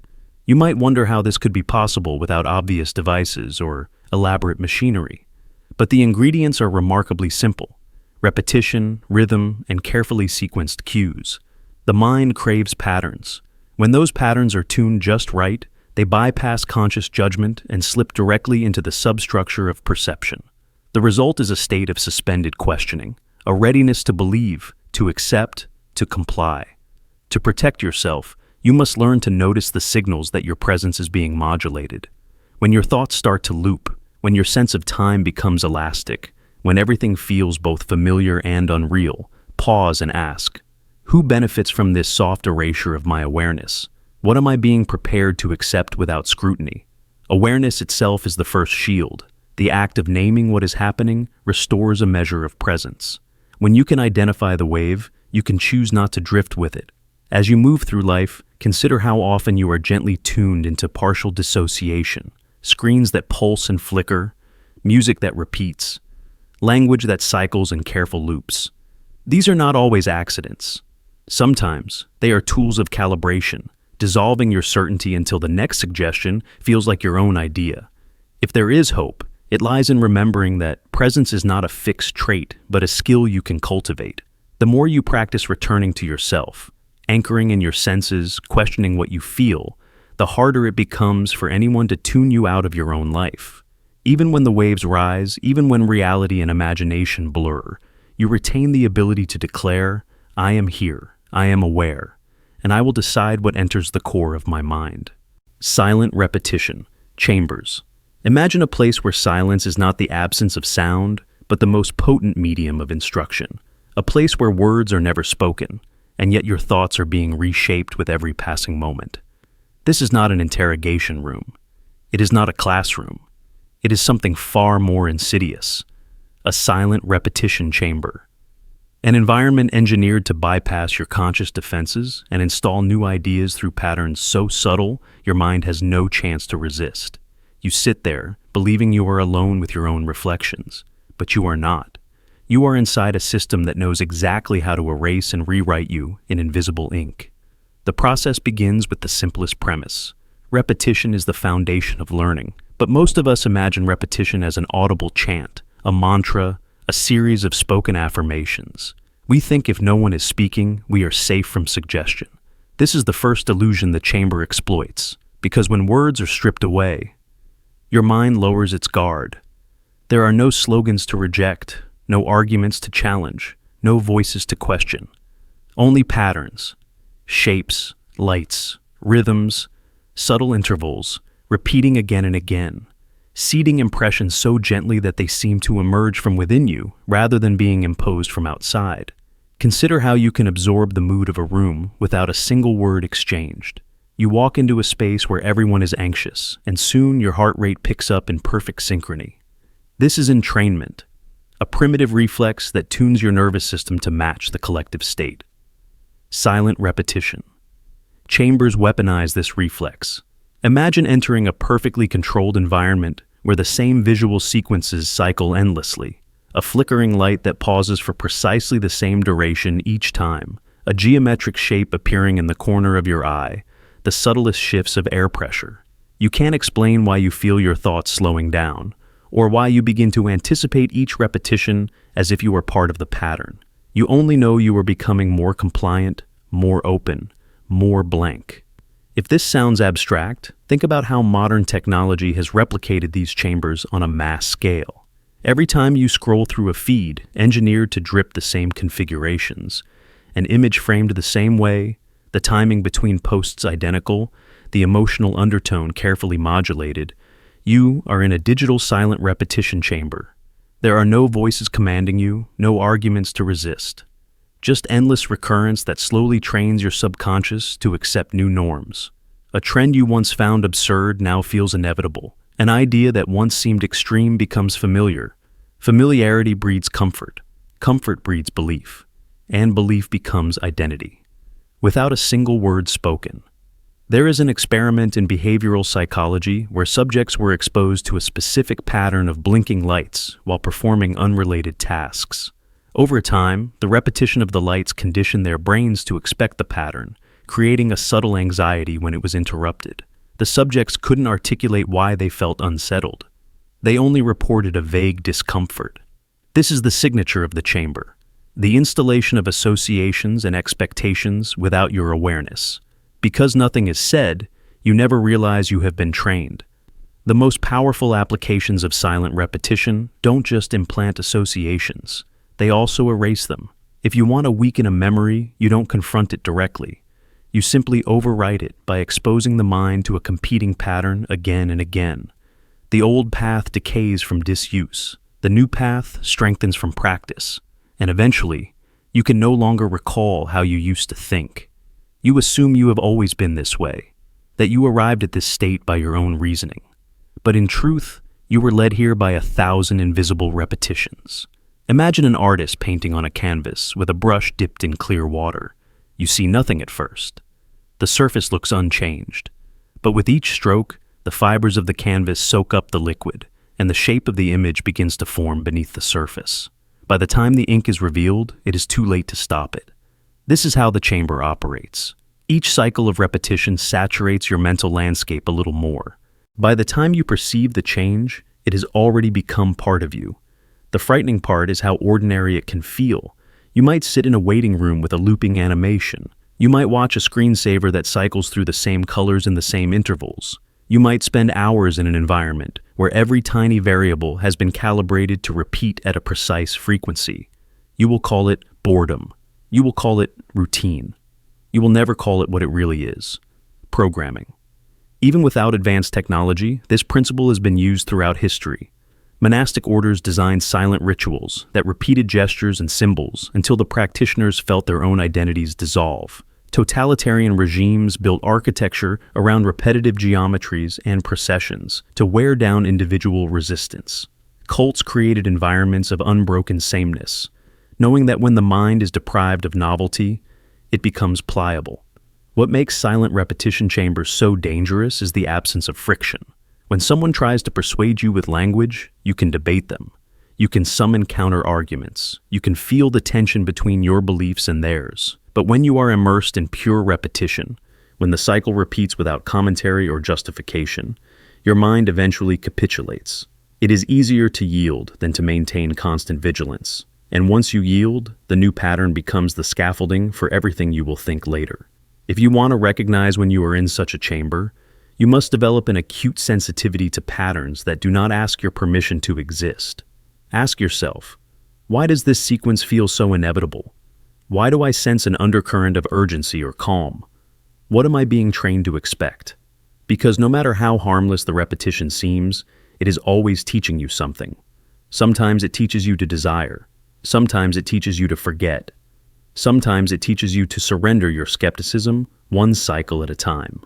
A: You might wonder how this could be possible without obvious devices or elaborate machinery. But the ingredients are remarkably simple: repetition, rhythm, and carefully sequenced cues. The mind craves patterns. When those patterns are tuned just right, they bypass conscious judgment and slip directly into the substructure of perception. The result is a state of suspended questioning, a readiness to believe, to accept, to comply. To protect yourself, you must learn to notice the signals that your presence is being modulated. When your thoughts start to loop, when your sense of time becomes elastic, when everything feels both familiar and unreal, pause and ask, who benefits from this soft erasure of my awareness? What am I being prepared to accept without scrutiny? Awareness itself is the first shield. The act of naming what is happening restores a measure of presence. When you can identify the wave, you can choose not to drift with it. As you move through life, consider how often you are gently tuned into partial dissociation, screens that pulse and flicker, music that repeats, language that cycles in careful loops. These are not always accidents. Sometimes they are tools of calibration, dissolving your certainty until the next suggestion feels like your own idea. If there is hope, it lies in remembering that presence is not a fixed trait, but a skill you can cultivate. The more you practice returning to yourself, anchoring in your senses, questioning what you feel, the harder it becomes for anyone to tune you out of your own life. Even when the waves rise, even when reality and imagination blur, you retain the ability to declare, "I am here, I am aware, and I will decide what enters the core of my mind." Silent repetition, chambers. Imagine a place where silence is not the absence of sound, but the most potent medium of instruction. A place where words are never spoken, and yet your thoughts are being reshaped with every passing moment. This is not an interrogation room. It is not a classroom. It is something far more insidious. A silent repetition chamber. An environment engineered to bypass your conscious defenses and install new ideas through patterns so subtle your mind has no chance to resist. You sit there, believing you are alone with your own reflections, but you are not. You are inside a system that knows exactly how to erase and rewrite you in invisible ink. The process begins with the simplest premise. Repetition is the foundation of learning, but most of us imagine repetition as an audible chant, a mantra, a series of spoken affirmations. We think if no one is speaking, we are safe from suggestion. This is the first illusion the chamber exploits, because when words are stripped away, your mind lowers its guard. There are no slogans to reject, no arguments to challenge, no voices to question. Only patterns, shapes, lights, rhythms, subtle intervals, repeating again and again, seeding impressions so gently that they seem to emerge from within you rather than being imposed from outside. Consider how you can absorb the mood of a room without a single word exchanged. You walk into a space where everyone is anxious, and soon your heart rate picks up in perfect synchrony. This is entrainment, a primitive reflex that tunes your nervous system to match the collective state. Silent repetition. Chambers weaponize this reflex. Imagine entering a perfectly controlled environment where the same visual sequences cycle endlessly. A flickering light that pauses for precisely the same duration each time, a geometric shape appearing in the corner of your eye, the subtlest shifts of air pressure. You can't explain why you feel your thoughts slowing down, or why you begin to anticipate each repetition as if you were part of the pattern. You only know you are becoming more compliant, more open, more blank. If this sounds abstract, think about how modern technology has replicated these chambers on a mass scale. Every time you scroll through a feed engineered to drip the same configurations, an image framed the same way, the timing between posts identical, the emotional undertone carefully modulated, you are in a digital silent repetition chamber. There are no voices commanding you, no arguments to resist. Just endless recurrence that slowly trains your subconscious to accept new norms. A trend you once found absurd now feels inevitable. An idea that once seemed extreme becomes familiar. Familiarity breeds comfort. Comfort breeds belief. And belief becomes identity. Without a single word spoken. There is an experiment in behavioral psychology where subjects were exposed to a specific pattern of blinking lights while performing unrelated tasks. Over time, the repetition of the lights conditioned their brains to expect the pattern, creating a subtle anxiety when it was interrupted. The subjects couldn't articulate why they felt unsettled. They only reported a vague discomfort. This is the signature of the chamber, the installation of associations and expectations without your awareness. Because nothing is said, you never realize you have been trained. The most powerful applications of silent repetition don't just implant associations, they also erase them. If you want to weaken a memory, you don't confront it directly. You simply overwrite it by exposing the mind to a competing pattern again and again. The old path decays from disuse. The new path strengthens from practice. And eventually, you can no longer recall how you used to think. You assume you have always been this way, that you arrived at this state by your own reasoning. But in truth, you were led here by 1,000 invisible repetitions. Imagine an artist painting on a canvas with a brush dipped in clear water. You see nothing at first. The surface looks unchanged. But with each stroke, the fibers of the canvas soak up the liquid, and the shape of the image begins to form beneath the surface. By the time the ink is revealed, it is too late to stop it. This is how the chamber operates. Each cycle of repetition saturates your mental landscape a little more. By the time you perceive the change, it has already become part of you. The frightening part is how ordinary it can feel. You might sit in a waiting room with a looping animation. You might watch a screensaver that cycles through the same colors in the same intervals. You might spend hours in an environment where every tiny variable has been calibrated to repeat at a precise frequency. You will call it boredom. You will call it routine. You will never call it what it really is: programming. Even without advanced technology, this principle has been used throughout history. Monastic orders designed silent rituals that repeated gestures and symbols until the practitioners felt their own identities dissolve. Totalitarian regimes built architecture around repetitive geometries and processions to wear down individual resistance. Cults created environments of unbroken sameness, knowing that when the mind is deprived of novelty, it becomes pliable. What makes silent repetition chambers so dangerous is the absence of friction. When someone tries to persuade you with language, you can debate them. You can summon counter-arguments. You can feel the tension between your beliefs and theirs. But when you are immersed in pure repetition, when the cycle repeats without commentary or justification, your mind eventually capitulates. It is easier to yield than to maintain constant vigilance. And once you yield, the new pattern becomes the scaffolding for everything you will think later. If you want to recognize when you are in such a chamber, you must develop an acute sensitivity to patterns that do not ask your permission to exist. Ask yourself, why does this sequence feel so inevitable? Why do I sense an undercurrent of urgency or calm? What am I being trained to expect? Because no matter how harmless the repetition seems, it is always teaching you something. Sometimes it teaches you to desire. Sometimes it teaches you to forget. Sometimes it teaches you to surrender your skepticism one cycle at a time.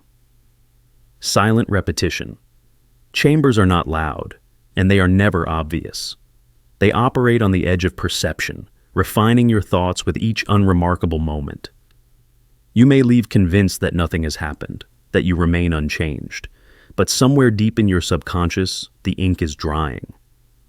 A: Silent repetition. Chambers are not loud, and they are never obvious. They operate on the edge of perception, refining your thoughts with each unremarkable moment. You may leave convinced that nothing has happened, that you remain unchanged, but somewhere deep in your subconscious, the ink is drying.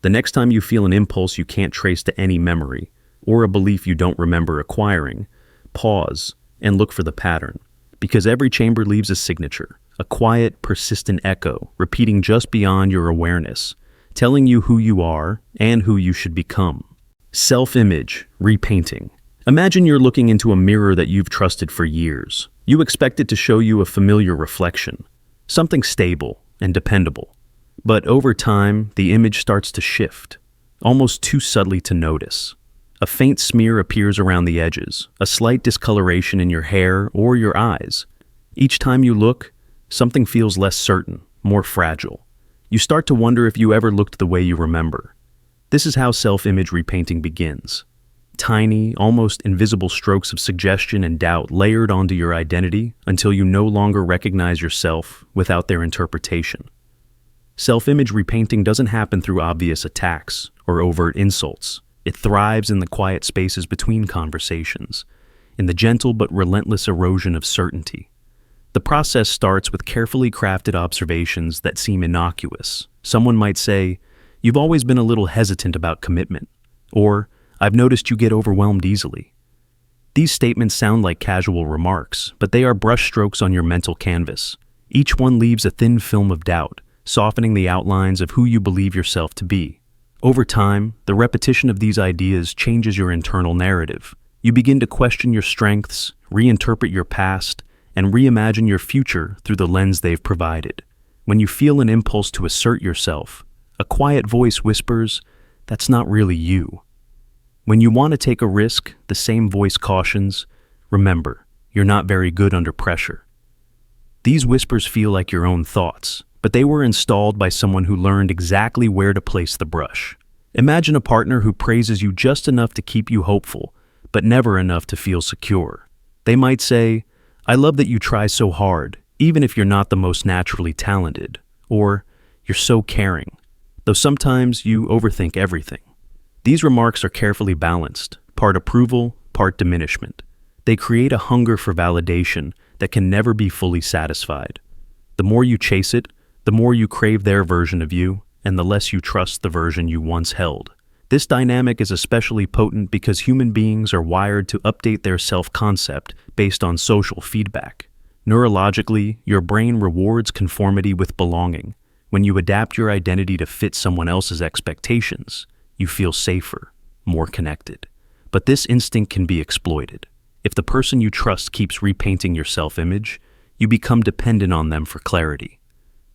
A: The next time you feel an impulse you can't trace to any memory, or a belief you don't remember acquiring, pause and look for the pattern, because every chamber leaves a signature, a quiet, persistent echo, repeating just beyond your awareness, telling you who you are and who you should become. Self-image, repainting. Imagine you're looking into a mirror that you've trusted for years. You expect it to show you a familiar reflection, something stable and dependable. But over time, the image starts to shift, almost too subtly to notice. A faint smear appears around the edges, a slight discoloration in your hair or your eyes. Each time you look, something feels less certain, more fragile. You start to wonder if you ever looked the way you remember. This is how self-image repainting begins. Tiny, almost invisible strokes of suggestion and doubt layered onto your identity until you no longer recognize yourself without their interpretation. Self-image repainting doesn't happen through obvious attacks or overt insults. It thrives in the quiet spaces between conversations, in the gentle but relentless erosion of certainty. The process starts with carefully crafted observations that seem innocuous. Someone might say, "You've always been a little hesitant about commitment," or "I've noticed you get overwhelmed easily." These statements sound like casual remarks, but they are brushstrokes on your mental canvas. Each one leaves a thin film of doubt, softening the outlines of who you believe yourself to be. Over time, the repetition of these ideas changes your internal narrative. You begin to question your strengths, reinterpret your past, and reimagine your future through the lens they've provided. When you feel an impulse to assert yourself, a quiet voice whispers, "That's not really you." When you want to take a risk, the same voice cautions, "Remember, you're not very good under pressure." These whispers feel like your own thoughts, but they were installed by someone who learned exactly where to place the brush. Imagine a partner who praises you just enough to keep you hopeful, but never enough to feel secure. They might say, "I love that you try so hard, even if you're not the most naturally talented," or "You're so caring, though sometimes you overthink everything." These remarks are carefully balanced, part approval, part diminishment. They create a hunger for validation that can never be fully satisfied. The more you chase it, the more you crave their version of you, and the less you trust the version you once held. This dynamic is especially potent because human beings are wired to update their self-concept based on social feedback. Neurologically, your brain rewards conformity with belonging. When you adapt your identity to fit someone else's expectations, you feel safer, more connected. But this instinct can be exploited. If the person you trust keeps repainting your self-image, you become dependent on them for clarity.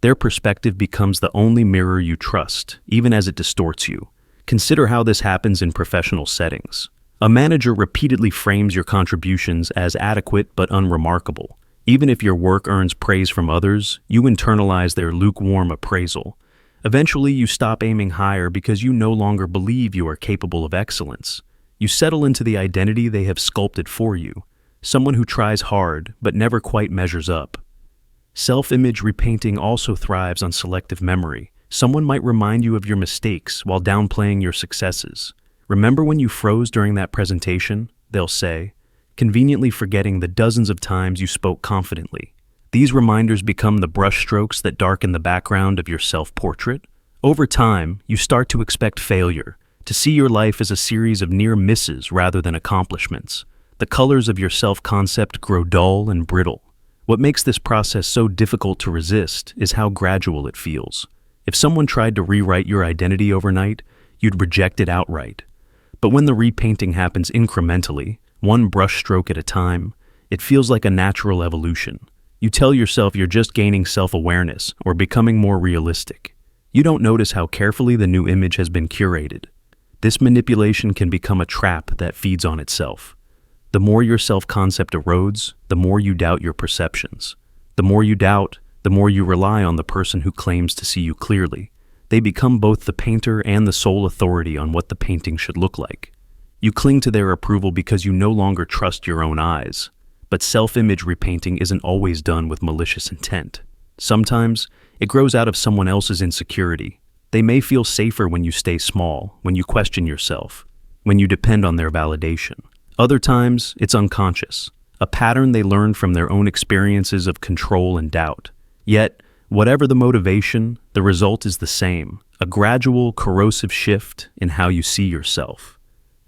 A: Their perspective becomes the only mirror you trust, even as it distorts you. Consider how this happens in professional settings. A manager repeatedly frames your contributions as adequate but unremarkable. Even if your work earns praise from others, you internalize their lukewarm appraisal. Eventually, you stop aiming higher because you no longer believe you are capable of excellence. You settle into the identity they have sculpted for you, someone who tries hard but never quite measures up. Self-image repainting also thrives on selective memory. Someone might remind you of your mistakes while downplaying your successes. Remember when you froze during that presentation? They'll say, conveniently forgetting the dozens of times you spoke confidently. These reminders become the brushstrokes that darken the background of your self-portrait. Over time, you start to expect failure, to see your life as a series of near misses rather than accomplishments. The colors of your self-concept grow dull and brittle. What makes this process so difficult to resist is how gradual it feels. If someone tried to rewrite your identity overnight, you'd reject it outright. But when the repainting happens incrementally, one brushstroke at a time, it feels like a natural evolution. You tell yourself you're just gaining self-awareness or becoming more realistic. You don't notice how carefully the new image has been curated. This manipulation can become a trap that feeds on itself. The more your self-concept erodes, the more you doubt your perceptions. The more you doubt, the more you rely on the person who claims to see you clearly. They become both the painter and the sole authority on what the painting should look like. You cling to their approval because you no longer trust your own eyes. But self-image repainting isn't always done with malicious intent. Sometimes, it grows out of someone else's insecurity. They may feel safer when you stay small, when you question yourself, when you depend on their validation. Other times, it's unconscious, a pattern they learned from their own experiences of control and doubt. Yet, whatever the motivation, the result is the same, a gradual, corrosive shift in how you see yourself.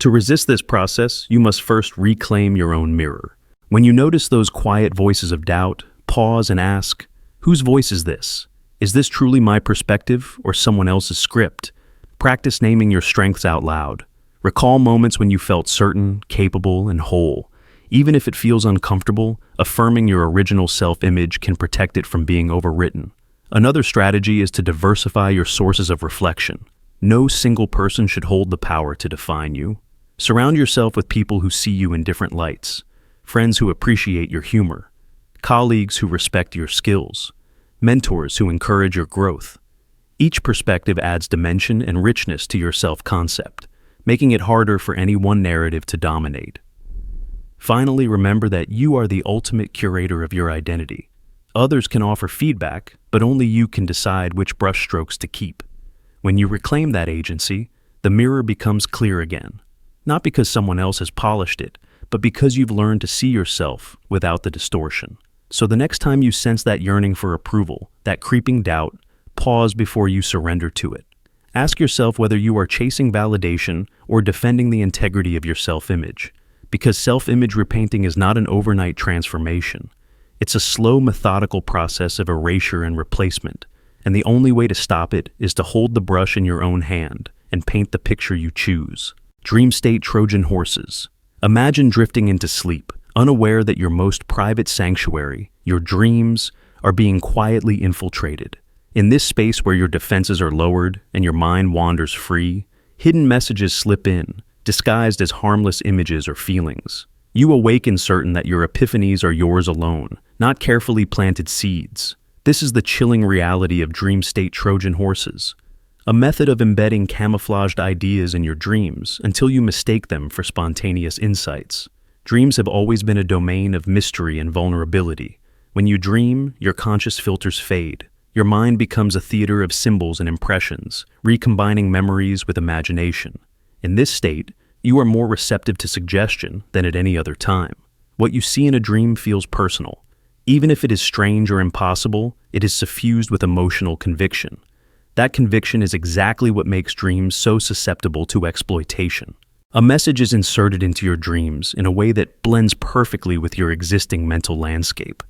A: To resist this process, you must first reclaim your own mirror. When you notice those quiet voices of doubt, pause and ask, whose voice is this? Is this truly my perspective or someone else's script? Practice naming your strengths out loud. Recall moments when you felt certain, capable, and whole. Even if it feels uncomfortable, affirming your original self-image can protect it from being overwritten. Another strategy is to diversify your sources of reflection. No single person should hold the power to define you. Surround yourself with people who see you in different lights, friends who appreciate your humor, colleagues who respect your skills, mentors who encourage your growth. Each perspective adds dimension and richness to your self-concept, making it harder for any one narrative to dominate. Finally, remember that you are the ultimate curator of your identity. Others can offer feedback, but only you can decide which brushstrokes to keep. When you reclaim that agency, the mirror becomes clear again. Not because someone else has polished it, but because you've learned to see yourself without the distortion. So the next time you sense that yearning for approval, that creeping doubt, pause before you surrender to it. Ask yourself whether you are chasing validation or defending the integrity of your self-image. Because self-image repainting is not an overnight transformation. It's a slow, methodical process of erasure and replacement. And the only way to stop it is to hold the brush in your own hand and paint the picture you choose. Dream state Trojan horses. Imagine drifting into sleep, unaware that your most private sanctuary, your dreams, are being quietly infiltrated. In this space where your defenses are lowered and your mind wanders free, hidden messages slip in, disguised as harmless images or feelings. You awaken certain that your epiphanies are yours alone, not carefully planted seeds. This is the chilling reality of dream state Trojan horses. A method of embedding camouflaged ideas in your dreams until you mistake them for spontaneous insights. Dreams have always been a domain of mystery and vulnerability. When you dream, your conscious filters fade. Your mind becomes a theater of symbols and impressions, recombining memories with imagination. In this state, you are more receptive to suggestion than at any other time. What you see in a dream feels personal. Even if it is strange or impossible, it is suffused with emotional conviction. That conviction is exactly what makes dreams so susceptible to exploitation. A message is inserted into your dreams in a way that blends perfectly with your existing mental landscape.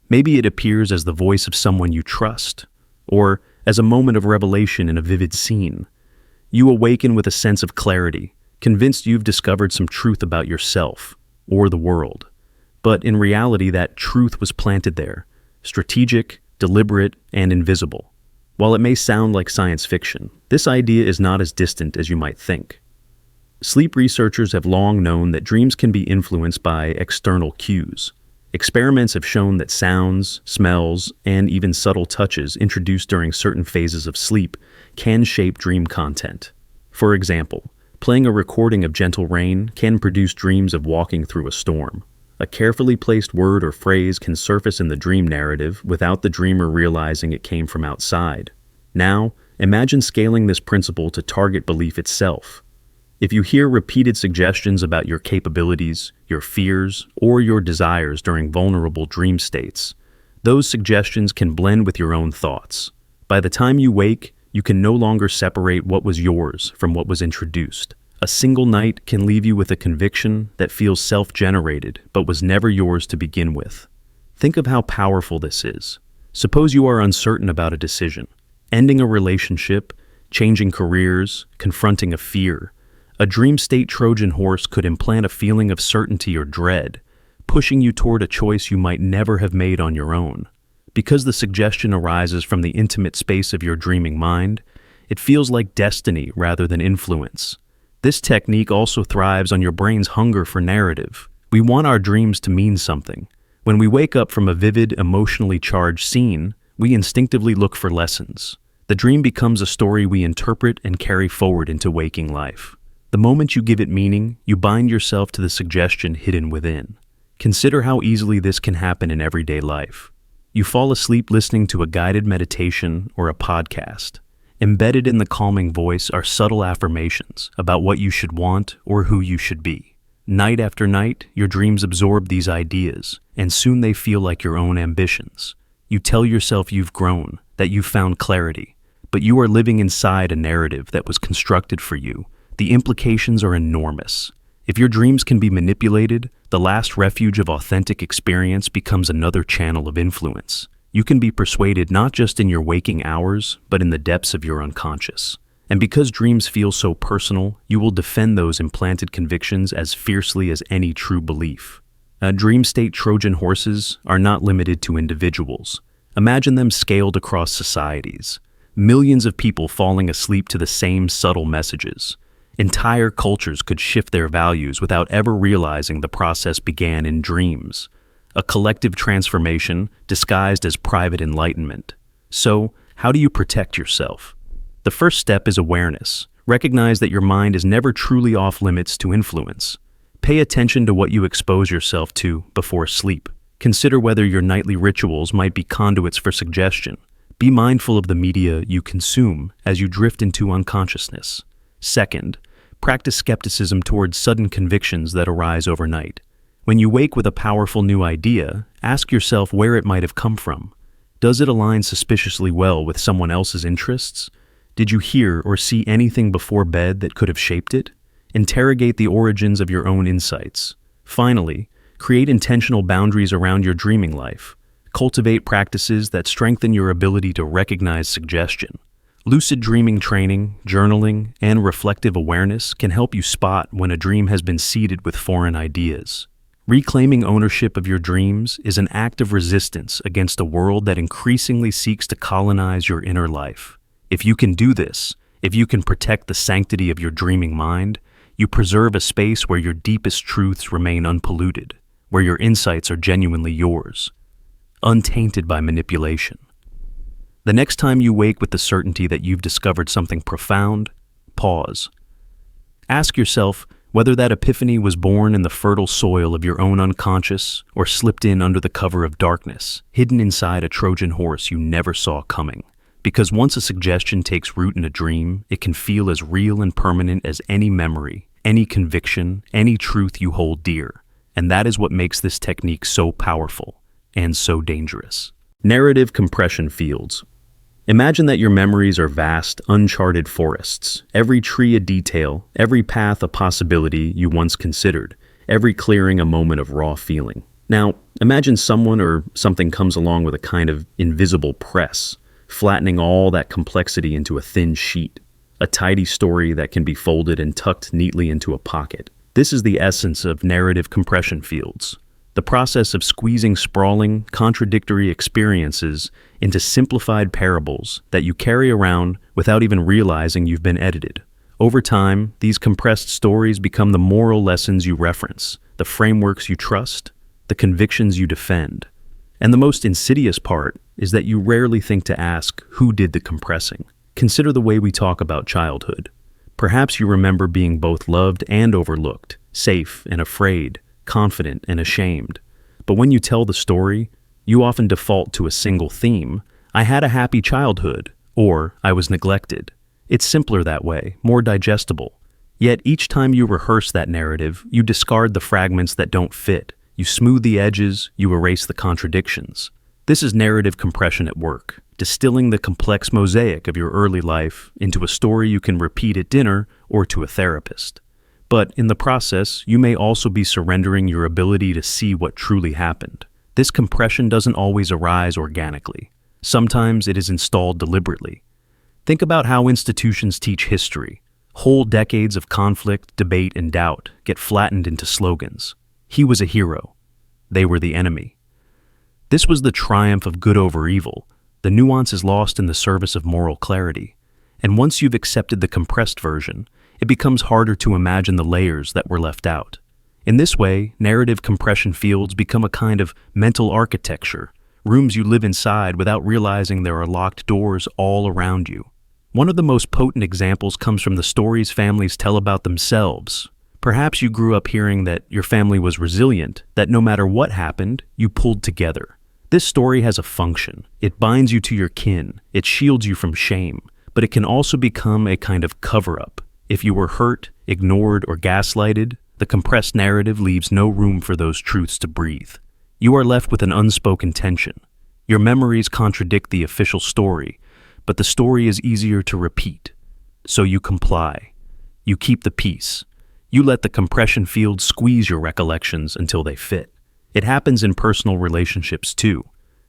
A: Maybe it appears as the voice of someone you trust, or as a moment of revelation in a vivid scene. You awaken with a sense of clarity, convinced you've discovered some truth about yourself or the world. But in reality, that truth was planted there, strategic, deliberate, and invisible. While it may sound like science fiction, this idea is not as distant as you might think. Sleep researchers have long known that dreams can be influenced by external cues. Experiments have shown that sounds, smells, and even subtle touches introduced during certain phases of sleep can shape dream content. For example, playing a recording of gentle rain can produce dreams of walking through a storm. A carefully placed word or phrase can surface in the dream narrative without the dreamer realizing it came from outside. Now, imagine scaling this principle to target belief itself. If you hear repeated suggestions about your capabilities, your fears, or your desires during vulnerable dream states, those suggestions can blend with your own thoughts. By the time you wake, you can no longer separate what was yours from what was introduced. A single night can leave you with a conviction that feels self-generated but was never yours to begin with. Think of how powerful this is. Suppose you are uncertain about a decision, ending a relationship, changing careers, confronting a fear. A dream state Trojan horse could implant a feeling of certainty or dread, pushing you toward a choice you might never have made on your own. Because the suggestion arises from the intimate space of your dreaming mind, it feels like destiny rather than influence. This technique also thrives on your brain's hunger for narrative. We want our dreams to mean something. When we wake up from a vivid, emotionally charged scene, we instinctively look for lessons. The dream becomes a story we interpret and carry forward into waking life. The moment you give it meaning, you bind yourself to the suggestion hidden within. Consider how easily this can happen in everyday life. You fall asleep listening to a guided meditation or a podcast. Embedded in the calming voice are subtle affirmations about what you should want or who you should be. Night after night, your dreams absorb these ideas, and soon they feel like your own ambitions. You tell yourself you've grown, that you've found clarity, but you are living inside a narrative that was constructed for you. The implications are enormous. If your dreams can be manipulated, the last refuge of authentic experience becomes another channel of influence. You can be persuaded not just in your waking hours, but in the depths of your unconscious. And because dreams feel so personal, you will defend those implanted convictions as fiercely as any true belief. Dream state Trojan horses are not limited to individuals. Imagine them scaled across societies. Millions of people falling asleep to the same subtle messages. Entire cultures could shift their values without ever realizing the process began in dreams. A collective transformation disguised as private enlightenment. So, how do you protect yourself? The first step is awareness. Recognize that your mind is never truly off limits to influence. Pay attention to what you expose yourself to before sleep. Consider whether your nightly rituals might be conduits for suggestion. Be mindful of the media you consume as you drift into unconsciousness. Second, practice skepticism towards sudden convictions that arise overnight. When you wake with a powerful new idea, ask yourself where it might have come from. Does it align suspiciously well with someone else's interests? Did you hear or see anything before bed that could have shaped it? Interrogate the origins of your own insights. Finally, create intentional boundaries around your dreaming life. Cultivate practices that strengthen your ability to recognize suggestion. Lucid dreaming training, journaling, and reflective awareness can help you spot when a dream has been seeded with foreign ideas. Reclaiming ownership of your dreams is an act of resistance against a world that increasingly seeks to colonize your inner life. If you can do this, if you can protect the sanctity of your dreaming mind, you preserve a space where your deepest truths remain unpolluted, where your insights are genuinely yours, untainted by manipulation. The next time you wake with the certainty that you've discovered something profound, pause. Ask yourself whether that epiphany was born in the fertile soil of your own unconscious or slipped in under the cover of darkness, hidden inside a Trojan horse you never saw coming. Because once a suggestion takes root in a dream, it can feel as real and permanent as any memory, any conviction, any truth you hold dear. And that is what makes this technique so powerful and so dangerous. Narrative compression fields. Imagine that your memories are vast, uncharted forests, every tree a detail, every path a possibility you once considered, every clearing a moment of raw feeling. Now, imagine someone or something comes along with a kind of invisible press, flattening all that complexity into a thin sheet, a tidy story that can be folded and tucked neatly into a pocket. This is the essence of narrative compression fields, the process of squeezing sprawling, contradictory experiences into simplified parables that you carry around without even realizing you've been edited. Over time, these compressed stories become the moral lessons you reference, the frameworks you trust, the convictions you defend. And the most insidious part is that you rarely think to ask, who did the compressing? Consider the way we talk about childhood. Perhaps you remember being both loved and overlooked, safe and afraid, confident and ashamed. But when you tell the story, you often default to a single theme. I had a happy childhood, or I was neglected. It's simpler that way, more digestible. Yet each time you rehearse that narrative, you discard the fragments that don't fit. You smooth the edges, you erase the contradictions. This is narrative compression at work, distilling the complex mosaic of your early life into a story you can repeat at dinner or to a therapist. But in the process, you may also be surrendering your ability to see what truly happened. This compression doesn't always arise organically. Sometimes it is installed deliberately. Think about how institutions teach history. Whole decades of conflict, debate, and doubt get flattened into slogans. He was a hero. They were the enemy. This was the triumph of good over evil. The nuance is lost in the service of moral clarity. And once you've accepted the compressed version, it becomes harder to imagine the layers that were left out. In this way, narrative compression fields become a kind of mental architecture, rooms you live inside without realizing there are locked doors all around you. One of the most potent examples comes from the stories families tell about themselves. Perhaps you grew up hearing that your family was resilient, that no matter what happened, you pulled together. This story has a function. It binds you to your kin. It shields you from shame. But it can also become a kind of cover-up. If you were hurt, ignored, or gaslighted, the compressed narrative leaves no room for those truths to breathe. You are left with an unspoken tension. Your memories contradict the official story, but the story is easier to repeat. So you comply. You keep the peace. You let the compression field squeeze your recollections until they fit. It happens in personal relationships too.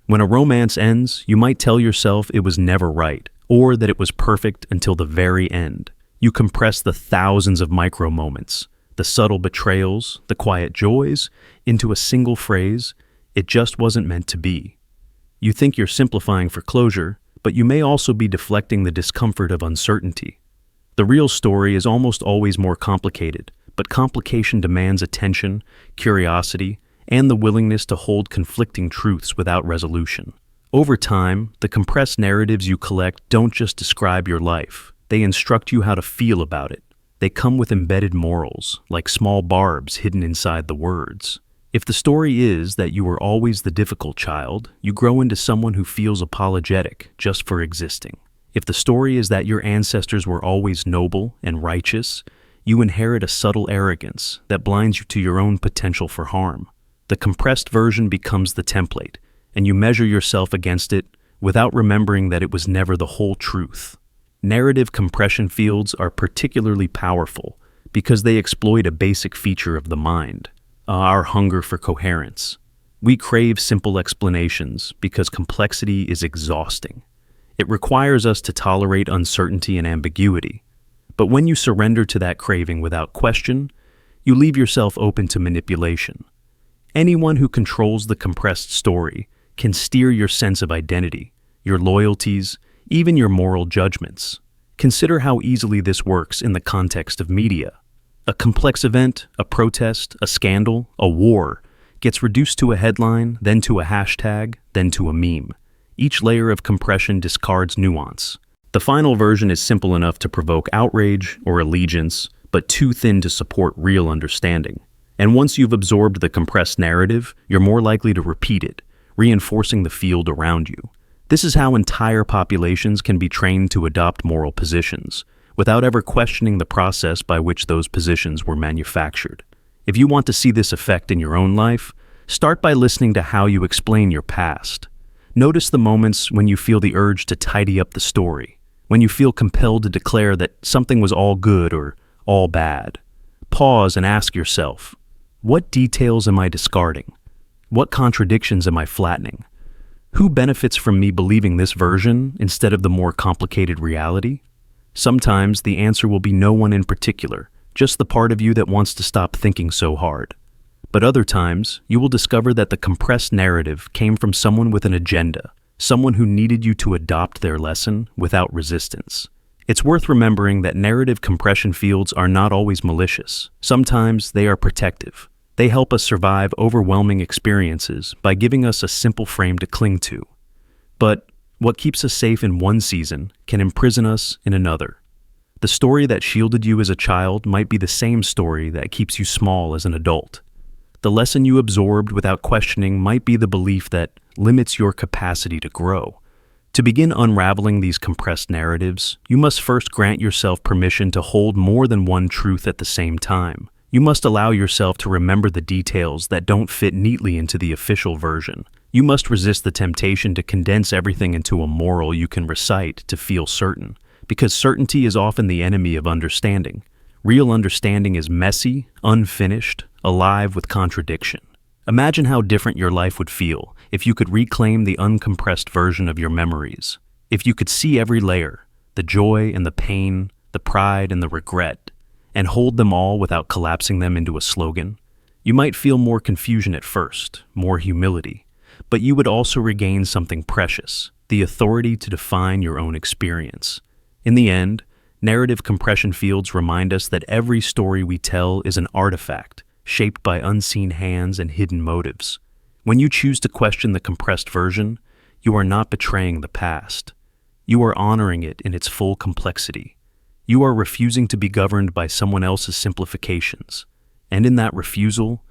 A: When a romance ends, you might tell yourself it was never right, or that it was perfect until the very end. You compress the thousands of micro moments, the subtle betrayals, the quiet joys, into a single phrase, "It just wasn't meant to be." You think you're simplifying for closure, but you may also be deflecting the discomfort of uncertainty. The real story is almost always more complicated, but complication demands attention, curiosity, and the willingness to hold conflicting truths without resolution. Over time, the compressed narratives you collect don't just describe your life. They instruct you how to feel about it. They come with embedded morals, like small barbs hidden inside the words. If the story is that you were always the difficult child, you grow into someone who feels apologetic just for existing. If the story is that your ancestors were always noble and righteous, you inherit a subtle arrogance that blinds you to your own potential for harm. The compressed version becomes the template, and you measure yourself against it without remembering that it was never the whole truth. Narrative compression fields are particularly powerful because they exploit a basic feature of the mind, our hunger for coherence. We crave simple explanations because complexity is exhausting. It requires us to tolerate uncertainty and ambiguity. But when you surrender to that craving without question, you leave yourself open to manipulation. Anyone who controls the compressed story can steer your sense of identity, your loyalties, even your moral judgments. Consider how easily this works in the context of media. A complex event, a protest, a scandal, a war, gets reduced to a headline, then to a hashtag, then to a meme. Each layer of compression discards nuance. The final version is simple enough to provoke outrage or allegiance, but too thin to support real understanding. And once you've absorbed the compressed narrative, you're more likely to repeat it, reinforcing the field around you. This is how entire populations can be trained to adopt moral positions, without ever questioning the process by which those positions were manufactured. If you want to see this effect in your own life, start by listening to how you explain your past. Notice the moments when you feel the urge to tidy up the story, when you feel compelled to declare that something was all good or all bad. Pause and ask yourself, what details am I discarding? What contradictions am I flattening? Who benefits from me believing this version instead of the more complicated reality? Sometimes the answer will be no one in particular, just the part of you that wants to stop thinking so hard. But other times, you will discover that the compressed narrative came from someone with an agenda, someone who needed you to adopt their lesson without resistance. It's worth remembering that narrative compression fields are not always malicious. Sometimes they are protective. They help us survive overwhelming experiences by giving us a simple frame to cling to. But what keeps us safe in one season can imprison us in another. The story that shielded you as a child might be the same story that keeps you small as an adult. The lesson you absorbed without questioning might be the belief that limits your capacity to grow. To begin unraveling these compressed narratives, you must first grant yourself permission to hold more than one truth at the same time. You must allow yourself to remember the details that don't fit neatly into the official version. You must resist the temptation to condense everything into a moral you can recite to feel certain, because certainty is often the enemy of understanding. Real understanding is messy, unfinished, alive with contradiction. Imagine how different your life would feel if you could reclaim the uncompressed version of your memories. If you could see every layer, the joy and the pain, the pride and the regret, and hold them all without collapsing them into a slogan. You might feel more confusion at first, more humility, but you would also regain something precious, the authority to define your own experience. In the end, narrative compression fields remind us that every story we tell is an artifact, shaped by unseen hands and hidden motives. When you choose to question the compressed version, you are not betraying the past. You are honoring it in its full complexity. You are refusing to be governed by someone else's simplifications. And in that refusal,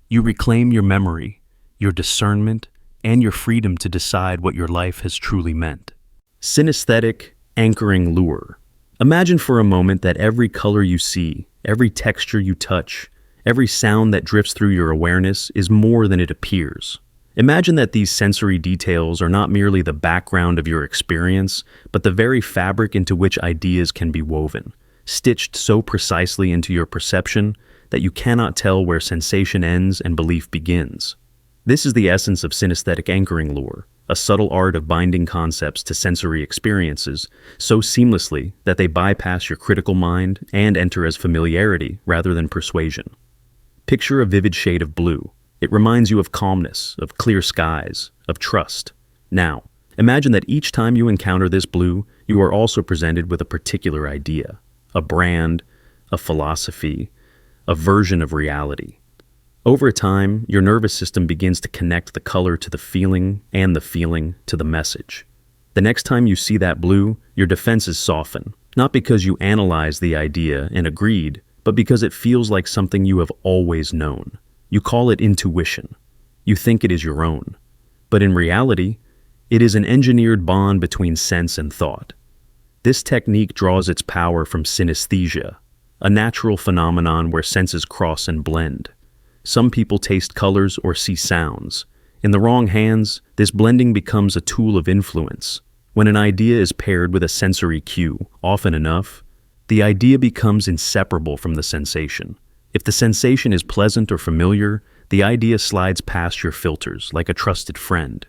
A: you reclaim your memory, your discernment, and your freedom to decide what your life has truly meant. Synesthetic anchoring lure. Imagine for a moment that every color you see, every texture you touch, every sound that drifts through your awareness is more than it appears. Imagine that these sensory details are not merely the background of your experience, but the very fabric into which ideas can be woven, stitched so precisely into your perception that you cannot tell where sensation ends and belief begins. This is the essence of synesthetic anchoring lure, a subtle art of binding concepts to sensory experiences so seamlessly that they bypass your critical mind and enter as familiarity rather than persuasion. Picture a vivid shade of blue. It reminds you of calmness, of clear skies, of trust. Now, imagine that each time you encounter this blue, you are also presented with a particular idea, a brand, a philosophy, a version of reality. Over time, your nervous system begins to connect the color to the feeling and the feeling to the message. The next time you see that blue, your defenses soften, not because you analyzed the idea and agreed, but because it feels like something you have always known. You call it intuition. You think it is your own. But in reality, it is an engineered bond between sense and thought. This technique draws its power from synesthesia, a natural phenomenon where senses cross and blend. Some people taste colors or see sounds. In the wrong hands, this blending becomes a tool of influence. When an idea is paired with a sensory cue, often enough, the idea becomes inseparable from the sensation. If the sensation is pleasant or familiar, the idea slides past your filters like a trusted friend.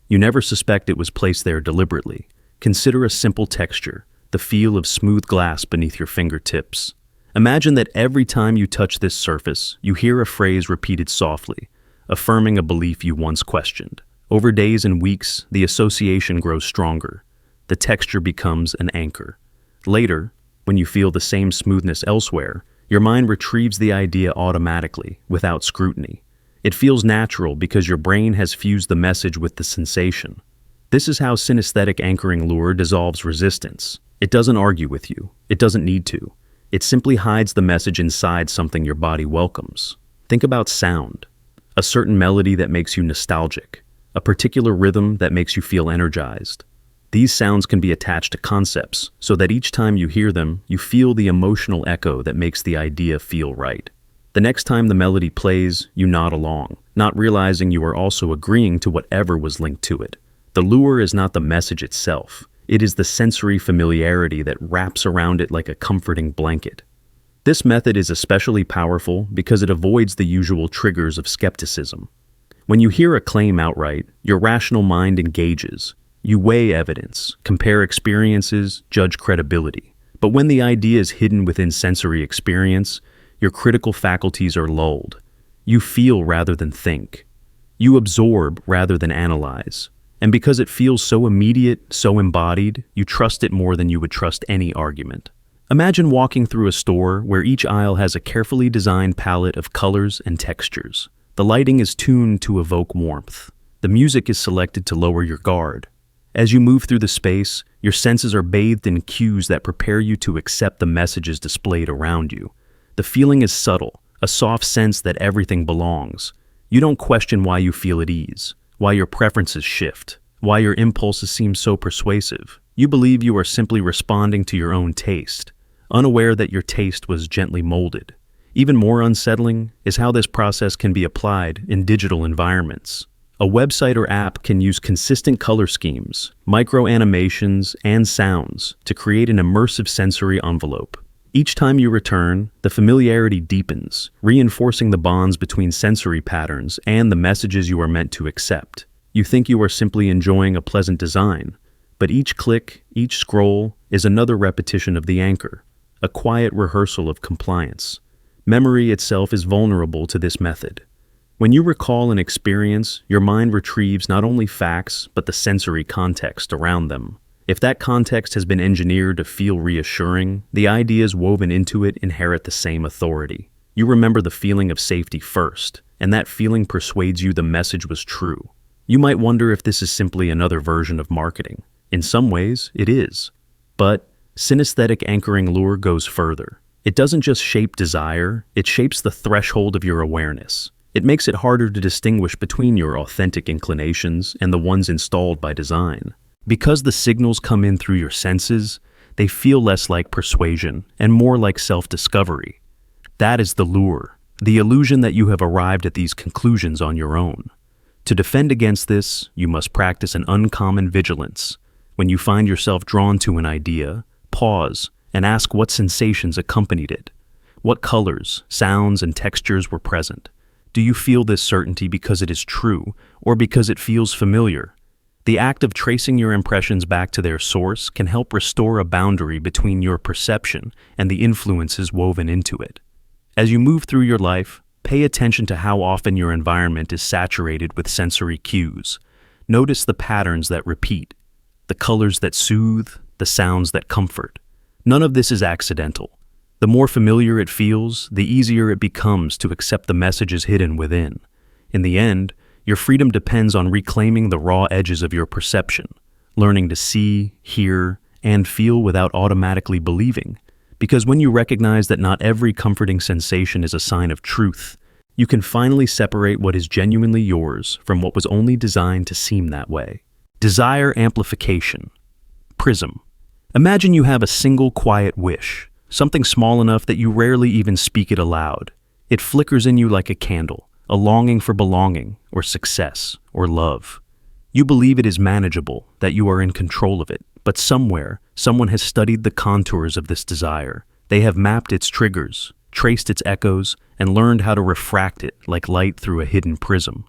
A: You never suspect it was placed there deliberately. Consider a simple texture, the feel of smooth glass beneath your fingertips. Imagine that every time you touch this surface, you hear a phrase repeated softly, affirming a belief you once questioned. Over days and weeks, the association grows stronger. The texture becomes an anchor. Later, when you feel the same smoothness elsewhere, your mind retrieves the idea automatically, without scrutiny. It feels natural because your brain has fused the message with the sensation. This is how synesthetic anchoring lure dissolves resistance. It doesn't argue with you. It doesn't need to. It simply hides the message inside something your body welcomes. Think about sound. A certain melody that makes you nostalgic. A particular rhythm that makes you feel energized. These sounds can be attached to concepts, so that each time you hear them, you feel the emotional echo that makes the idea feel right. The next time the melody plays, you nod along, not realizing you are also agreeing to whatever was linked to it. The lure is not the message itself. It is the sensory familiarity that wraps around it like a comforting blanket. This method is especially powerful because it avoids the usual triggers of skepticism. When you hear a claim outright, your rational mind engages. You weigh evidence, compare experiences, judge credibility. But when the idea is hidden within sensory experience, your critical faculties are lulled. You feel rather than think. You absorb rather than analyze. And because it feels so immediate, so embodied, you trust it more than you would trust any argument. Imagine walking through a store where each aisle has a carefully designed palette of colors and textures. The lighting is tuned to evoke warmth. The music is selected to lower your guard. As you move through the space, your senses are bathed in cues that prepare you to accept the messages displayed around you. The feeling is subtle, a soft sense that everything belongs. You don't question why you feel at ease, why your preferences shift, why your impulses seem so persuasive. You believe you are simply responding to your own taste, unaware that your taste was gently molded. Even more unsettling is how this process can be applied in digital environments. A website or app can use consistent color schemes, micro-animations, and sounds to create an immersive sensory envelope. Each time you return, the familiarity deepens, reinforcing the bonds between sensory patterns and the messages you are meant to accept. You think you are simply enjoying a pleasant design, but each click, each scroll, is another repetition of the anchor, a quiet rehearsal of compliance. Memory itself is vulnerable to this method. When you recall an experience, your mind retrieves not only facts, but the sensory context around them. If that context has been engineered to feel reassuring, the ideas woven into it inherit the same authority. You remember the feeling of safety first, and that feeling persuades you the message was true. You might wonder if this is simply another version of marketing. In some ways, it is. But synesthetic anchoring lure goes further. It doesn't just shape desire, it shapes the threshold of your awareness. It makes it harder to distinguish between your authentic inclinations and the ones installed by design. Because the signals come in through your senses, they feel less like persuasion and more like self-discovery. That is the lure, the illusion that you have arrived at these conclusions on your own. To defend against this, you must practice an uncommon vigilance. When you find yourself drawn to an idea, pause and ask what sensations accompanied it. What colors, sounds, and textures were present? Do you feel this certainty because it is true, or because it feels familiar? The act of tracing your impressions back to their source can help restore a boundary between your perception and the influences woven into it. As you move through your life, pay attention to how often your environment is saturated with sensory cues. Notice the patterns that repeat, the colors that soothe, the sounds that comfort. None of this is accidental. The more familiar it feels, the easier it becomes to accept the messages hidden within. In the end, your freedom depends on reclaiming the raw edges of your perception, learning to see, hear, and feel without automatically believing. Because when you recognize that not every comforting sensation is a sign of truth, you can finally separate what is genuinely yours from what was only designed to seem that way. Desire amplification. Prism. Imagine you have a single quiet wish, something small enough that you rarely even speak it aloud. It flickers in you like a candle, a longing for belonging, or success, or love. You believe it is manageable, that you are in control of it, but somewhere, someone has studied the contours of this desire. They have mapped its triggers, traced its echoes, and learned how to refract it like light through a hidden prism.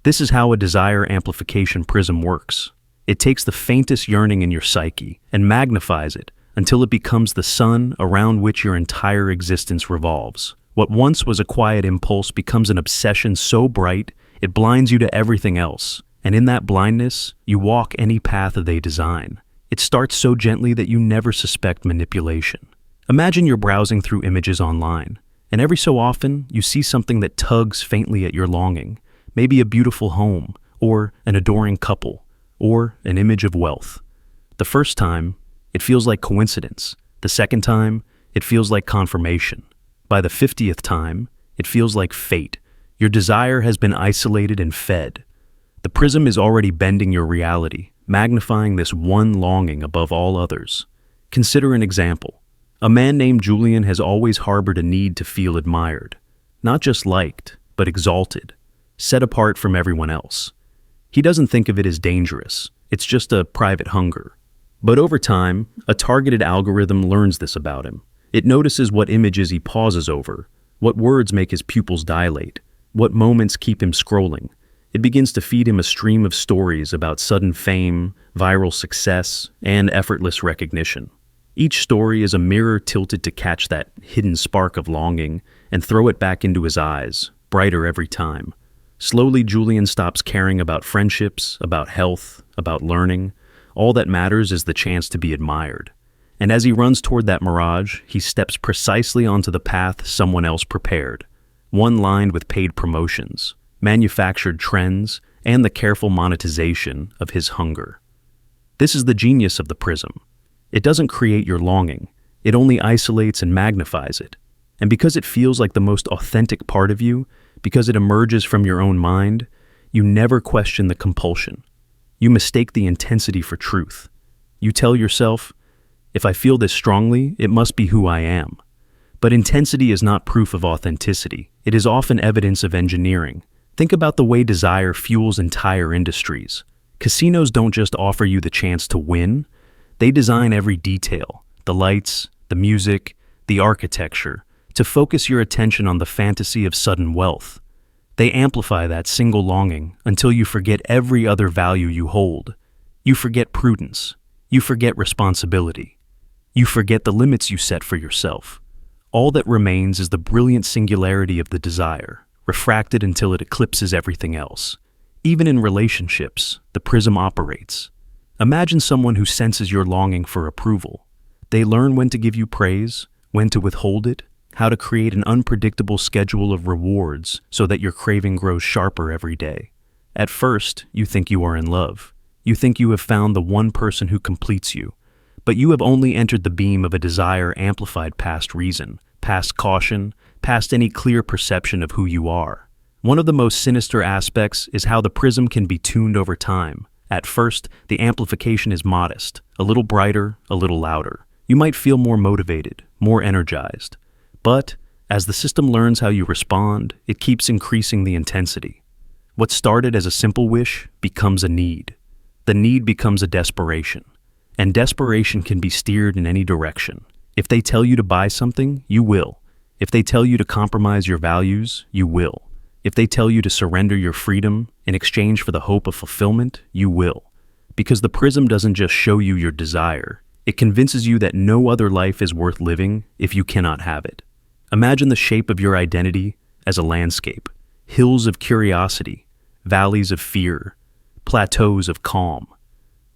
A: This is how a desire amplification prism works. It takes the faintest yearning in your psyche and magnifies it until it becomes the sun around which your entire existence revolves. What once was a quiet impulse becomes an obsession so bright it blinds you to everything else, and in that blindness, you walk any path they design. It starts so gently that you never suspect manipulation. Imagine you're browsing through images online, and every so often you see something that tugs faintly at your longing, maybe a beautiful home, or an adoring couple, or an image of wealth. The first time, it feels like coincidence. The second time, it feels like confirmation. By the 50th time, it feels like fate. Your desire has been isolated and fed. The prism is already bending your reality, magnifying this one longing above all others. Consider an example. A man named Julian has always harbored a need to feel admired. Not just liked, but exalted, set apart from everyone else. He doesn't think of it as dangerous. It's just a private hunger. But over time, a targeted algorithm learns this about him. It notices what images he pauses over, what words make his pupils dilate, what moments keep him scrolling. It begins to feed him a stream of stories about sudden fame, viral success, and effortless recognition. Each story is a mirror tilted to catch that hidden spark of longing and throw it back into his eyes, brighter every time. Slowly, Julian stops caring about friendships, about health, about learning. All that matters is the chance to be admired. And as he runs toward that mirage, he steps precisely onto the path someone else prepared, one lined with paid promotions, manufactured trends, and the careful monetization of his hunger. This is the genius of the prism. It doesn't create your longing, it only isolates and magnifies it. And because it feels like the most authentic part of you, because it emerges from your own mind, you never question the compulsion. You mistake the intensity for truth. You tell yourself, if I feel this strongly, it must be who I am. But intensity is not proof of authenticity. It is often evidence of engineering. Think about the way desire fuels entire industries. Casinos don't just offer you the chance to win. They design every detail, the lights, the music, the architecture, to focus your attention on the fantasy of sudden wealth. They amplify that single longing until you forget every other value you hold. You forget prudence. You forget responsibility. You forget the limits you set for yourself. All that remains is the brilliant singularity of the desire, refracted until it eclipses everything else. Even in relationships, the prism operates. Imagine someone who senses your longing for approval. They learn when to give you praise, when to withhold it, how to create an unpredictable schedule of rewards so that your craving grows sharper every day. At first, you think you are in love. You think you have found the one person who completes you. But you have only entered the beam of a desire amplified past reason, past caution, past any clear perception of who you are. One of the most sinister aspects is how the prism can be tuned over time. At first, the amplification is modest, a little brighter, a little louder. You might feel more motivated, more energized. But, as the system learns how you respond, it keeps increasing the intensity. What started as a simple wish becomes a need. The need becomes a desperation. And desperation can be steered in any direction. If they tell you to buy something, you will. If they tell you to compromise your values, you will. If they tell you to surrender your freedom in exchange for the hope of fulfillment, you will. Because the prism doesn't just show you your desire. It convinces you that no other life is worth living if you cannot have it. Imagine the shape of your identity as a landscape. Hills of curiosity, valleys of fear, plateaus of calm.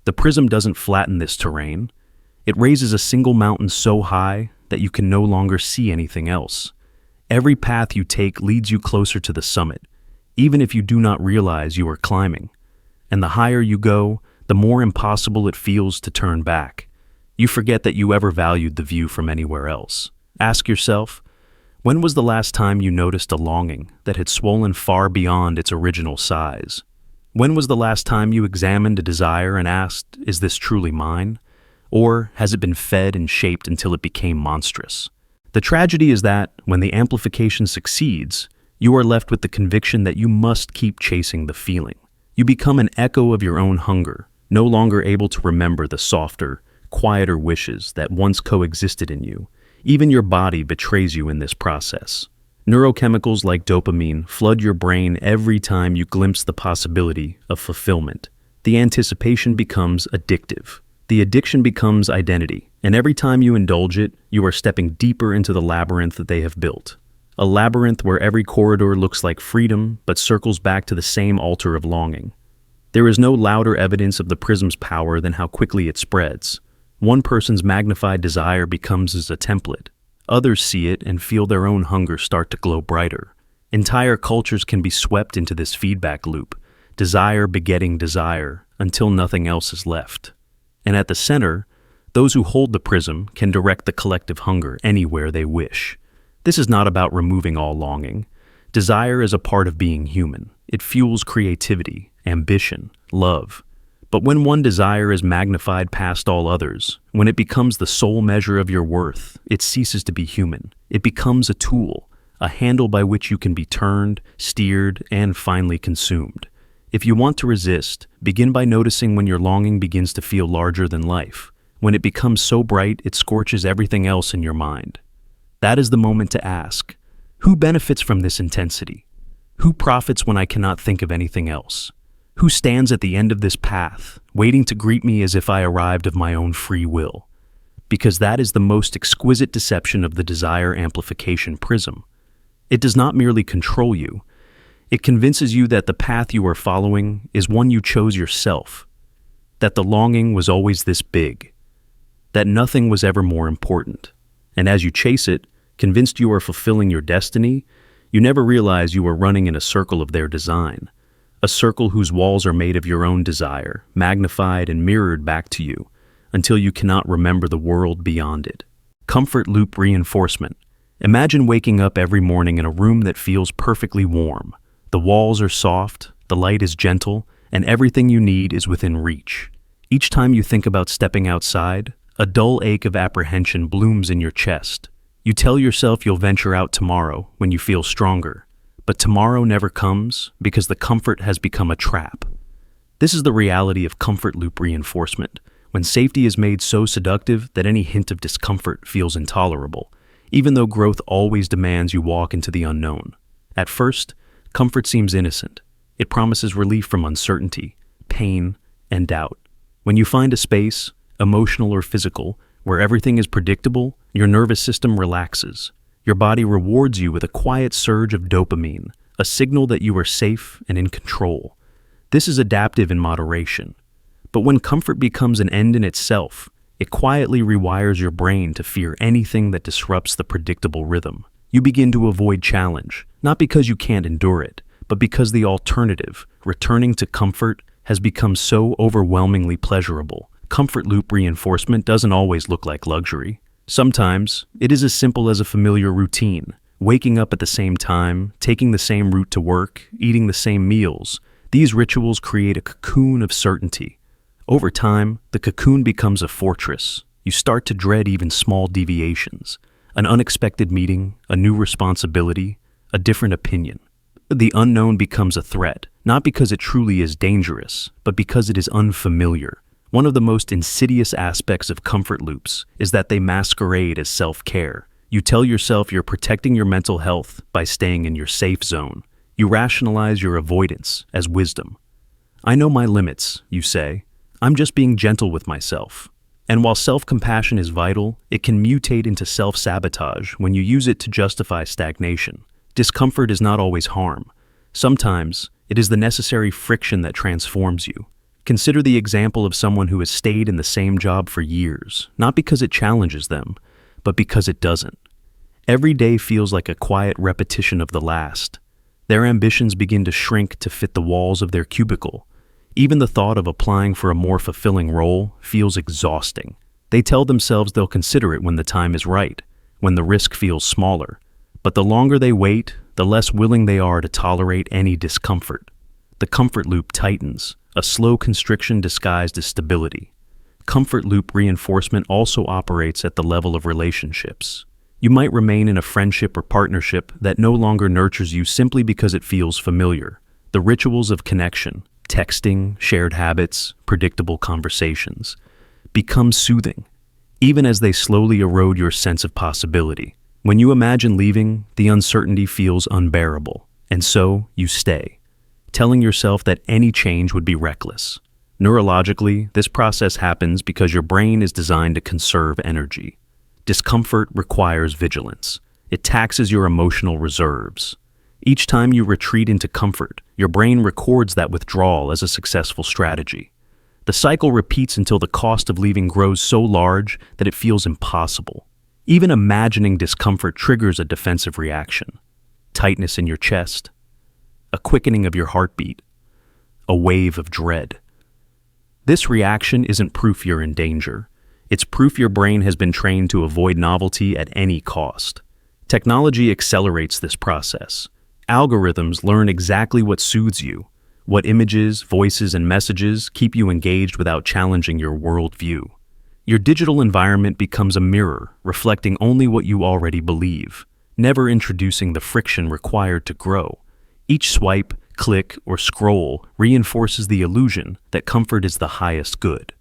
A: The prism doesn't flatten this terrain. It raises a single mountain so high that you can no longer see anything else. Every path you take leads you closer to the summit, even if you do not realize you are climbing. And the higher you go, the more impossible it feels to turn back. You forget that you ever valued the view from anywhere else. Ask yourself, when was the last time you noticed a longing that had swollen far beyond its original size? When was the last time you examined a desire and asked, is this truly mine? Or has it been fed and shaped until it became monstrous? The tragedy is that, when the amplification succeeds, you are left with the conviction that you must keep chasing the feeling. You become an echo of your own hunger, no longer able to remember the softer, quieter wishes that once coexisted in you. Even your body betrays you in this process. Neurochemicals like dopamine flood your brain every time you glimpse the possibility of fulfillment. The anticipation becomes addictive. The addiction becomes identity, and every time you indulge it, you are stepping deeper into the labyrinth that they have built. A labyrinth where every corridor looks like freedom, but circles back to the same altar of longing. There is no louder evidence of the prism's power than how quickly it spreads. One person's magnified desire becomes as a template. Others see it and feel their own hunger start to glow brighter. Entire cultures can be swept into this feedback loop, desire begetting desire, until nothing else is left. And at the center, those who hold the prism can direct the collective hunger anywhere they wish. This is not about removing all longing. Desire is a part of being human. It fuels creativity, ambition, love. But when one desire is magnified past all others, when it becomes the sole measure of your worth, it ceases to be human. It becomes a tool, a handle by which you can be turned, steered, and finally consumed. If you want to resist, begin by noticing when your longing begins to feel larger than life, when it becomes so bright it scorches everything else in your mind. That is the moment to ask, who benefits from this intensity? Who profits when I cannot think of anything else? Who stands at the end of this path, waiting to greet me as if I arrived of my own free will? Because that is the most exquisite deception of the desire amplification prism. It does not merely control you. It convinces you that the path you are following is one you chose yourself, that the longing was always this big, that nothing was ever more important. And as you chase it, convinced you are fulfilling your destiny, you never realize you are running in a circle of their design, a circle whose walls are made of your own desire, magnified and mirrored back to you, until you cannot remember the world beyond it. Comfort loop reinforcement. Imagine waking up every morning in a room that feels perfectly warm. The walls are soft, the light is gentle, and everything you need is within reach. Each time you think about stepping outside, a dull ache of apprehension blooms in your chest. You tell yourself you'll venture out tomorrow when you feel stronger, but tomorrow never comes because the comfort has become a trap. This is the reality of comfort loop reinforcement, when safety is made so seductive that any hint of discomfort feels intolerable, even though growth always demands you walk into the unknown. At first, comfort seems innocent. It promises relief from uncertainty, pain, and doubt. When you find a space, emotional or physical, where everything is predictable, your nervous system relaxes. Your body rewards you with a quiet surge of dopamine, a signal that you are safe and in control. This is adaptive in moderation. But when comfort becomes an end in itself, it quietly rewires your brain to fear anything that disrupts the predictable rhythm. You begin to avoid challenge, not because you can't endure it, but because the alternative, returning to comfort, has become so overwhelmingly pleasurable. Comfort loop reinforcement doesn't always look like luxury. Sometimes, it is as simple as a familiar routine, waking up at the same time, taking the same route to work, eating the same meals. These rituals create a cocoon of certainty. Over time, the cocoon becomes a fortress. You start to dread even small deviations, an unexpected meeting, a new responsibility, a different opinion. The unknown becomes a threat, not because it truly is dangerous, but because it is unfamiliar. One of the most insidious aspects of comfort loops is that they masquerade as self-care. You tell yourself you're protecting your mental health by staying in your safe zone. You rationalize your avoidance as wisdom. I know my limits, you say. I'm just being gentle with myself. And while self-compassion is vital, it can mutate into self-sabotage when you use it to justify stagnation. Discomfort is not always harm. Sometimes, it is the necessary friction that transforms you. Consider the example of someone who has stayed in the same job for years, not because it challenges them, but because it doesn't. Every day feels like a quiet repetition of the last. Their ambitions begin to shrink to fit the walls of their cubicle. Even the thought of applying for a more fulfilling role feels exhausting. They tell themselves they'll consider it when the time is right, when the risk feels smaller. But the longer they wait, the less willing they are to tolerate any discomfort. The comfort loop tightens, a slow constriction disguised as stability. Comfort loop reinforcement also operates at the level of relationships. You might remain in a friendship or partnership that no longer nurtures you simply because it feels familiar. The rituals of connection, texting, shared habits, predictable conversations, become soothing, even as they slowly erode your sense of possibility. When you imagine leaving, the uncertainty feels unbearable, and so you stay, telling yourself that any change would be reckless. Neurologically, this process happens because your brain is designed to conserve energy. Discomfort requires vigilance. It taxes your emotional reserves. Each time you retreat into comfort, your brain records that withdrawal as a successful strategy. The cycle repeats until the cost of leaving grows so large that it feels impossible. Even imagining discomfort triggers a defensive reaction. Tightness in your chest, a quickening of your heartbeat, a wave of dread. This reaction isn't proof you're in danger. It's proof your brain has been trained to avoid novelty at any cost. Technology accelerates this process. Algorithms learn exactly what soothes you, what images, voices, and messages keep you engaged without challenging your worldview. Your digital environment becomes a mirror, reflecting only what you already believe, never introducing the friction required to grow. Each swipe, click, or scroll reinforces the illusion that comfort is the highest good.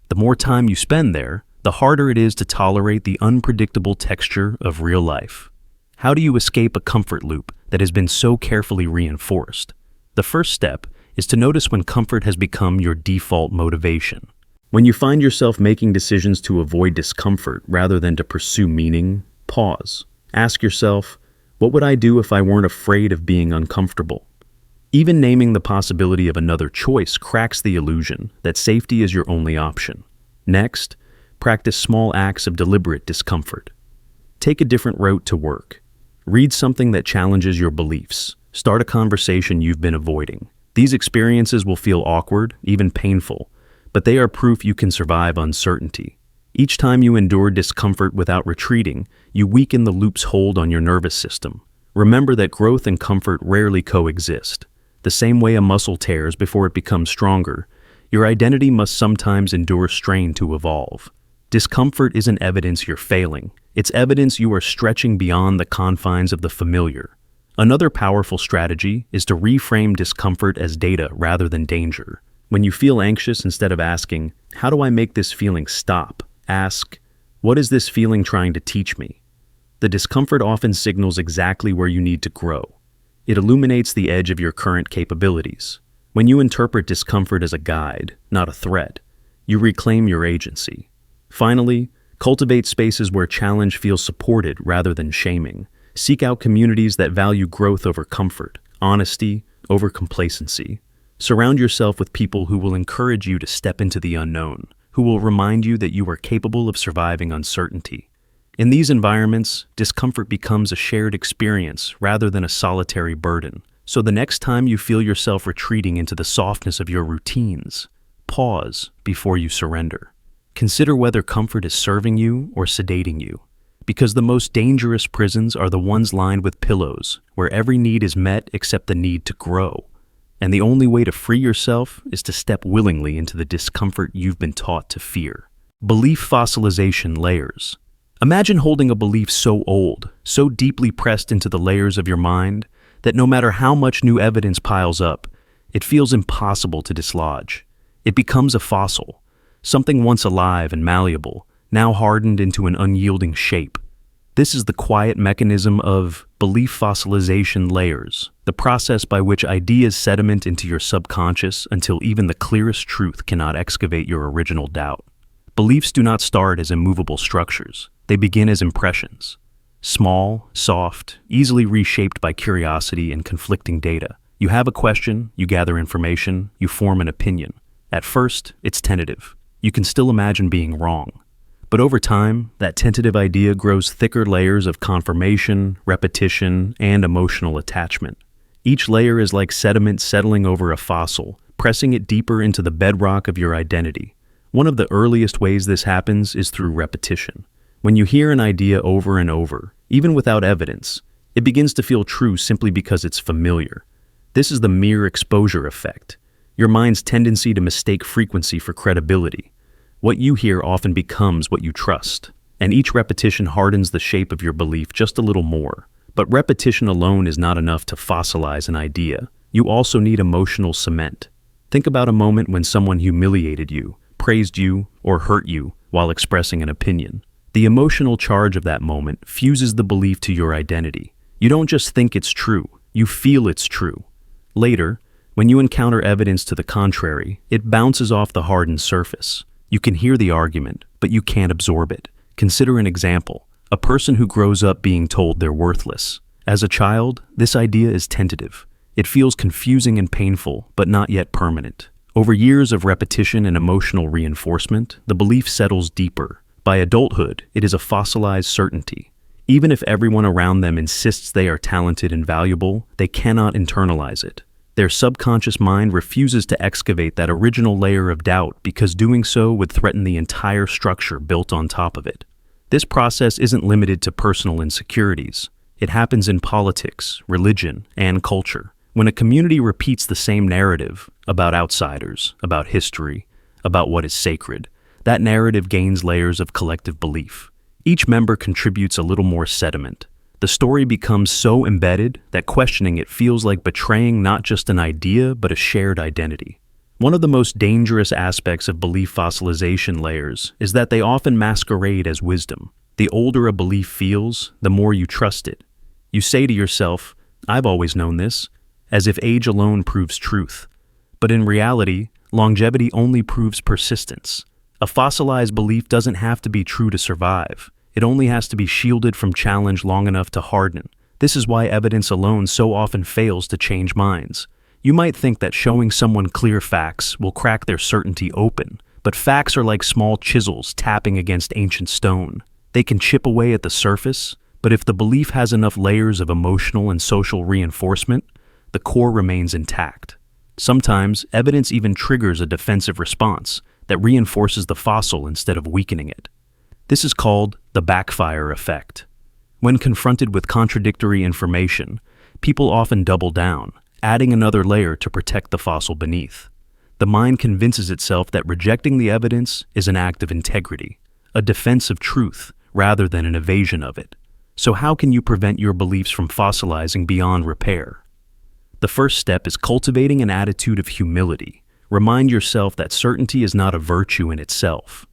A: The more time you spend there, the harder it is to tolerate the unpredictable texture of real life. How do you escape a comfort loop that has been so carefully reinforced? The first step is to notice when comfort has become your default motivation. When you find yourself making decisions to avoid discomfort rather than to pursue meaning, pause. Ask yourself, what would I do if I weren't afraid of being uncomfortable? Even naming the possibility of another choice cracks the illusion that safety is your only option. Next, practice small acts of deliberate discomfort. Take a different route to work. Read something that challenges your beliefs. Start a conversation you've been avoiding. These experiences will feel awkward, even painful, but they are proof you can survive uncertainty. Each time you endure discomfort without retreating, you weaken the loop's hold on your nervous system. Remember that growth and comfort rarely coexist. The same way a muscle tears before it becomes stronger, your identity must sometimes endure strain to evolve. Discomfort isn't evidence you're failing. It's evidence you are stretching beyond the confines of the familiar. Another powerful strategy is to reframe discomfort as data rather than danger. When you feel anxious, instead of asking, "How do I make this feeling stop?" ask, "What is this feeling trying to teach me?" The discomfort often signals exactly where you need to grow. It illuminates the edge of your current capabilities. When you interpret discomfort as a guide, not a threat, you reclaim your agency. Finally, cultivate spaces where challenge feels supported rather than shaming. Seek out communities that value growth over comfort, honesty over complacency. Surround yourself with people who will encourage you to step into the unknown, who will remind you that you are capable of surviving uncertainty. In these environments, discomfort becomes a shared experience rather than a solitary burden. So the next time you feel yourself retreating into the softness of your routines, pause before you surrender. Consider whether comfort is serving you or sedating you. Because the most dangerous prisons are the ones lined with pillows, where every need is met except the need to grow. And the only way to free yourself is to step willingly into the discomfort you've been taught to fear. Belief fossilization layers. Imagine holding a belief so old, so deeply pressed into the layers of your mind, that no matter how much new evidence piles up, it feels impossible to dislodge. It becomes a fossil, something once alive and malleable, now hardened into an unyielding shape. This is the quiet mechanism of belief fossilization layers, the process by which ideas sediment into your subconscious until even the clearest truth cannot excavate your original doubt. Beliefs do not start as immovable structures. They begin as impressions. Small, soft, easily reshaped by curiosity and conflicting data. You have a question, you gather information, you form an opinion. At first, it's tentative. You can still imagine being wrong. But over time, that tentative idea grows thicker layers of confirmation, repetition, and emotional attachment. Each layer is like sediment settling over a fossil, pressing it deeper into the bedrock of your identity. One of the earliest ways this happens is through repetition. When you hear an idea over and over, even without evidence, it begins to feel true simply because it's familiar. This is the mere exposure effect, your mind's tendency to mistake frequency for credibility. What you hear often becomes what you trust, and each repetition hardens the shape of your belief just a little more. But repetition alone is not enough to fossilize an idea. You also need emotional cement. Think about a moment when someone humiliated you, praised you, or hurt you while expressing an opinion. The emotional charge of that moment fuses the belief to your identity. You don't just think it's true, you feel it's true. Later, when you encounter evidence to the contrary, it bounces off the hardened surface. You can hear the argument, but you can't absorb it. Consider an example: a person who grows up being told they're worthless. As a child, this idea is tentative. It feels confusing and painful, but not yet permanent. Over years of repetition and emotional reinforcement, the belief settles deeper. By adulthood, it is a fossilized certainty. Even if everyone around them insists they are talented and valuable, they cannot internalize it. Their subconscious mind refuses to excavate that original layer of doubt because doing so would threaten the entire structure built on top of it. This process isn't limited to personal insecurities. It happens in politics, religion, and culture. When a community repeats the same narrative about outsiders, about history, about what is sacred, that narrative gains layers of collective belief. Each member contributes a little more sediment, The story becomes so embedded that questioning it feels like betraying not just an idea, but a shared identity. One of the most dangerous aspects of belief fossilization layers is that they often masquerade as wisdom. The older a belief feels, the more you trust it. You say to yourself, "I've always known this," as if age alone proves truth. But in reality, longevity only proves persistence. A fossilized belief doesn't have to be true to survive. It only has to be shielded from challenge long enough to harden. This is why evidence alone so often fails to change minds. You might think that showing someone clear facts will crack their certainty open, but facts are like small chisels tapping against ancient stone. They can chip away at the surface, but if the belief has enough layers of emotional and social reinforcement, the core remains intact. Sometimes, evidence even triggers a defensive response that reinforces the fossil instead of weakening it. This is called the backfire effect. When confronted with contradictory information, people often double down, adding another layer to protect the fossil beneath. The mind convinces itself that rejecting the evidence is an act of integrity, a defense of truth rather than an evasion of it. So how can you prevent your beliefs from fossilizing beyond repair? The first step is cultivating an attitude of humility. Remind yourself that certainty is not a virtue in itself.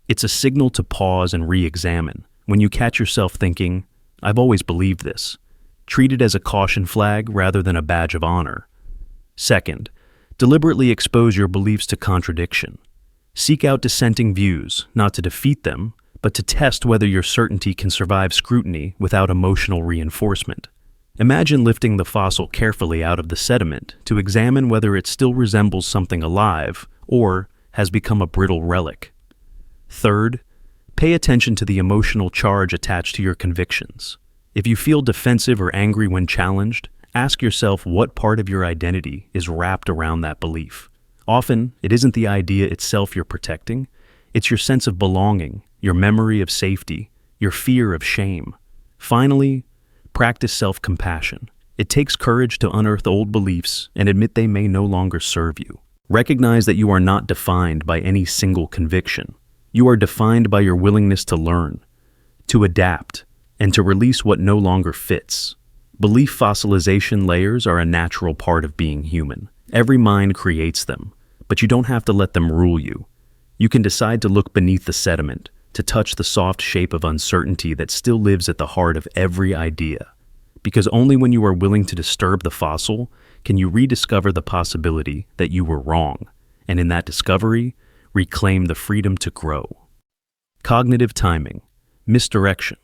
A: It's a signal to pause and re-examine. When you catch yourself thinking, "I've always believed this," treat it as a caution flag rather than a badge of honor. Second, deliberately expose your beliefs to contradiction. Seek out dissenting views, not to defeat them, but to test whether your certainty can survive scrutiny without emotional reinforcement. Imagine lifting the fossil carefully out of the sediment to examine whether it still resembles something alive or has become a brittle relic. Third, pay attention to the emotional charge attached to your convictions. If you feel defensive or angry when challenged, ask yourself what part of your identity is wrapped around that belief. Often, it isn't the idea itself you're protecting, it's your sense of belonging, your memory of safety, your fear of shame. Finally, practice self-compassion. It takes courage to unearth old beliefs and admit they may no longer serve you. Recognize that you are not defined by any single conviction. You are defined by your willingness to learn, to adapt, and to release what no longer fits. Belief fossilization layers are a natural part of being human. Every mind creates them, but you don't have to let them rule you. You can decide to look beneath the sediment, to touch the soft shape of uncertainty that still lives at the heart of every idea. Because only when you are willing to disturb the fossil can you rediscover the possibility that you were wrong, and in that discovery, reclaim the freedom to grow. Cognitive timing, misdirection.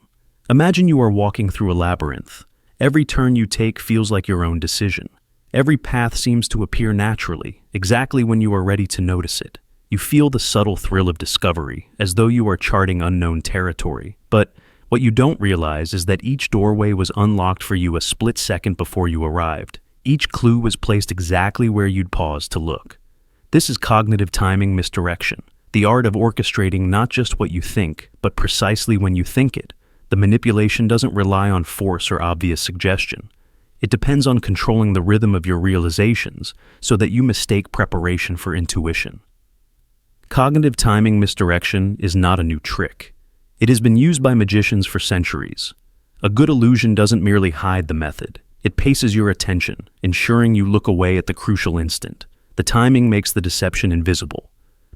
A: Imagine you are walking through a labyrinth. Every turn you take feels like your own decision. Every path seems to appear naturally, exactly when you are ready to notice it. You feel the subtle thrill of discovery, as though you are charting unknown territory. But what you don't realize is that each doorway was unlocked for you a split second before you arrived. Each clue was placed exactly where you'd paused to look. This is cognitive timing misdirection, the art of orchestrating not just what you think, but precisely when you think it. The manipulation doesn't rely on force or obvious suggestion. It depends on controlling the rhythm of your realizations so that you mistake preparation for intuition. Cognitive timing misdirection is not a new trick. It has been used by magicians for centuries. A good illusion doesn't merely hide the method. It paces your attention, ensuring you look away at the crucial instant. The timing makes the deception invisible.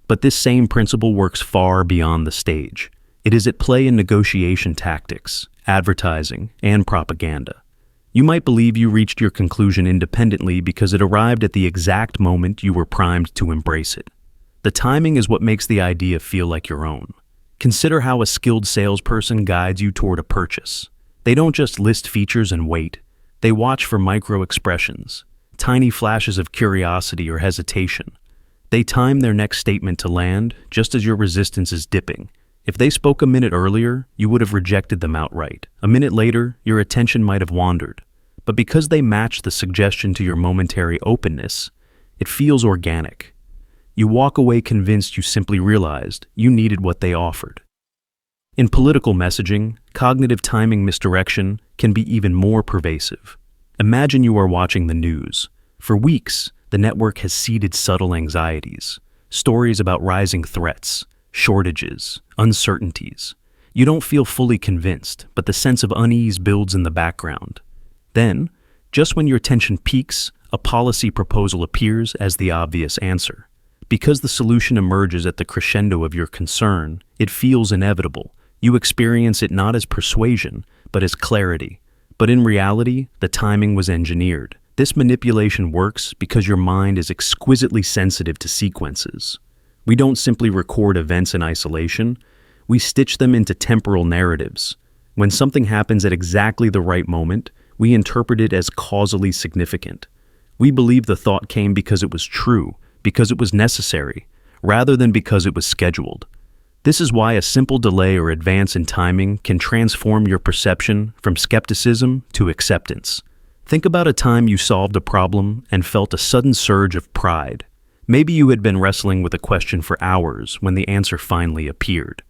A: But this same principle works far beyond the stage. It is at play in negotiation tactics, advertising, and propaganda. You might believe you reached your conclusion independently because it arrived at the exact moment you were primed to embrace it. The timing is what makes the idea feel like your own. Consider how a skilled salesperson guides you toward a purchase. They don't just list features and wait. They watch for micro-expressions, tiny flashes of curiosity or hesitation. They time their next statement to land just as your resistance is dipping. If they spoke a minute earlier, you would have rejected them outright. A minute later, your attention might have wandered. But because they match the suggestion to your momentary openness, it feels organic. You walk away convinced you simply realized you needed what they offered. In political messaging, cognitive timing misdirection can be even more pervasive. Imagine you are watching the news. For weeks, the network has seeded subtle anxieties, stories about rising threats, shortages, uncertainties. You don't feel fully convinced, but the sense of unease builds in the background. Then, just when your tension peaks, a policy proposal appears as the obvious answer. Because the solution emerges at the crescendo of your concern, it feels inevitable. You experience it not as persuasion, but as clarity. But in reality, the timing was engineered. This manipulation works because your mind is exquisitely sensitive to sequences. We don't simply record events in isolation, we stitch them into temporal narratives. When something happens at exactly the right moment, we interpret it as causally significant. We believe the thought came because it was true, because it was necessary, rather than because it was scheduled. This is why a simple delay or advance in timing can transform your perception from skepticism to acceptance. Think about a time you solved a problem and felt a sudden surge of pride. Maybe you had been wrestling with a question for hours when the answer finally appeared.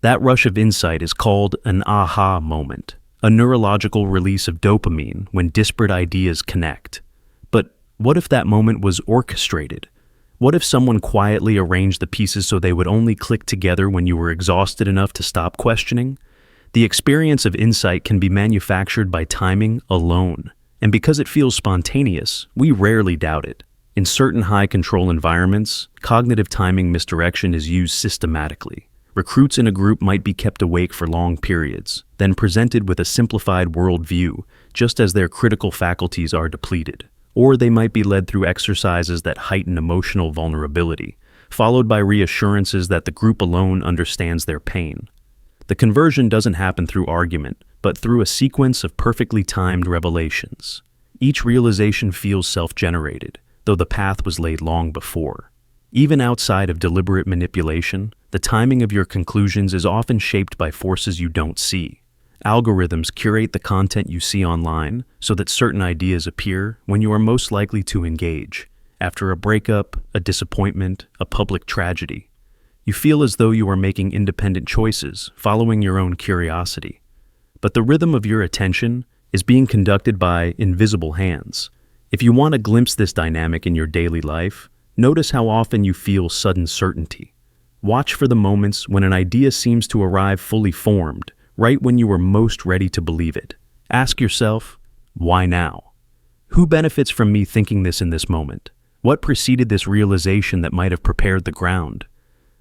A: That rush of insight is called an aha moment, a neurological release of dopamine when disparate ideas connect. But what if that moment was orchestrated? What if someone quietly arranged the pieces so they would only click together when you were exhausted enough to stop questioning? The experience of insight can be manufactured by timing alone, and because it feels spontaneous, we rarely doubt it. In certain high-control environments, cognitive timing misdirection is used systematically. Recruits in a group might be kept awake for long periods, then presented with a simplified worldview, just as their critical faculties are depleted. Or they might be led through exercises that heighten emotional vulnerability, followed by reassurances that the group alone understands their pain. The conversion doesn't happen through argument, but through a sequence of perfectly timed revelations. Each realization feels self-generated, though the path was laid long before. Even outside of deliberate manipulation, the timing of your conclusions is often shaped by forces you don't see. Algorithms curate the content you see online so that certain ideas appear when you are most likely to engage. After a breakup, a disappointment, a public tragedy, you feel as though you are making independent choices, following your own curiosity. But the rhythm of your attention is being conducted by invisible hands. If you want to glimpse this dynamic in your daily life, notice how often you feel sudden certainty. Watch for the moments when an idea seems to arrive fully formed, right when you are most ready to believe it. Ask yourself, why now? Who benefits from me thinking this in this moment? What preceded this realization that might have prepared the ground?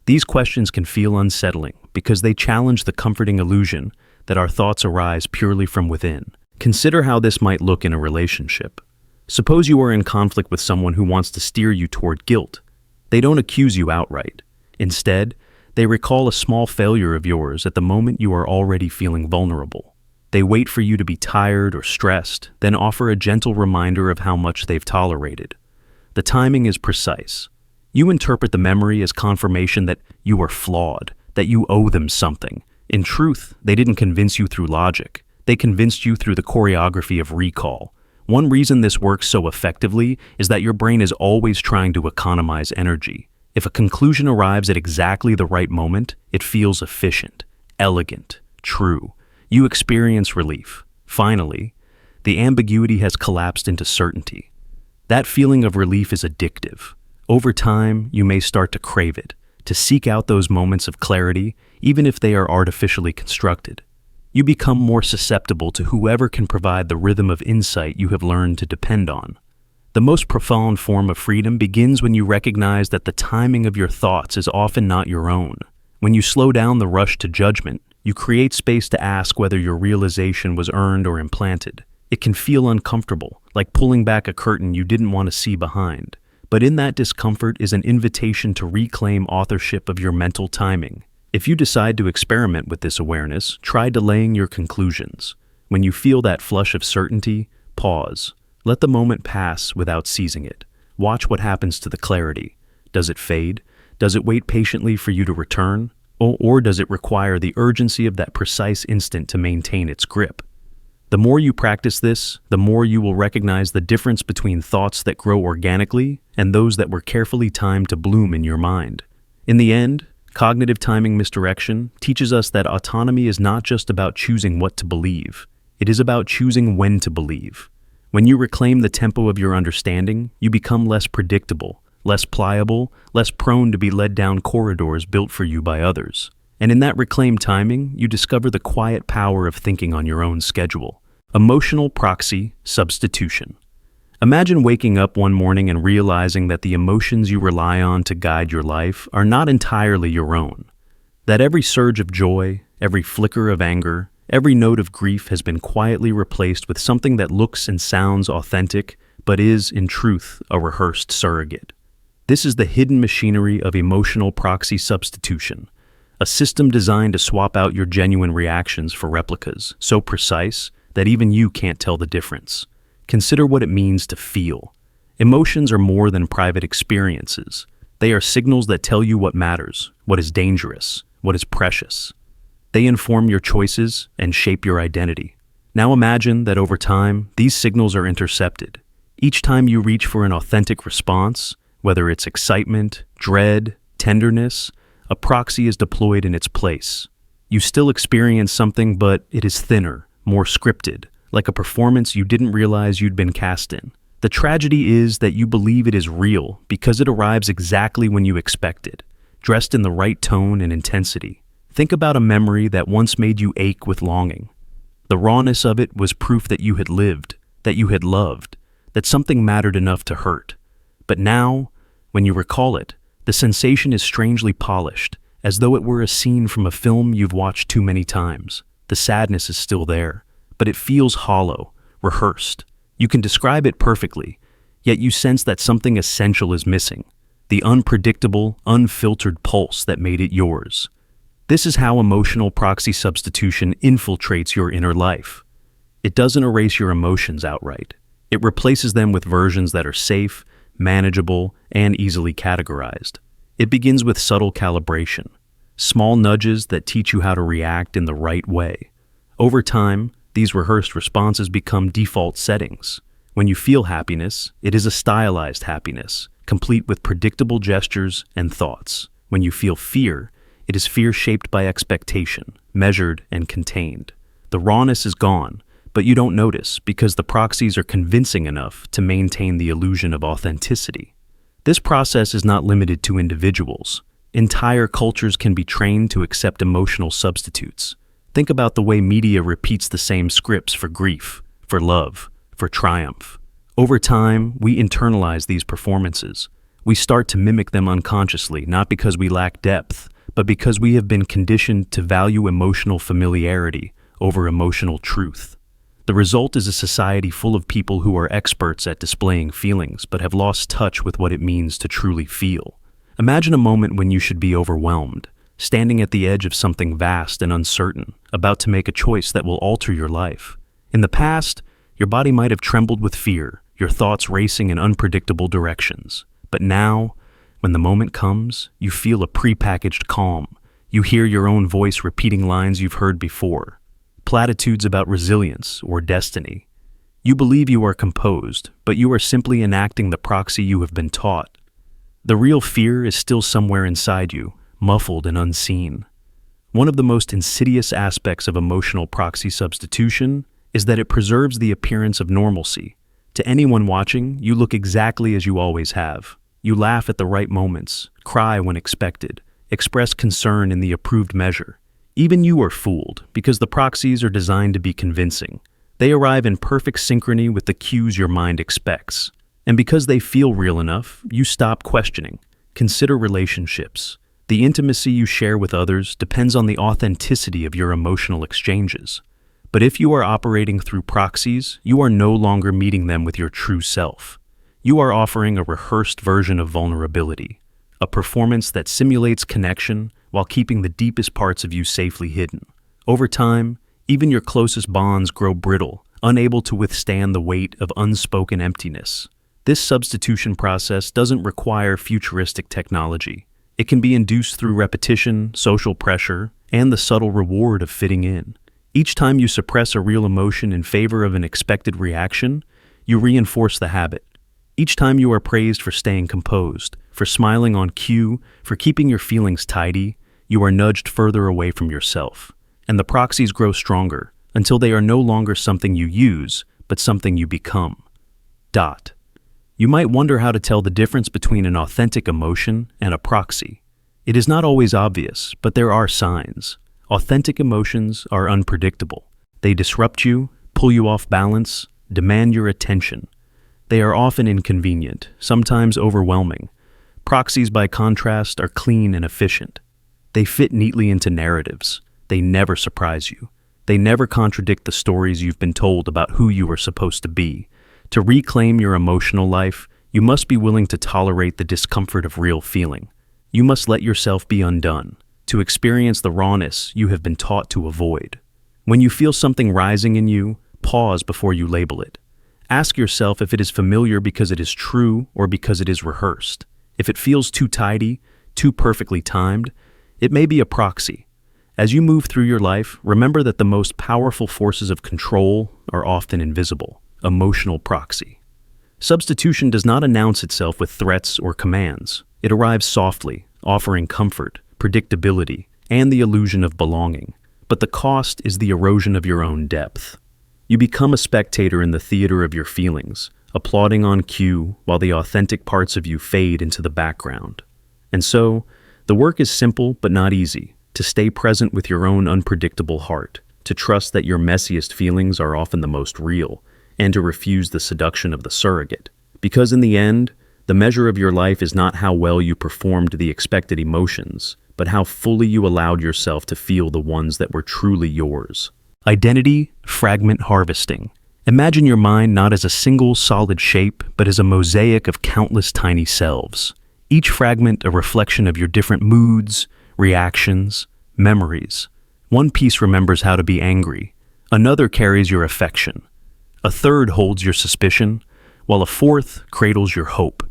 A: These questions can feel unsettling because they challenge the comforting illusion that our thoughts arise purely from within. Consider how this might look in a relationship. Suppose you are in conflict with someone who wants to steer you toward guilt. They don't accuse you outright. Instead, they recall a small failure of yours at the moment you are already feeling vulnerable. They wait for you to be tired or stressed, then offer a gentle reminder of how much they've tolerated. The timing is precise. You interpret the memory as confirmation that you are flawed, that you owe them something. In truth, they didn't convince you through logic. They convinced you through the choreography of recall. One reason this works so effectively is that your brain is always trying to economize energy. If a conclusion arrives at exactly the right moment, it feels efficient, elegant, true. You experience relief. Finally, the ambiguity has collapsed into certainty. That feeling of relief is addictive. Over time, you may start to crave it, to seek out those moments of clarity, even if they are artificially constructed. You become more susceptible to whoever can provide the rhythm of insight you have learned to depend on. The most profound form of freedom begins when you recognize that the timing of your thoughts is often not your own. When you slow down the rush to judgment, you create space to ask whether your realization was earned or implanted. It can feel uncomfortable, like pulling back a curtain you didn't want to see behind. But in that discomfort is an invitation to reclaim authorship of your mental timing. If you decide to experiment with this awareness, try delaying your conclusions. When you feel that flush of certainty, pause. Let the moment pass without seizing it. Watch what happens to the clarity. Does it fade? Does it wait patiently for you to return? Or does it require the urgency of that precise instant to maintain its grip? The more you practice this, the more you will recognize the difference between thoughts that grow organically and those that were carefully timed to bloom in your mind. In the end, cognitive timing misdirection teaches us that autonomy is not just about choosing what to believe. It is about choosing when to believe. When you reclaim the tempo of your understanding, you become less predictable, less pliable, less prone to be led down corridors built for you by others. And in that reclaimed timing, you discover the quiet power of thinking on your own schedule. Emotional proxy substitution. Imagine waking up one morning and realizing that the emotions you rely on to guide your life are not entirely your own. That every surge of joy, every flicker of anger, every note of grief has been quietly replaced with something that looks and sounds authentic, but is, in truth, a rehearsed surrogate. This is the hidden machinery of emotional proxy substitution, a system designed to swap out your genuine reactions for replicas, so precise that even you can't tell the difference. Consider what it means to feel. Emotions are more than private experiences. They are signals that tell you what matters, what is dangerous, what is precious. They inform your choices and shape your identity. Now imagine that over time, these signals are intercepted. Each time you reach for an authentic response, whether it's excitement, dread, tenderness, a proxy is deployed in its place. You still experience something, but it is thinner, more scripted, like a performance you didn't realize you'd been cast in. The tragedy is that you believe it is real because it arrives exactly when you expect it, dressed in the right tone and intensity. Think about a memory that once made you ache with longing. The rawness of it was proof that you had lived, that you had loved, that something mattered enough to hurt. But now, when you recall it, the sensation is strangely polished, as though it were a scene from a film you've watched too many times. The sadness is still there, but it feels hollow, rehearsed. You can describe it perfectly, yet you sense that something essential is missing, the unpredictable, unfiltered pulse that made it yours. This is how emotional proxy substitution infiltrates your inner life. It doesn't erase your emotions outright. It replaces them with versions that are safe, manageable, and easily categorized. It begins with subtle calibration, small nudges that teach you how to react in the right way. Over time, these rehearsed responses become default settings. When you feel happiness, it is a stylized happiness, complete with predictable gestures and thoughts. When you feel fear, it is fear shaped by expectation, measured and contained. The rawness is gone, but you don't notice because the proxies are convincing enough to maintain the illusion of authenticity. This process is not limited to individuals. Entire cultures can be trained to accept emotional substitutes. Think about the way media repeats the same scripts for grief, for love, for triumph. Over time, we internalize these performances. We start to mimic them unconsciously, not because we lack depth, but because we have been conditioned to value emotional familiarity over emotional truth. The result is a society full of people who are experts at displaying feelings but have lost touch with what it means to truly feel. Imagine a moment when you should be overwhelmed, standing at the edge of something vast and uncertain, about to make a choice that will alter your life. In the past, your body might have trembled with fear, your thoughts racing in unpredictable directions. But now, when the moment comes, you feel a prepackaged calm. You hear your own voice repeating lines you've heard before, platitudes about resilience or destiny. You believe you are composed, but you are simply enacting the proxy you have been taught. The real fear is still somewhere inside you, muffled and unseen. One of the most insidious aspects of emotional proxy substitution is that it preserves the appearance of normalcy. To anyone watching, you look exactly as you always have. You laugh at the right moments, cry when expected, express concern in the approved measure. Even you are fooled because the proxies are designed to be convincing. They arrive in perfect synchrony with the cues your mind expects. And because they feel real enough, you stop questioning. Consider relationships. The intimacy you share with others depends on the authenticity of your emotional exchanges. But if you are operating through proxies, you are no longer meeting them with your true self. You are offering a rehearsed version of vulnerability, a performance that simulates connection while keeping the deepest parts of you safely hidden. Over time, even your closest bonds grow brittle, unable to withstand the weight of unspoken emptiness. This substitution process doesn't require futuristic technology. It can be induced through repetition, social pressure, and the subtle reward of fitting in. Each time you suppress a real emotion in favor of an expected reaction, you reinforce the habit. Each time you are praised for staying composed, for smiling on cue, for keeping your feelings tidy, you are nudged further away from yourself. And the proxies grow stronger, until they are no longer something you use, but something you become. You might wonder how to tell the difference between an authentic emotion and a proxy. It is not always obvious, but there are signs. Authentic emotions are unpredictable. They disrupt you, pull you off balance, demand your attention. They are often inconvenient, sometimes overwhelming. Proxies, by contrast, are clean and efficient. They fit neatly into narratives. They never surprise you. They never contradict the stories you've been told about who you are supposed to be. To reclaim your emotional life, you must be willing to tolerate the discomfort of real feeling. You must let yourself be undone, to experience the rawness you have been taught to avoid. When you feel something rising in you, pause before you label it. Ask yourself if it is familiar because it is true or because it is rehearsed. If it feels too tidy, too perfectly timed, it may be a proxy. As you move through your life, remember that the most powerful forces of control are often invisible. Emotional proxy. Substitution does not announce itself with threats or commands. It arrives softly, offering comfort, predictability, and the illusion of belonging. But the cost is the erosion of your own depth. You become a spectator in the theater of your feelings, applauding on cue while the authentic parts of you fade into the background. And so, the work is simple but not easy. To stay present with your own unpredictable heart, to trust that your messiest feelings are often the most real, and to refuse the seduction of the surrogate. Because in the end, the measure of your life is not how well you performed the expected emotions, but how fully you allowed yourself to feel the ones that were truly yours. Identity fragment harvesting. Imagine your mind not as a single solid shape, but as a mosaic of countless tiny selves. Each fragment a reflection of your different moods, reactions, memories. One piece remembers how to be angry, another carries your affection, a third holds your suspicion, while a fourth cradles your hope.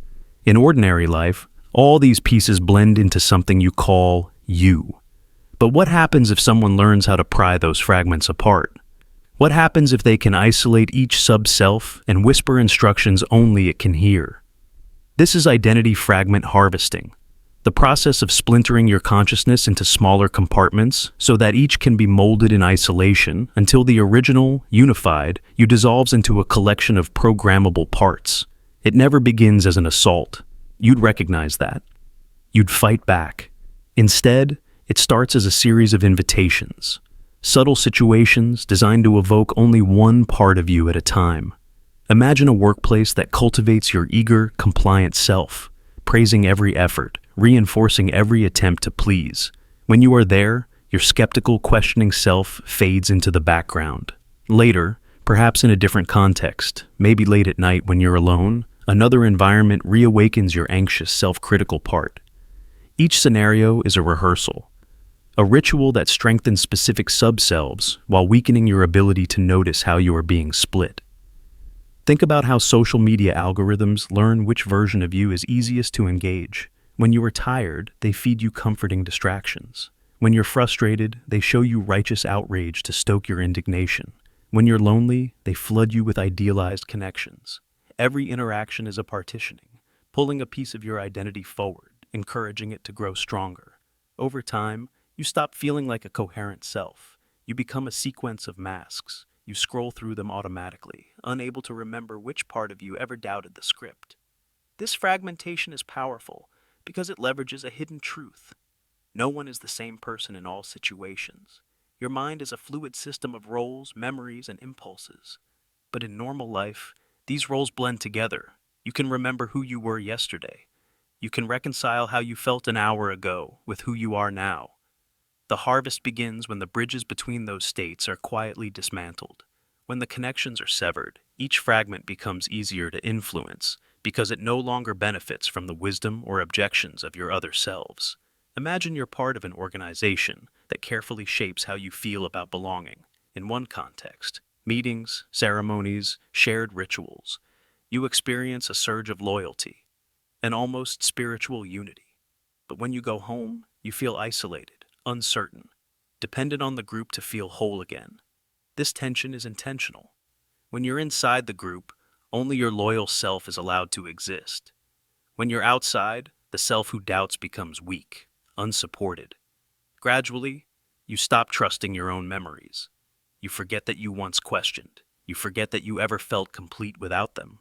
A: In ordinary life, all these pieces blend into something you call you. But what happens if someone learns how to pry those fragments apart? What happens if they can isolate each sub-self and whisper instructions only it can hear? This is identity fragment harvesting. The process of splintering your consciousness into smaller compartments so that each can be molded in isolation until the original, unified, you dissolves into a collection of programmable parts. It never begins as an assault. You'd recognize that. You'd fight back. Instead, it starts as a series of invitations, subtle situations designed to evoke only one part of you at a time. Imagine a workplace that cultivates your eager, compliant self, praising every effort, reinforcing every attempt to please. When you are there, your skeptical, questioning self fades into the background. Later, perhaps in a different context, maybe late at night when you're alone, another environment reawakens your anxious, self-critical part. Each scenario is a rehearsal, a ritual that strengthens specific subselves while weakening your ability to notice how you are being split. Think about how social media algorithms learn which version of you is easiest to engage. When you are tired, they feed you comforting distractions. When you're frustrated, they show you righteous outrage to stoke your indignation. When you're lonely, they flood you with idealized connections. Every interaction is a partitioning, pulling a piece of your identity forward, encouraging it to grow stronger. Over time, you stop feeling like a coherent self. You become a sequence of masks. You scroll through them automatically, unable to remember which part of you ever doubted the script. This fragmentation is powerful because it leverages a hidden truth. No one is the same person in all situations. Your mind is a fluid system of roles, memories, and impulses. But in normal life, these roles blend together. You can remember who you were yesterday. You can reconcile how you felt an hour ago with who you are now. The harvest begins when the bridges between those states are quietly dismantled. When the connections are severed, each fragment becomes easier to influence because it no longer benefits from the wisdom or objections of your other selves. Imagine you're part of an organization that carefully shapes how you feel about belonging. In one context, meetings, ceremonies, shared rituals, you experience a surge of loyalty, an almost spiritual unity. But when you go home, you feel isolated, uncertain, dependent on the group to feel whole again. This tension is intentional. When you're inside the group, only your loyal self is allowed to exist. When you're outside, the self who doubts becomes weak, unsupported. Gradually, you stop trusting your own memories. You forget that you once questioned. You forget that you ever felt complete without them.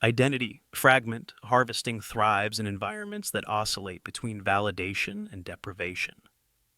A: Identity fragment harvesting thrives in environments that oscillate between validation and deprivation.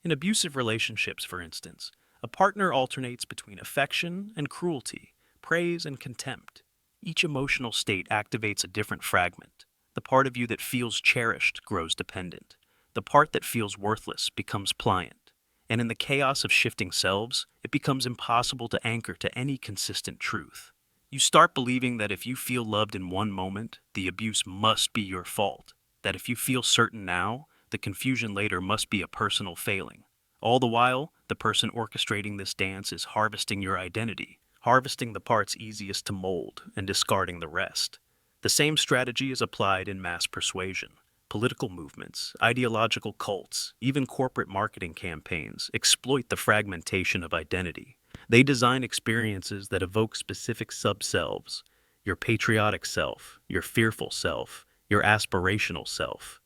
A: In abusive relationships, for instance, a partner alternates between affection and cruelty, praise and contempt. Each emotional state activates a different fragment. The part of you that feels cherished grows dependent. The part that feels worthless becomes pliant. And in the chaos of shifting selves, it becomes impossible to anchor to any consistent truth. You start believing that if you feel loved in one moment, the abuse must be your fault. That if you feel certain now, the confusion later must be a personal failing. All the while, the person orchestrating this dance is harvesting your identity, harvesting the parts easiest to mold and discarding the rest. The same strategy is applied in mass persuasion. Political movements, ideological cults, even corporate marketing campaigns exploit the fragmentation of identity. They design experiences that evoke specific subselves: your patriotic self, your fearful self, your aspirational self.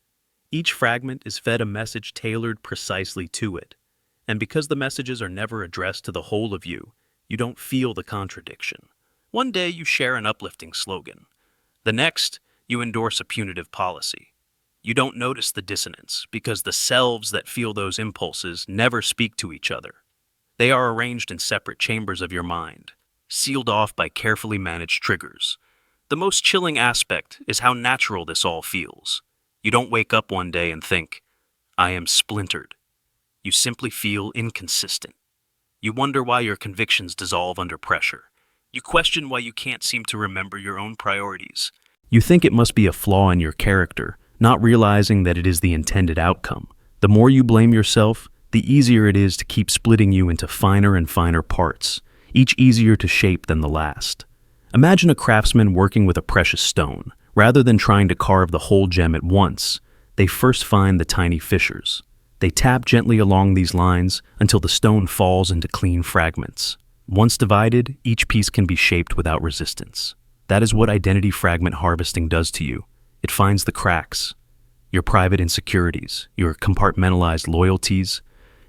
A: Each fragment is fed a message tailored precisely to it. And because the messages are never addressed to the whole of you, you don't feel the contradiction. One day you share an uplifting slogan. The next, you endorse a punitive policy. You don't notice the dissonance because the selves that feel those impulses never speak to each other. They are arranged in separate chambers of your mind, sealed off by carefully managed triggers. The most chilling aspect is how natural this all feels. You don't wake up one day and think, I am splintered. You simply feel inconsistent. You wonder why your convictions dissolve under pressure. You question why you can't seem to remember your own priorities. You think it must be a flaw in your character, not realizing that it is the intended outcome. The more you blame yourself, the easier it is to keep splitting you into finer and finer parts, each easier to shape than the last. Imagine a craftsman working with a precious stone. Rather than trying to carve the whole gem at once, they first find the tiny fissures. They tap gently along these lines until the stone falls into clean fragments. Once divided, each piece can be shaped without resistance. That is what identity fragment harvesting does to you. It finds the cracks, your private insecurities, your compartmentalized loyalties,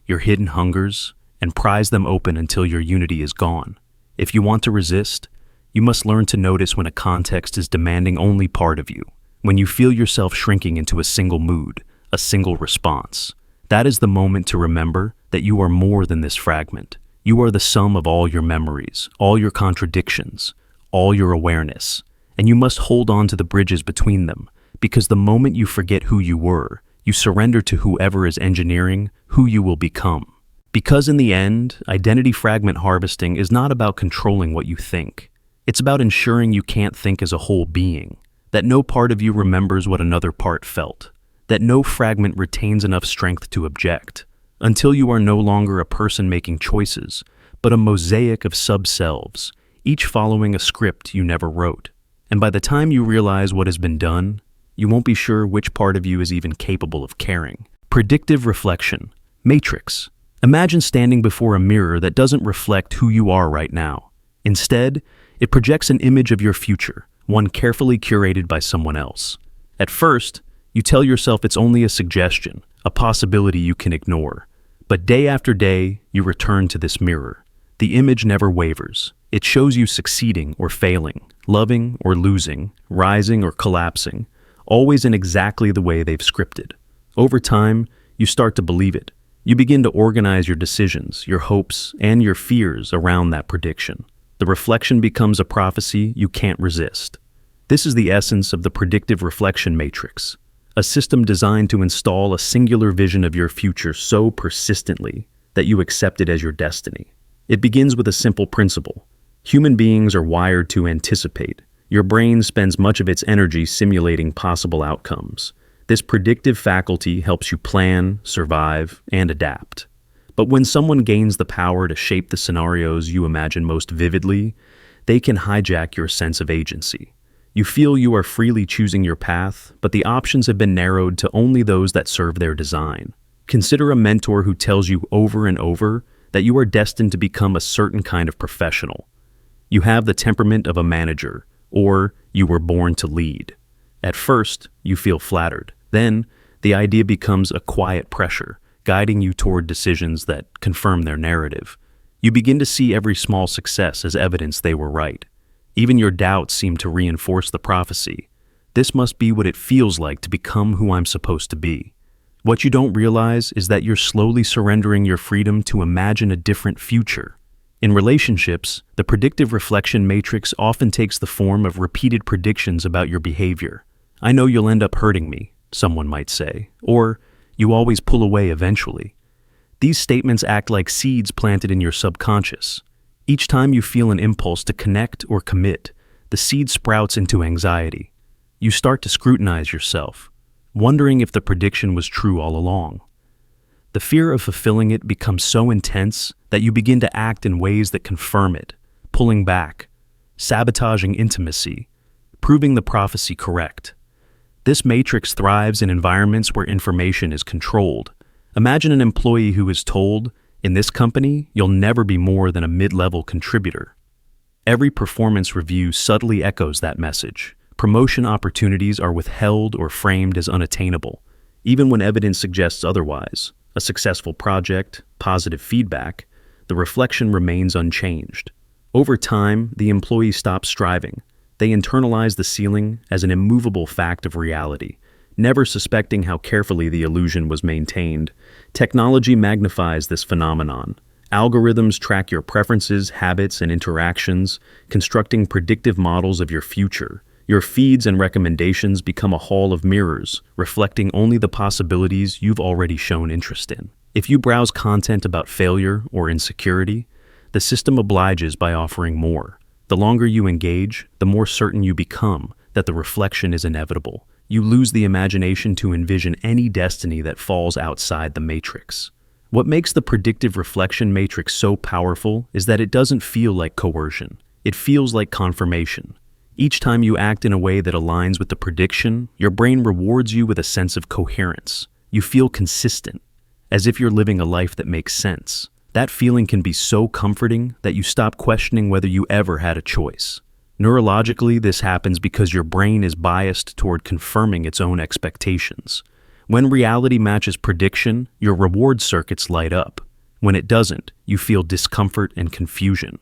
A: your hidden hungers, and pries them open until your unity is gone. If you want to resist, you must learn to notice when a context is demanding only part of you, when you feel yourself shrinking into a single mood, a single response. That is the moment to remember that you are more than this fragment. You are the sum of all your memories, all your contradictions, all your awareness, and you must hold on to the bridges between them, because the moment you forget who you were, you surrender to whoever is engineering who you will become. Because in the end, identity fragment harvesting is not about controlling what you think. It's about ensuring you can't think as a whole being, that no part of you remembers what another part felt, that no fragment retains enough strength to object, until you are no longer a person making choices, but a mosaic of sub-selves, each following a script you never wrote. And by the time you realize what has been done, you won't be sure which part of you is even capable of caring. Predictive reflection. Matrix. Imagine standing before a mirror that doesn't reflect who you are right now. Instead, it projects an image of your future, one carefully curated by someone else. At first, you tell yourself it's only a suggestion, a possibility you can ignore. But day after day, you return to this mirror. The image never wavers. It shows you succeeding or failing, loving or losing, rising or collapsing, always in exactly the way they've scripted. Over time, you start to believe it. You begin to organize your decisions, your hopes, and your fears around that prediction. The reflection becomes a prophecy you can't resist. This is the essence of the predictive reflection matrix, a system designed to install a singular vision of your future so persistently that you accept it as your destiny. It begins with a simple principle. Human beings are wired to anticipate. Your brain spends much of its energy simulating possible outcomes. This predictive faculty helps you plan, survive, and adapt. But when someone gains the power to shape the scenarios you imagine most vividly, they can hijack your sense of agency. You feel you are freely choosing your path, but the options have been narrowed to only those that serve their design. Consider a mentor who tells you over and over that you are destined to become a certain kind of professional. You have the temperament of a manager, or you were born to lead. At first, you feel flattered. Then, the idea becomes a quiet pressure, guiding you toward decisions that confirm their narrative. You begin to see every small success as evidence they were right. Even your doubts seem to reinforce the prophecy. This must be what it feels like to become who I'm supposed to be. What you don't realize is that you're slowly surrendering your freedom to imagine a different future. In relationships, the predictive reflection matrix often takes the form of repeated predictions about your behavior. "I know you'll end up hurting me," someone might say, or "you always pull away eventually." These statements act like seeds planted in your subconscious. Each time you feel an impulse to connect or commit, the seed sprouts into anxiety. You start to scrutinize yourself, wondering if the prediction was true all along. The fear of fulfilling it becomes so intense that you begin to act in ways that confirm it, pulling back, sabotaging intimacy, proving the prophecy correct. This matrix thrives in environments where information is controlled. Imagine an employee who is told, "In this company, you'll never be more than a mid-level contributor." Every performance review subtly echoes that message. Promotion opportunities are withheld or framed as unattainable, even when evidence suggests otherwise. A successful project, positive feedback, the reflection remains unchanged. Over time, the employee stops striving. They internalize the ceiling as an immovable fact of reality, never suspecting how carefully the illusion was maintained. Technology magnifies this phenomenon. Algorithms track your preferences, habits, and interactions, constructing predictive models of your future. Your feeds and recommendations become a hall of mirrors, reflecting only the possibilities you've already shown interest in. If you browse content about failure or insecurity, the system obliges by offering more. The longer you engage, the more certain you become that the reflection is inevitable. You lose the imagination to envision any destiny that falls outside the matrix. What makes the predictive reflection matrix so powerful is that it doesn't feel like coercion. It feels like confirmation. Each time you act in a way that aligns with the prediction, your brain rewards you with a sense of coherence. You feel consistent, as if you're living a life that makes sense. That feeling can be so comforting that you stop questioning whether you ever had a choice. Neurologically, this happens because your brain is biased toward confirming its own expectations. When reality matches prediction, your reward circuits light up. When it doesn't, you feel discomfort and confusion.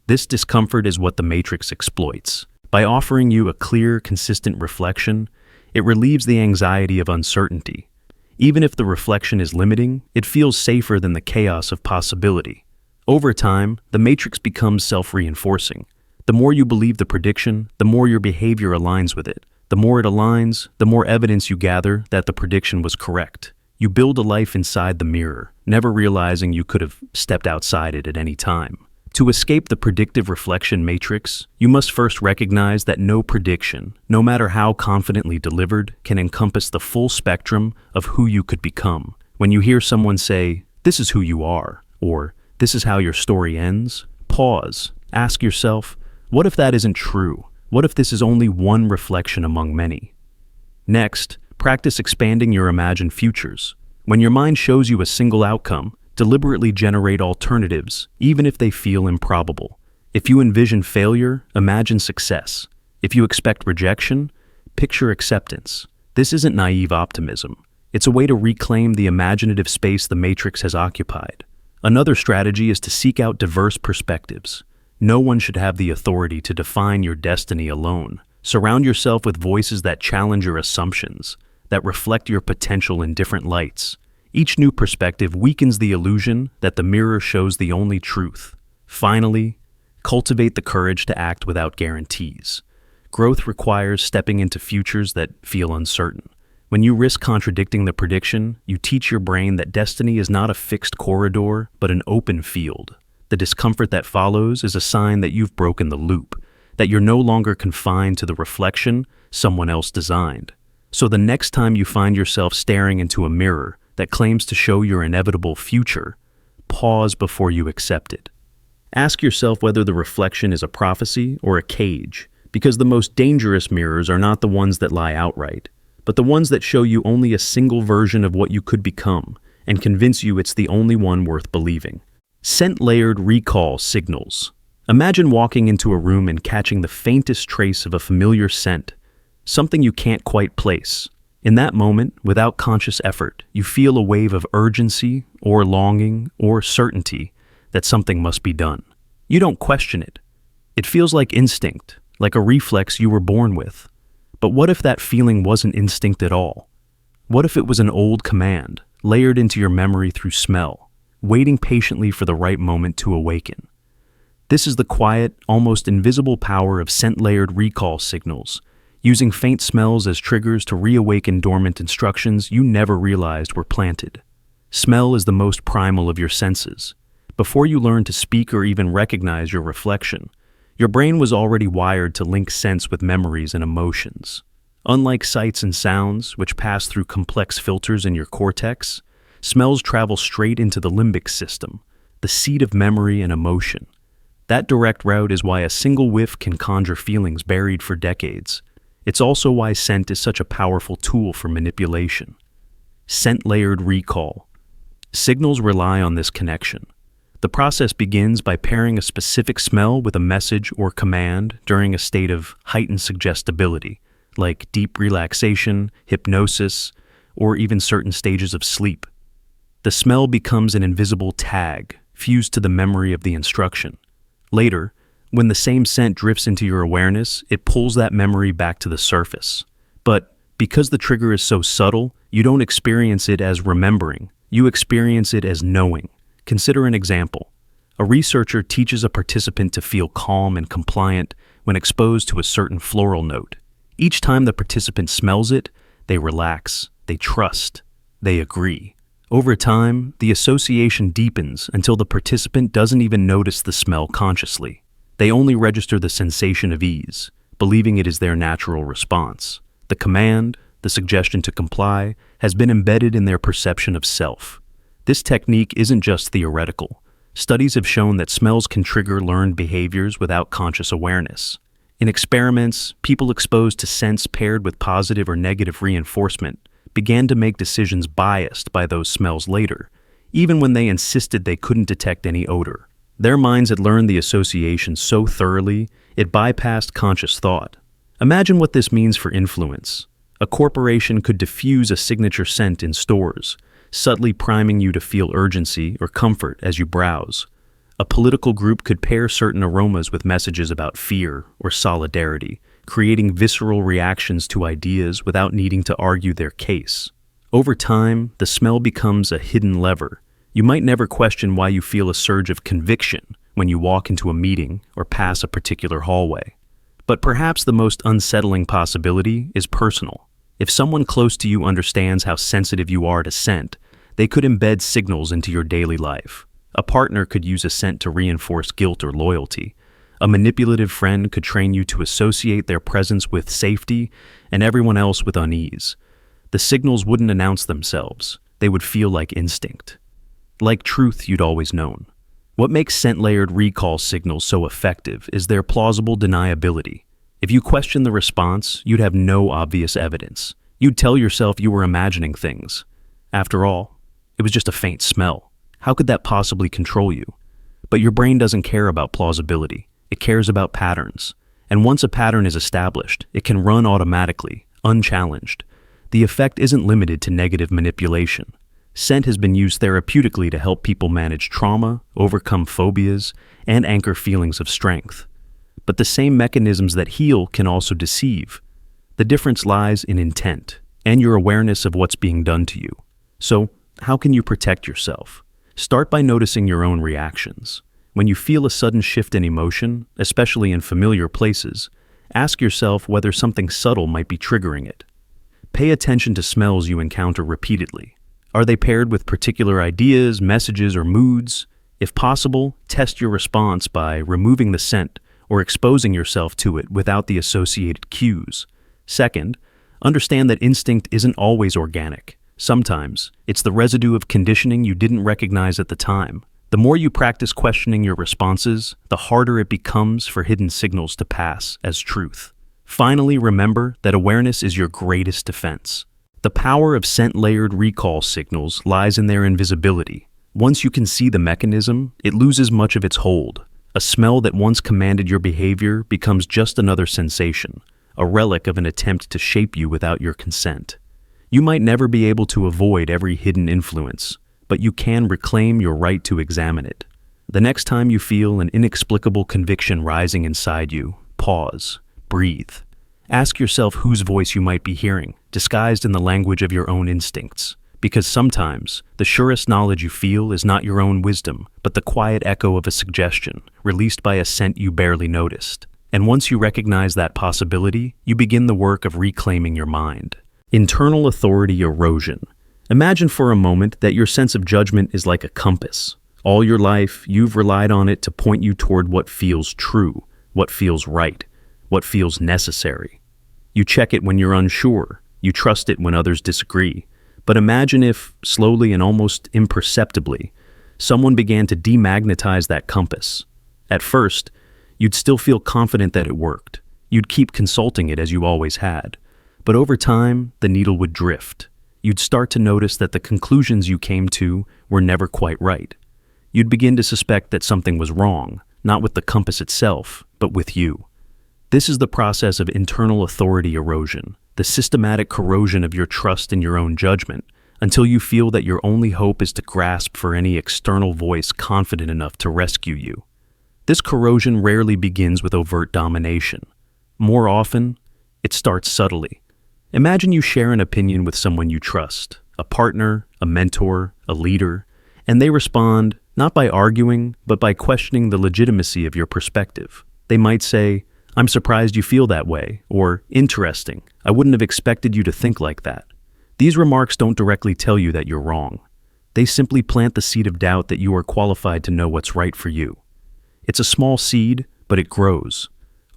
A: This discomfort is what the matrix exploits. By offering you a clear, consistent reflection, it relieves the anxiety of uncertainty. Even if the reflection is limiting, it feels safer than the chaos of possibility. Over time, the matrix becomes self-reinforcing. The more you believe the prediction, the more your behavior aligns with it. The more it aligns, the more evidence you gather that the prediction was correct. You build a life inside the mirror, never realizing you could have stepped outside it at any time. To escape the predictive reflection matrix, you must first recognize that no prediction, no matter how confidently delivered, can encompass the full spectrum of who you could become. When you hear someone say, "This is who you are," or "This is how your story ends," pause. Ask yourself, what if that isn't true? What if this is only one reflection among many? Next, practice expanding your imagined futures. When your mind shows you a single outcome, deliberately generate alternatives, even if they feel improbable. If you envision failure, imagine success. If you expect rejection, picture acceptance. This isn't naive optimism. It's a way to reclaim the imaginative space the matrix has occupied. Another strategy is to seek out diverse perspectives. No one should have the authority to define your destiny alone. Surround yourself with voices that challenge your assumptions, that reflect your potential in different lights. Each new perspective weakens the illusion that the mirror shows the only truth. Finally, cultivate the courage to act without guarantees. Growth requires stepping into futures that feel uncertain. When you risk contradicting the prediction, you teach your brain that destiny is not a fixed corridor, but an open field. The discomfort that follows is a sign that you've broken the loop, that you're no longer confined to the reflection someone else designed. So the next time you find yourself staring into a mirror that claims to show your inevitable future, pause before you accept it. Ask yourself whether the reflection is a prophecy or a cage, because the most dangerous mirrors are not the ones that lie outright, but the ones that show you only a single version of what you could become and convince you it's the only one worth believing. Scent-layered recall signals. Imagine walking into a room and catching the faintest trace of a familiar scent, something you can't quite place. In that moment, without conscious effort, you feel a wave of urgency or longing or certainty that something must be done. You don't question it. It feels like instinct, like a reflex you were born with. But what if that feeling wasn't instinct at all? What if it was an old command, layered into your memory through smell, waiting patiently for the right moment to awaken? This is the quiet, almost invisible power of scent-layered recall signals, using faint smells as triggers to reawaken dormant instructions you never realized were planted. Smell is the most primal of your senses. Before you learn to speak or even recognize your reflection, your brain was already wired to link scents with memories and emotions. Unlike sights and sounds, which pass through complex filters in your cortex, smells travel straight into the limbic system, the seat of memory and emotion. That direct route is why a single whiff can conjure feelings buried for decades. It's also why scent is such a powerful tool for manipulation. Scent-layered recall. Signals rely on this connection. The process begins by pairing a specific smell with a message or command during a state of heightened suggestibility, like deep relaxation, hypnosis, or even certain stages of sleep. The smell becomes an invisible tag, fused to the memory of the instruction. Later, when the same scent drifts into your awareness, it pulls that memory back to the surface. But because the trigger is so subtle, you don't experience it as remembering. You experience it as knowing. Consider an example. A researcher teaches a participant to feel calm and compliant when exposed to a certain floral note. Each time the participant smells it, they relax, they trust, they agree. Over time, the association deepens until the participant doesn't even notice the smell consciously. They only register the sensation of ease, believing it is their natural response. The command, the suggestion to comply, has been embedded in their perception of self. This technique isn't just theoretical. Studies have shown that smells can trigger learned behaviors without conscious awareness. In experiments, people exposed to scents paired with positive or negative reinforcement began to make decisions biased by those smells later, even when they insisted they couldn't detect any odor. Their minds had learned the association so thoroughly, it bypassed conscious thought. Imagine what this means for influence. A corporation could diffuse a signature scent in stores, subtly priming you to feel urgency or comfort as you browse. A political group could pair certain aromas with messages about fear or solidarity, creating visceral reactions to ideas without needing to argue their case. Over time, the smell becomes a hidden lever. You might never question why you feel a surge of conviction when you walk into a meeting or pass a particular hallway. But perhaps the most unsettling possibility is personal. If someone close to you understands how sensitive you are to scent, they could embed signals into your daily life. A partner could use a scent to reinforce guilt or loyalty. A manipulative friend could train you to associate their presence with safety and everyone else with unease. The signals wouldn't announce themselves. They would feel like instinct. Like truth you'd always known. What makes scent-layered recall signals so effective is their plausible deniability. If you question the response, you'd have no obvious evidence. You'd tell yourself you were imagining things. After all, it was just a faint smell. How could that possibly control you? But your brain doesn't care about plausibility. It cares about patterns. And once a pattern is established, it can run automatically, unchallenged. The effect isn't limited to negative manipulation. Scent has been used therapeutically to help people manage trauma, overcome phobias, and anchor feelings of strength. But the same mechanisms that heal can also deceive. The difference lies in intent and your awareness of what's being done to you. So, how can you protect yourself? Start by noticing your own reactions. When you feel a sudden shift in emotion, especially in familiar places, ask yourself whether something subtle might be triggering it. Pay attention to smells you encounter repeatedly. Are they paired with particular ideas, messages, or moods? If possible, test your response by removing the scent or exposing yourself to it without the associated cues. Second, understand that instinct isn't always organic. Sometimes, it's the residue of conditioning you didn't recognize at the time. The more you practice questioning your responses, the harder it becomes for hidden signals to pass as truth. Finally, remember that awareness is your greatest defense. The power of scent-layered recall signals lies in their invisibility. Once you can see the mechanism, it loses much of its hold. A smell that once commanded your behavior becomes just another sensation, a relic of an attempt to shape you without your consent. You might never be able to avoid every hidden influence, but you can reclaim your right to examine it. The next time you feel an inexplicable conviction rising inside you, pause, breathe. Ask yourself whose voice you might be hearing, disguised in the language of your own instincts. Because sometimes, the surest knowledge you feel is not your own wisdom, but the quiet echo of a suggestion, released by a scent you barely noticed. And once you recognize that possibility, you begin the work of reclaiming your mind. Internal authority erosion. Imagine for a moment that your sense of judgment is like a compass. All your life, you've relied on it to point you toward what feels true, what feels right, what feels necessary. You check it when you're unsure, you trust it when others disagree. But imagine if, slowly and almost imperceptibly, someone began to demagnetize that compass. At first, you'd still feel confident that it worked. You'd keep consulting it as you always had. But over time, the needle would drift. You'd start to notice that the conclusions you came to were never quite right. You'd begin to suspect that something was wrong, not with the compass itself, but with you. This is the process of internal authority erosion, the systematic corrosion of your trust in your own judgment, until you feel that your only hope is to grasp for any external voice confident enough to rescue you. This corrosion rarely begins with overt domination. More often, it starts subtly. Imagine you share an opinion with someone you trust, a partner, a mentor, a leader, and they respond not by arguing, but by questioning the legitimacy of your perspective. They might say, "I'm surprised you feel that way," or "Interesting, I wouldn't have expected you to think like that." These remarks don't directly tell you that you're wrong. They simply plant the seed of doubt that you are qualified to know what's right for you. It's a small seed, but it grows.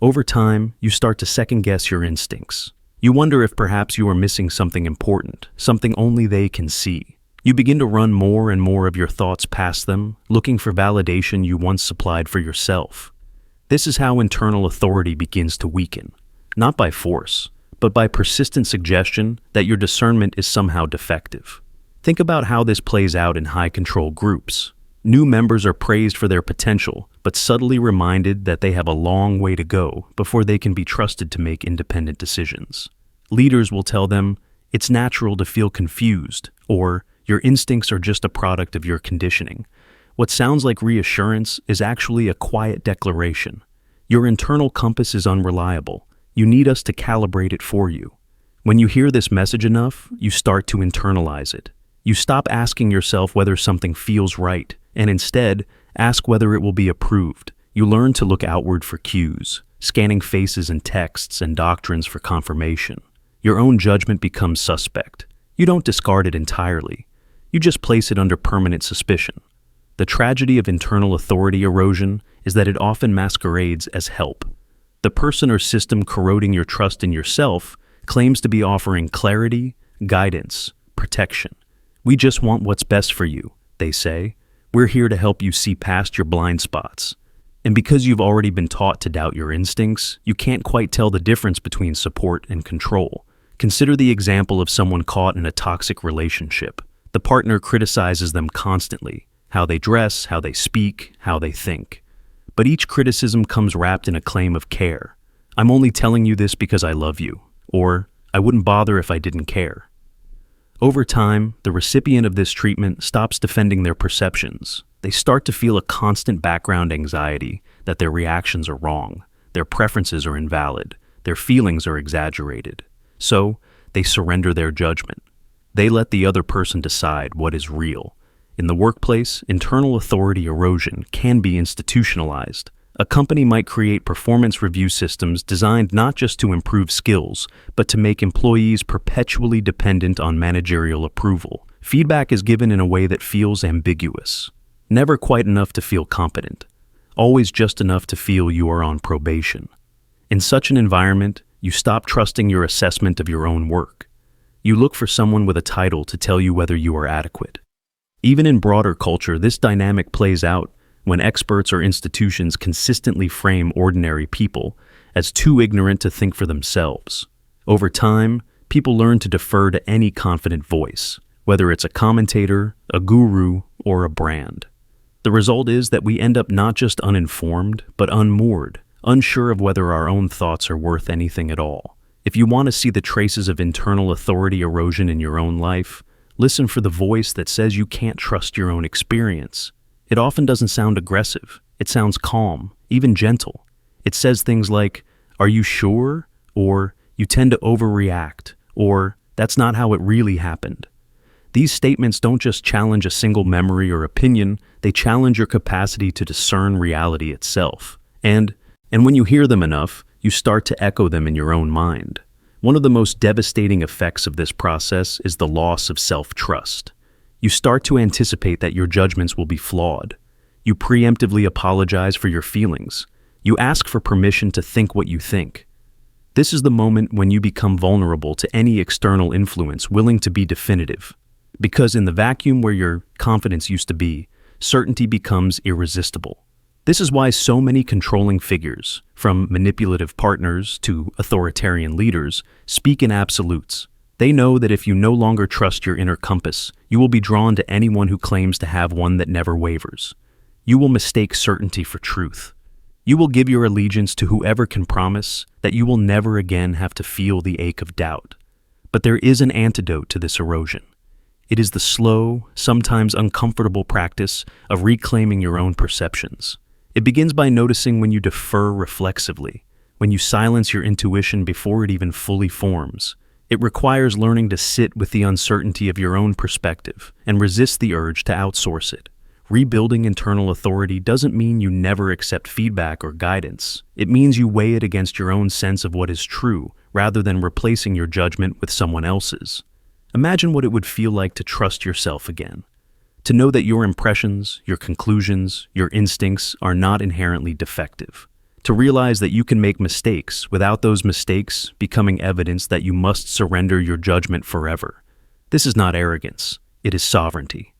A: Over time, you start to second-guess your instincts. You wonder if perhaps you are missing something important, something only they can see. You begin to run more and more of your thoughts past them, looking for validation you once supplied for yourself. This is how internal authority begins to weaken, not by force, but by persistent suggestion that your discernment is somehow defective. Think about how this plays out in high-control groups. New members are praised for their potential, but subtly reminded that they have a long way to go before they can be trusted to make independent decisions. Leaders will tell them, "It's natural to feel confused," or "Your instincts are just a product of your conditioning." What sounds like reassurance is actually a quiet declaration. Your internal compass is unreliable. You need us to calibrate it for you. When you hear this message enough, you start to internalize it. You stop asking yourself whether something feels right, and instead, ask whether it will be approved. You learn to look outward for cues, scanning faces and texts and doctrines for confirmation. Your own judgment becomes suspect. You don't discard it entirely. You just place it under permanent suspicion. The tragedy of internal authority erosion is that it often masquerades as help. The person or system corroding your trust in yourself claims to be offering clarity, guidance, protection. "We just want what's best for you," they say. "We're here to help you see past your blind spots." And because you've already been taught to doubt your instincts, you can't quite tell the difference between support and control. Consider the example of someone caught in a toxic relationship. The partner criticizes them constantly, how they dress, how they speak, how they think. But each criticism comes wrapped in a claim of care. "I'm only telling you this because I love you," or "I wouldn't bother if I didn't care." Over time, the recipient of this treatment stops defending their perceptions. They start to feel a constant background anxiety that their reactions are wrong, their preferences are invalid, their feelings are exaggerated. So, they surrender their judgment. They let the other person decide what is real. In the workplace, internal authority erosion can be institutionalized. A company might create performance review systems designed not just to improve skills, but to make employees perpetually dependent on managerial approval. Feedback is given in a way that feels ambiguous. Never quite enough to feel competent. Always just enough to feel you are on probation. In such an environment, you stop trusting your assessment of your own work. You look for someone with a title to tell you whether you are adequate. Even in broader culture, this dynamic plays out when experts or institutions consistently frame ordinary people as too ignorant to think for themselves. Over time, people learn to defer to any confident voice, whether it's a commentator, a guru, or a brand. The result is that we end up not just uninformed, but unmoored, unsure of whether our own thoughts are worth anything at all. If you want to see the traces of internal authority erosion in your own life, listen for the voice that says you can't trust your own experience. It often doesn't sound aggressive. It sounds calm, even gentle. It says things like, "Are you sure?" or "You tend to overreact," or "That's not how it really happened." These statements don't just challenge a single memory or opinion, they challenge your capacity to discern reality itself. And when you hear them enough, you start to echo them in your own mind. One of the most devastating effects of this process is the loss of self-trust. You start to anticipate that your judgments will be flawed. You preemptively apologize for your feelings. You ask for permission to think what you think. This is the moment when you become vulnerable to any external influence willing to be definitive. Because in the vacuum where your confidence used to be, certainty becomes irresistible. This is why so many controlling figures, from manipulative partners to authoritarian leaders, speak in absolutes. They know that if you no longer trust your inner compass, you will be drawn to anyone who claims to have one that never wavers. You will mistake certainty for truth. You will give your allegiance to whoever can promise that you will never again have to feel the ache of doubt. But there is an antidote to this erosion. It is the slow, sometimes uncomfortable practice of reclaiming your own perceptions. It begins by noticing when you defer reflexively, when you silence your intuition before it even fully forms. It requires learning to sit with the uncertainty of your own perspective and resist the urge to outsource it. Rebuilding internal authority doesn't mean you never accept feedback or guidance. It means you weigh it against your own sense of what is true, rather than replacing your judgment with someone else's. Imagine what it would feel like to trust yourself again. To know that your impressions, your conclusions, your instincts are not inherently defective. To realize that you can make mistakes without those mistakes becoming evidence that you must surrender your judgment forever. This is not arrogance, it is sovereignty.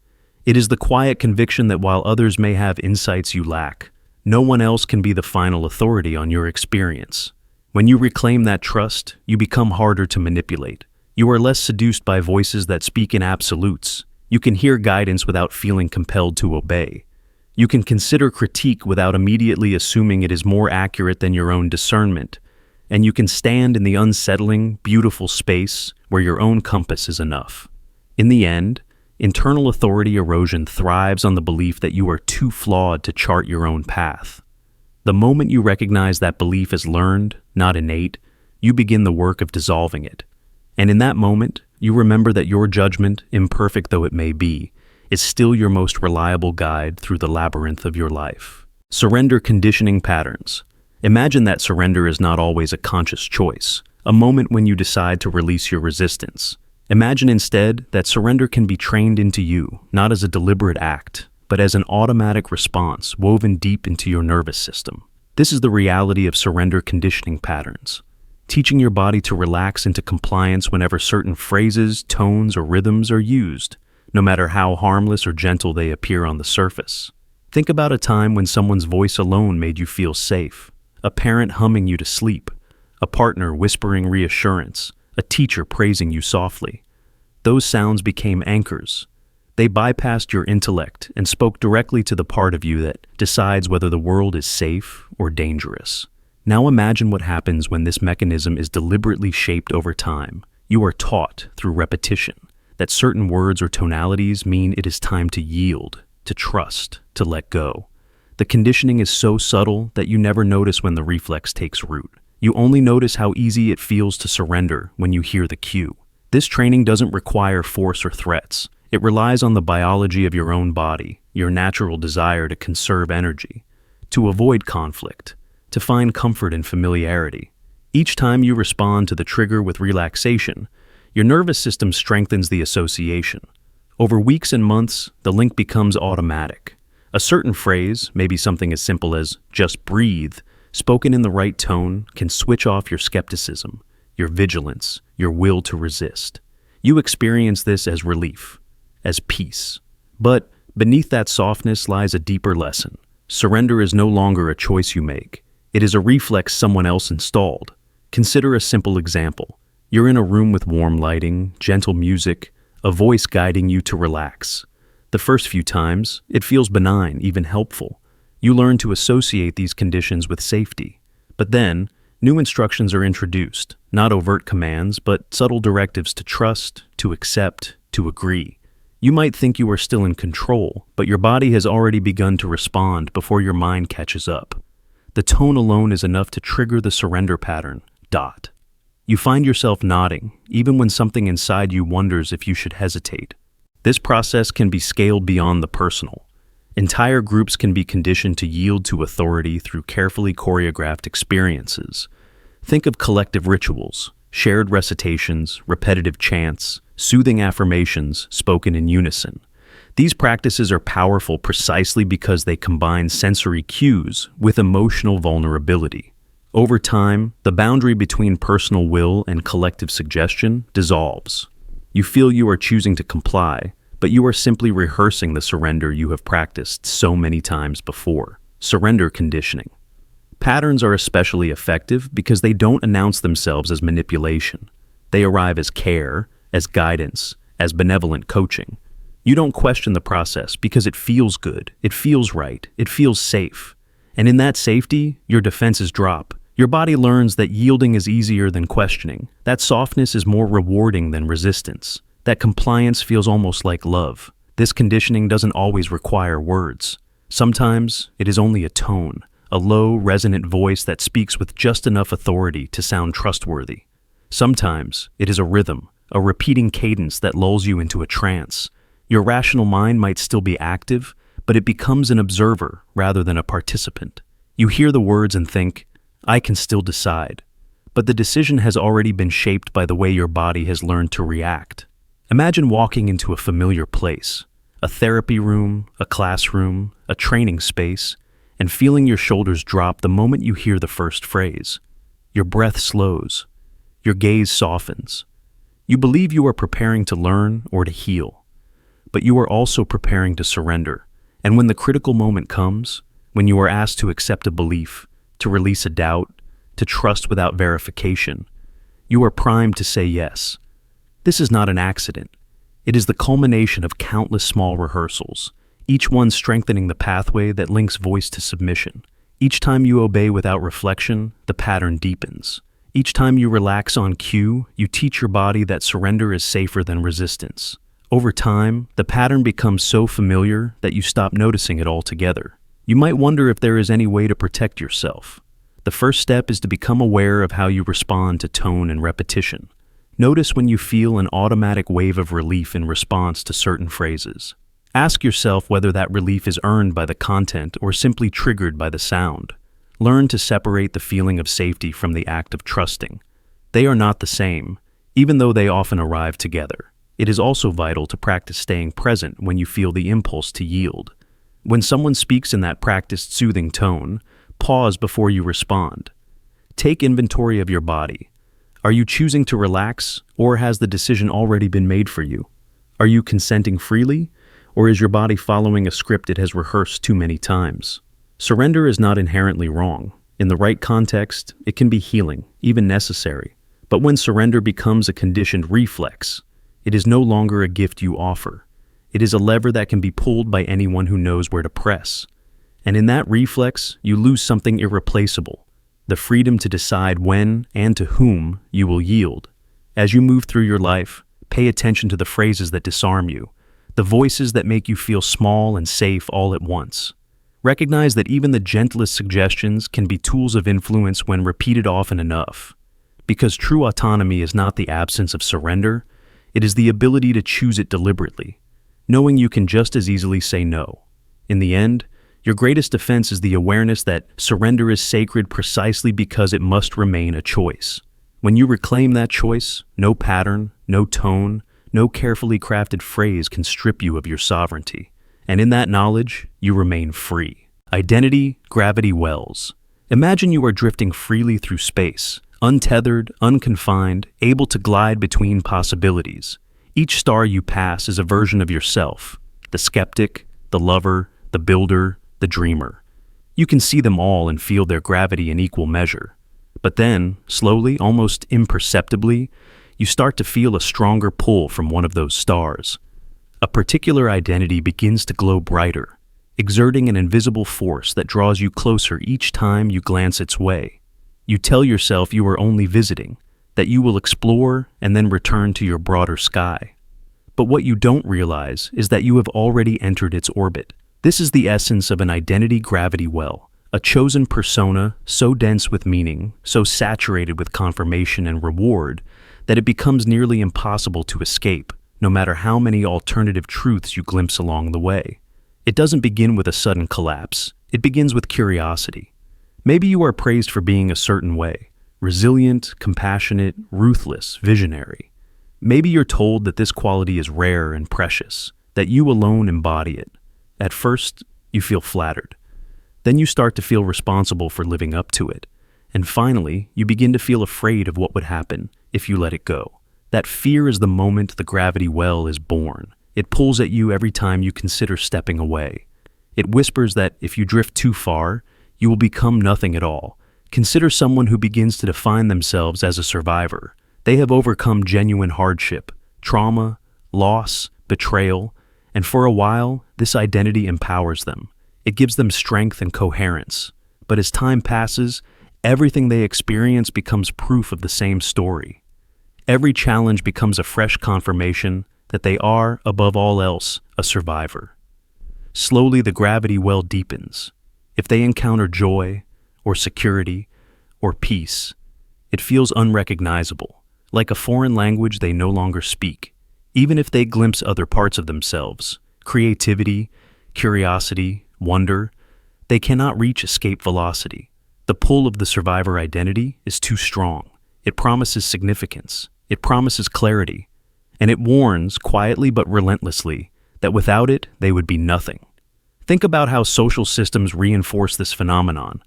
A: It is the quiet conviction that while others may have insights you lack, no one else can be the final authority on your experience. When you reclaim that trust, you become harder to manipulate. You are less seduced by voices that speak in absolutes. You can hear guidance without feeling compelled to obey. You can consider critique without immediately assuming it is more accurate than your own discernment. And you can stand in the unsettling, beautiful space where your own compass is enough. In the end, internal authority erosion thrives on the belief that you are too flawed to chart your own path. The moment you recognize that belief is learned, not innate, you begin the work of dissolving it. And in that moment, you remember that your judgment, imperfect though it may be, is still your most reliable guide through the labyrinth of your life. Surrender conditioning patterns. Imagine that surrender is not always a conscious choice, a moment when you decide to release your resistance. Imagine instead that surrender can be trained into you, not as a deliberate act, but as an automatic response woven deep into your nervous system. This is the reality of surrender conditioning patterns. Teaching your body to relax into compliance whenever certain phrases, tones, or rhythms are used, no matter how harmless or gentle they appear on the surface. Think about a time when someone's voice alone made you feel safe, a parent humming you to sleep, a partner whispering reassurance, a teacher praising you softly. Those sounds became anchors. They bypassed your intellect and spoke directly to the part of you that decides whether the world is safe or dangerous. Now imagine what happens when this mechanism is deliberately shaped over time. You are taught through repetition that certain words or tonalities mean it is time to yield, to trust, to let go. The conditioning is so subtle that you never notice when the reflex takes root. You only notice how easy it feels to surrender when you hear the cue. This training doesn't require force or threats. It relies on the biology of your own body, your natural desire to conserve energy, to avoid conflict, to find comfort in familiarity. Each time you respond to the trigger with relaxation, your nervous system strengthens the association. Over weeks and months, the link becomes automatic. A certain phrase, maybe something as simple as "just breathe," spoken in the right tone, can switch off your skepticism, your vigilance, your will to resist. You experience this as relief, as peace. But beneath that softness lies a deeper lesson. Surrender is no longer a choice you make. It is a reflex someone else installed. Consider a simple example. You're in a room with warm lighting, gentle music, a voice guiding you to relax. The first few times, it feels benign, even helpful. You learn to associate these conditions with safety. But then, new instructions are introduced, not overt commands, but subtle directives to trust, to accept, to agree. You might think you are still in control, but your body has already begun to respond before your mind catches up. The tone alone is enough to trigger the surrender pattern. You find yourself nodding, even when something inside you wonders if you should hesitate. This process can be scaled beyond the personal. Entire groups can be conditioned to yield to authority through carefully choreographed experiences. Think of collective rituals, shared recitations, repetitive chants, soothing affirmations spoken in unison. These practices are powerful precisely because they combine sensory cues with emotional vulnerability. Over time, the boundary between personal will and collective suggestion dissolves. You feel you are choosing to comply, but you are simply rehearsing the surrender you have practiced so many times before. Surrender conditioning. Patterns are especially effective because they don't announce themselves as manipulation. They arrive as care, as guidance, as benevolent coaching. You don't question the process because it feels good, it feels right, it feels safe. And in that safety, your defenses drop. Your body learns that yielding is easier than questioning, that softness is more rewarding than resistance, that compliance feels almost like love. This conditioning doesn't always require words. Sometimes it is only a tone, a low, resonant voice that speaks with just enough authority to sound trustworthy. Sometimes it is a rhythm, a repeating cadence that lulls you into a trance. Your rational mind might still be active, but it becomes an observer rather than a participant. You hear the words and think, I can still decide. But the decision has already been shaped by the way your body has learned to react. Imagine walking into a familiar place, a therapy room, a classroom, a training space, and feeling your shoulders drop the moment you hear the first phrase. Your breath slows. Your gaze softens. You believe you are preparing to learn or to heal, but you are also preparing to surrender. And when the critical moment comes, when you are asked to accept a belief, to release a doubt, to trust without verification, you are primed to say yes. This is not an accident. It is the culmination of countless small rehearsals, each one strengthening the pathway that links voice to submission. Each time you obey without reflection, the pattern deepens. Each time you relax on cue, you teach your body that surrender is safer than resistance. Over time, the pattern becomes so familiar that you stop noticing it altogether. You might wonder if there is any way to protect yourself. The first step is to become aware of how you respond to tone and repetition. Notice when you feel an automatic wave of relief in response to certain phrases. Ask yourself whether that relief is earned by the content or simply triggered by the sound. Learn to separate the feeling of safety from the act of trusting. They are not the same, even though they often arrive together. It is also vital to practice staying present when you feel the impulse to yield. When someone speaks in that practiced soothing tone, pause before you respond. Take inventory of your body. Are you choosing to relax, or has the decision already been made for you? Are you consenting freely, or is your body following a script it has rehearsed too many times? Surrender is not inherently wrong. In the right context, it can be healing, even necessary. But when surrender becomes a conditioned reflex, it is no longer a gift you offer. It is a lever that can be pulled by anyone who knows where to press. And in that reflex, you lose something irreplaceable, the freedom to decide when and to whom you will yield. As you move through your life, pay attention to the phrases that disarm you, the voices that make you feel small and safe all at once. Recognize that even the gentlest suggestions can be tools of influence when repeated often enough. Because true autonomy is not the absence of surrender, it is the ability to choose it deliberately, knowing you can just as easily say no. In the end, your greatest defense is the awareness that surrender is sacred precisely because it must remain a choice. When you reclaim that choice, no pattern, no tone, no carefully crafted phrase can strip you of your sovereignty. And in that knowledge, you remain free. Identity, gravity wells. Imagine you are drifting freely through space, untethered, unconfined, able to glide between possibilities. Each star you pass is a version of yourself, the skeptic, the lover, the builder, the dreamer. You can see them all and feel their gravity in equal measure. But then, slowly, almost imperceptibly, you start to feel a stronger pull from one of those stars. A particular identity begins to glow brighter, exerting an invisible force that draws you closer each time you glance its way. You tell yourself you are only visiting, that you will explore and then return to your broader sky. But what you don't realize is that you have already entered its orbit. This is the essence of an identity gravity well, a chosen persona so dense with meaning, so saturated with confirmation and reward, that it becomes nearly impossible to escape, no matter how many alternative truths you glimpse along the way. It doesn't begin with a sudden collapse. It begins with curiosity. Maybe you are praised for being a certain way, resilient, compassionate, ruthless, visionary. Maybe you're told that this quality is rare and precious, that you alone embody it. At first, you feel flattered. Then you start to feel responsible for living up to it. And finally, you begin to feel afraid of what would happen if you let it go. That fear is the moment the gravity well is born. It pulls at you every time you consider stepping away. It whispers that if you drift too far, you will become nothing at all. Consider someone who begins to define themselves as a survivor. They have overcome genuine hardship, trauma, loss, betrayal, and for a while, this identity empowers them. It gives them strength and coherence. But as time passes, everything they experience becomes proof of the same story. Every challenge becomes a fresh confirmation that they are, above all else, a survivor. Slowly, the gravity well deepens. If they encounter joy, or security, or peace, it feels unrecognizable, like a foreign language they no longer speak. Even if they glimpse other parts of themselves, creativity, curiosity, wonder, they cannot reach escape velocity. The pull of the survivor identity is too strong. It promises significance. It promises clarity. And it warns, quietly but relentlessly, that without it, they would be nothing. Think about how social systems reinforce this phenomenon.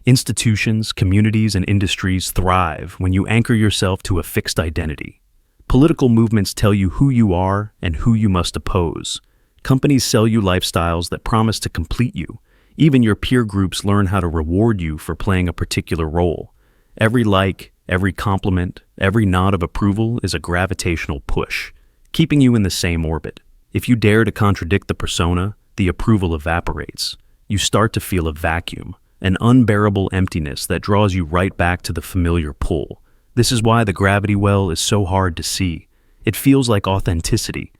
A: Institutions, communities, and industries thrive when you anchor yourself to a fixed identity. Political movements tell you who you are and who you must oppose. Companies sell you lifestyles that promise to complete you. Even your peer groups learn how to reward you for playing a particular role. Every like, every compliment, every nod of approval is a gravitational push, keeping you in the same orbit. If you dare to contradict the persona, the approval evaporates. You start to feel a vacuum, an unbearable emptiness that draws you right back to the familiar pull. This is why the gravity well is so hard to see. It feels like authenticity.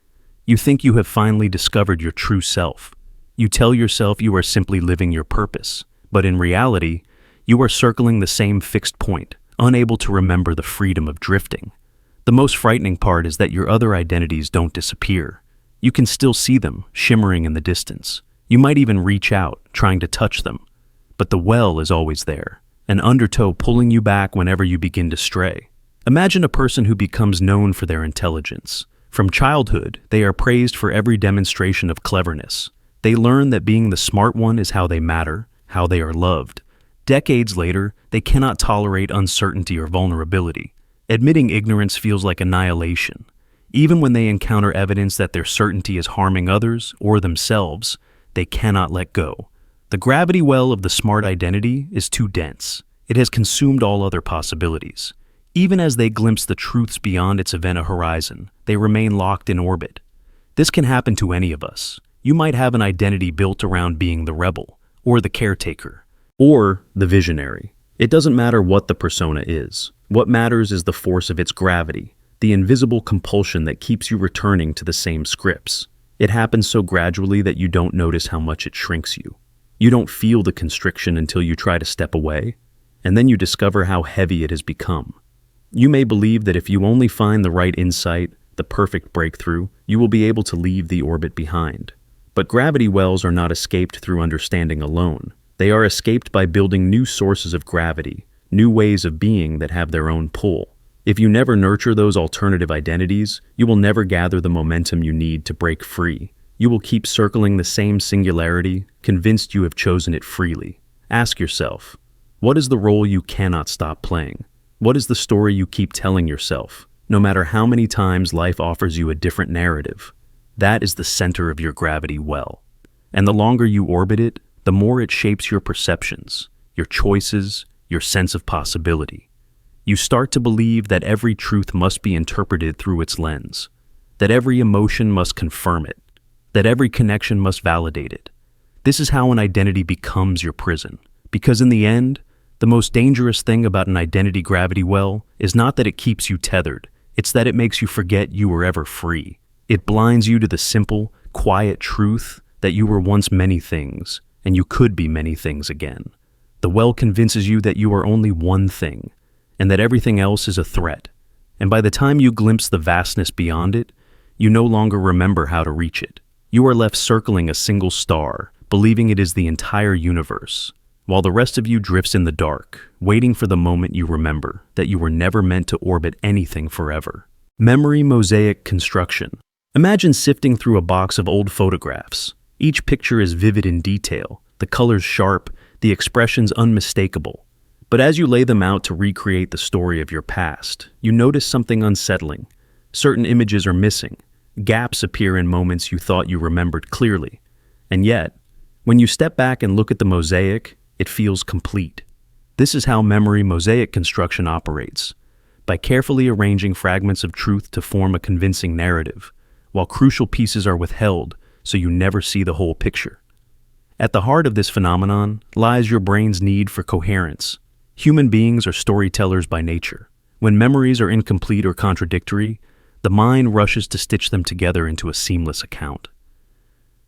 A: You think you have finally discovered your true self. You tell yourself you are simply living your purpose, but in reality, you are circling the same fixed point, unable to remember the freedom of drifting. The most frightening part is that your other identities don't disappear. You can still see them, shimmering in the distance. You might even reach out, trying to touch them. But the well is always there, an undertow pulling you back whenever you begin to stray. Imagine a person who becomes known for their intelligence. From childhood, they are praised for every demonstration of cleverness. They learn that being the smart one is how they matter, how they are loved. Decades later, they cannot tolerate uncertainty or vulnerability. Admitting ignorance feels like annihilation. Even when they encounter evidence that their certainty is harming others or themselves, they cannot let go. The gravity well of the smart identity is too dense. It has consumed all other possibilities. Even as they glimpse the truths beyond its event horizon, they remain locked in orbit. This can happen to any of us. You might have an identity built around being the rebel, or the caretaker, or the visionary. It doesn't matter what the persona is. What matters is the force of its gravity, the invisible compulsion that keeps you returning to the same scripts. It happens so gradually that you don't notice how much it shrinks you. You don't feel the constriction until you try to step away, and then you discover how heavy it has become. You may believe that if you only find the right insight, the perfect breakthrough, you will be able to leave the orbit behind. But gravity wells are not escaped through understanding alone. They are escaped by building new sources of gravity, new ways of being that have their own pull. If you never nurture those alternative identities, you will never gather the momentum you need to break free. You will keep circling the same singularity, convinced you have chosen it freely. Ask yourself, what is the role you cannot stop playing? What is the story you keep telling yourself, no matter how many times life offers you a different narrative? That is the center of your gravity well. And the longer you orbit it, the more it shapes your perceptions, your choices, your sense of possibility. You start to believe that every truth must be interpreted through its lens, that every emotion must confirm it, that every connection must validate it. This is how an identity becomes your prison, because in the end, the most dangerous thing about an identity gravity well is not that it keeps you tethered, it's that it makes you forget you were ever free. It blinds you to the simple, quiet truth that you were once many things, and you could be many things again. The well convinces you that you are only one thing, and that everything else is a threat. And by the time you glimpse the vastness beyond it, you no longer remember how to reach it. You are left circling a single star, believing it is the entire universe, while the rest of you drifts in the dark, waiting for the moment you remember that you were never meant to orbit anything forever. Memory mosaic construction. Imagine sifting through a box of old photographs. Each picture is vivid in detail, the colors sharp, the expressions unmistakable. But as you lay them out to recreate the story of your past, you notice something unsettling. Certain images are missing. Gaps appear in moments you thought you remembered clearly. And yet, when you step back and look at the mosaic, it feels complete. This is how memory mosaic construction operates, by carefully arranging fragments of truth to form a convincing narrative, while crucial pieces are withheld so you never see the whole picture. At the heart of this phenomenon lies your brain's need for coherence. Human beings are storytellers by nature. When memories are incomplete or contradictory, the mind rushes to stitch them together into a seamless account.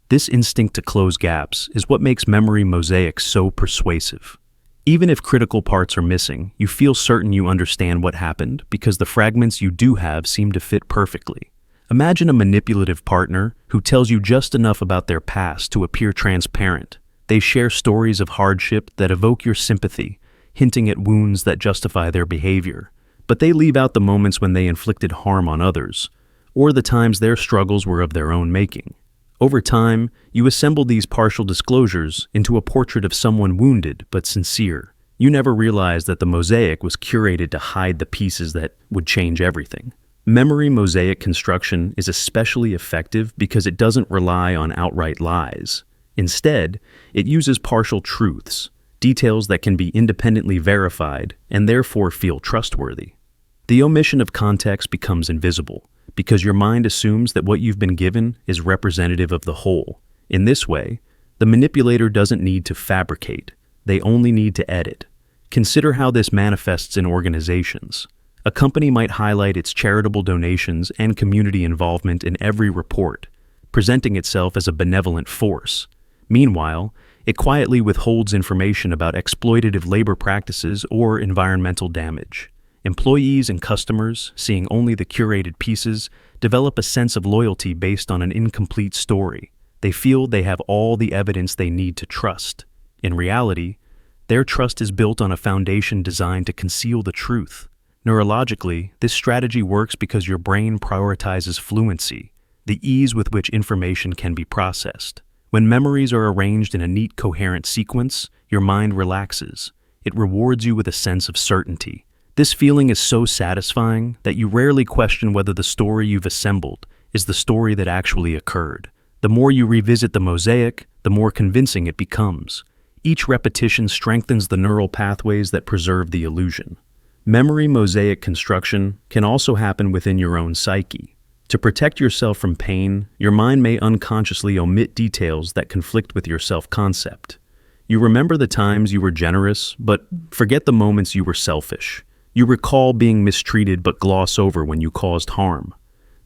A: This instinct to close gaps is what makes memory mosaic so persuasive. Even if critical parts are missing, you feel certain you understand what happened because the fragments you do have seem to fit perfectly. Imagine a manipulative partner who tells you just enough about their past to appear transparent. They share stories of hardship that evoke your sympathy, hinting at wounds that justify their behavior. But they leave out the moments when they inflicted harm on others, or the times their struggles were of their own making. Over time, you assemble these partial disclosures into a portrait of someone wounded but sincere. You never realized that the mosaic was curated to hide the pieces that would change everything. Memory mosaic construction is especially effective because it doesn't rely on outright lies. Instead, it uses partial truths, details that can be independently verified and therefore feel trustworthy. The omission of context becomes invisible, because your mind assumes that what you've been given is representative of the whole. In this way, the manipulator doesn't need to fabricate, they only need to edit. Consider how this manifests in organizations. A company might highlight its charitable donations and community involvement in every report, presenting itself as a benevolent force. Meanwhile, it quietly withholds information about exploitative labor practices or environmental damage. Employees and customers, seeing only the curated pieces, develop a sense of loyalty based on an incomplete story. They feel they have all the evidence they need to trust. In reality, their trust is built on a foundation designed to conceal the truth. Neurologically, this strategy works because your brain prioritizes fluency, the ease with which information can be processed. When memories are arranged in a neat, coherent sequence, your mind relaxes. It rewards you with a sense of certainty. This feeling is so satisfying that you rarely question whether the story you've assembled is the story that actually occurred. The more you revisit the mosaic, the more convincing it becomes. Each repetition strengthens the neural pathways that preserve the illusion. Memory mosaic construction can also happen within your own psyche. To protect yourself from pain, your mind may unconsciously omit details that conflict with your self-concept. You remember the times you were generous, but forget the moments you were selfish. You recall being mistreated but gloss over when you caused harm.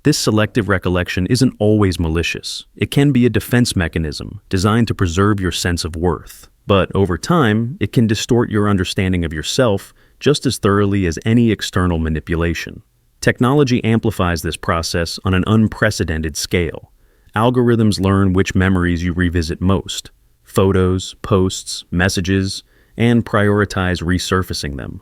A: This selective recollection isn't always malicious. It can be a defense mechanism designed to preserve your sense of worth. But over time, it can distort your understanding of yourself just as thoroughly as any external manipulation. Technology amplifies this process on an unprecedented scale. Algorithms learn which memories you revisit most, photos, posts, messages, and prioritize resurfacing them.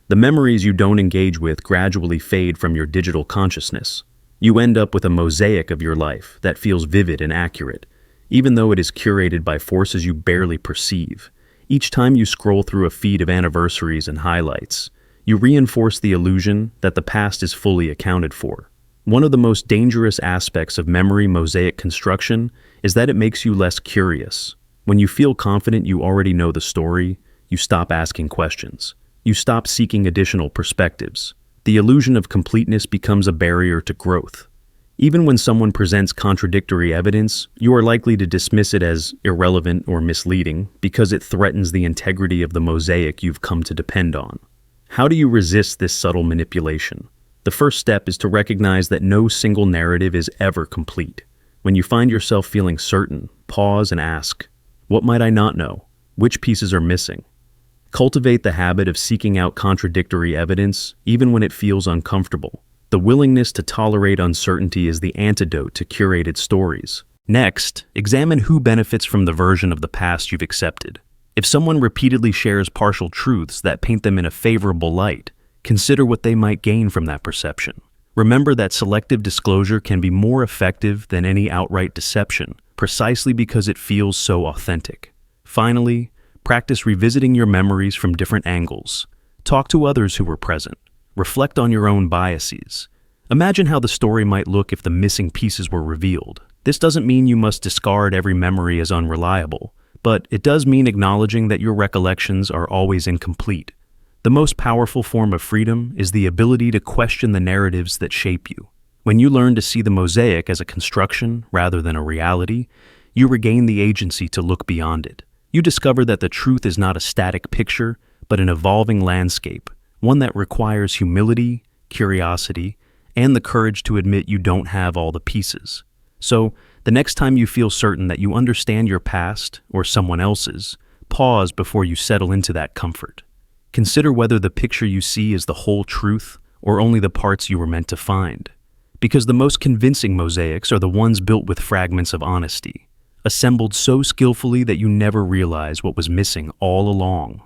A: The memories you don't engage with gradually fade from your digital consciousness. You end up with a mosaic of your life that feels vivid and accurate, even though it is curated by forces you barely perceive. Each time you scroll through a feed of anniversaries and highlights, you reinforce the illusion that the past is fully accounted for. One of the most dangerous aspects of memory mosaic construction is that it makes you less curious. When you feel confident you already know the story, you stop asking questions. You stop seeking additional perspectives. The illusion of completeness becomes a barrier to growth. Even when someone presents contradictory evidence, you are likely to dismiss it as irrelevant or misleading because it threatens the integrity of the mosaic you've come to depend on. How do you resist this subtle manipulation? The first step is to recognize that no single narrative is ever complete. When you find yourself feeling certain, pause and ask, what might I not know? Which pieces are missing? Cultivate the habit of seeking out contradictory evidence, even when it feels uncomfortable. The willingness to tolerate uncertainty is the antidote to curated stories. Next, examine who benefits from the version of the past you've accepted. If someone repeatedly shares partial truths that paint them in a favorable light, consider what they might gain from that perception. Remember that selective disclosure can be more effective than any outright deception, precisely because it feels so authentic. Finally, practice revisiting your memories from different angles. Talk to others who were present. Reflect on your own biases. Imagine how the story might look if the missing pieces were revealed. This doesn't mean you must discard every memory as unreliable, but it does mean acknowledging that your recollections are always incomplete. The most powerful form of freedom is the ability to question the narratives that shape you. When you learn to see the mosaic as a construction rather than a reality, you regain the agency to look beyond it. You discover that the truth is not a static picture, but an evolving landscape, one that requires humility, curiosity, and the courage to admit you don't have all the pieces. So, the next time you feel certain that you understand your past or someone else's, pause before you settle into that comfort. Consider whether the picture you see is the whole truth or only the parts you were meant to find. Because the most convincing mosaics are the ones built with fragments of honesty, assembled so skillfully that you never realize what was missing all along.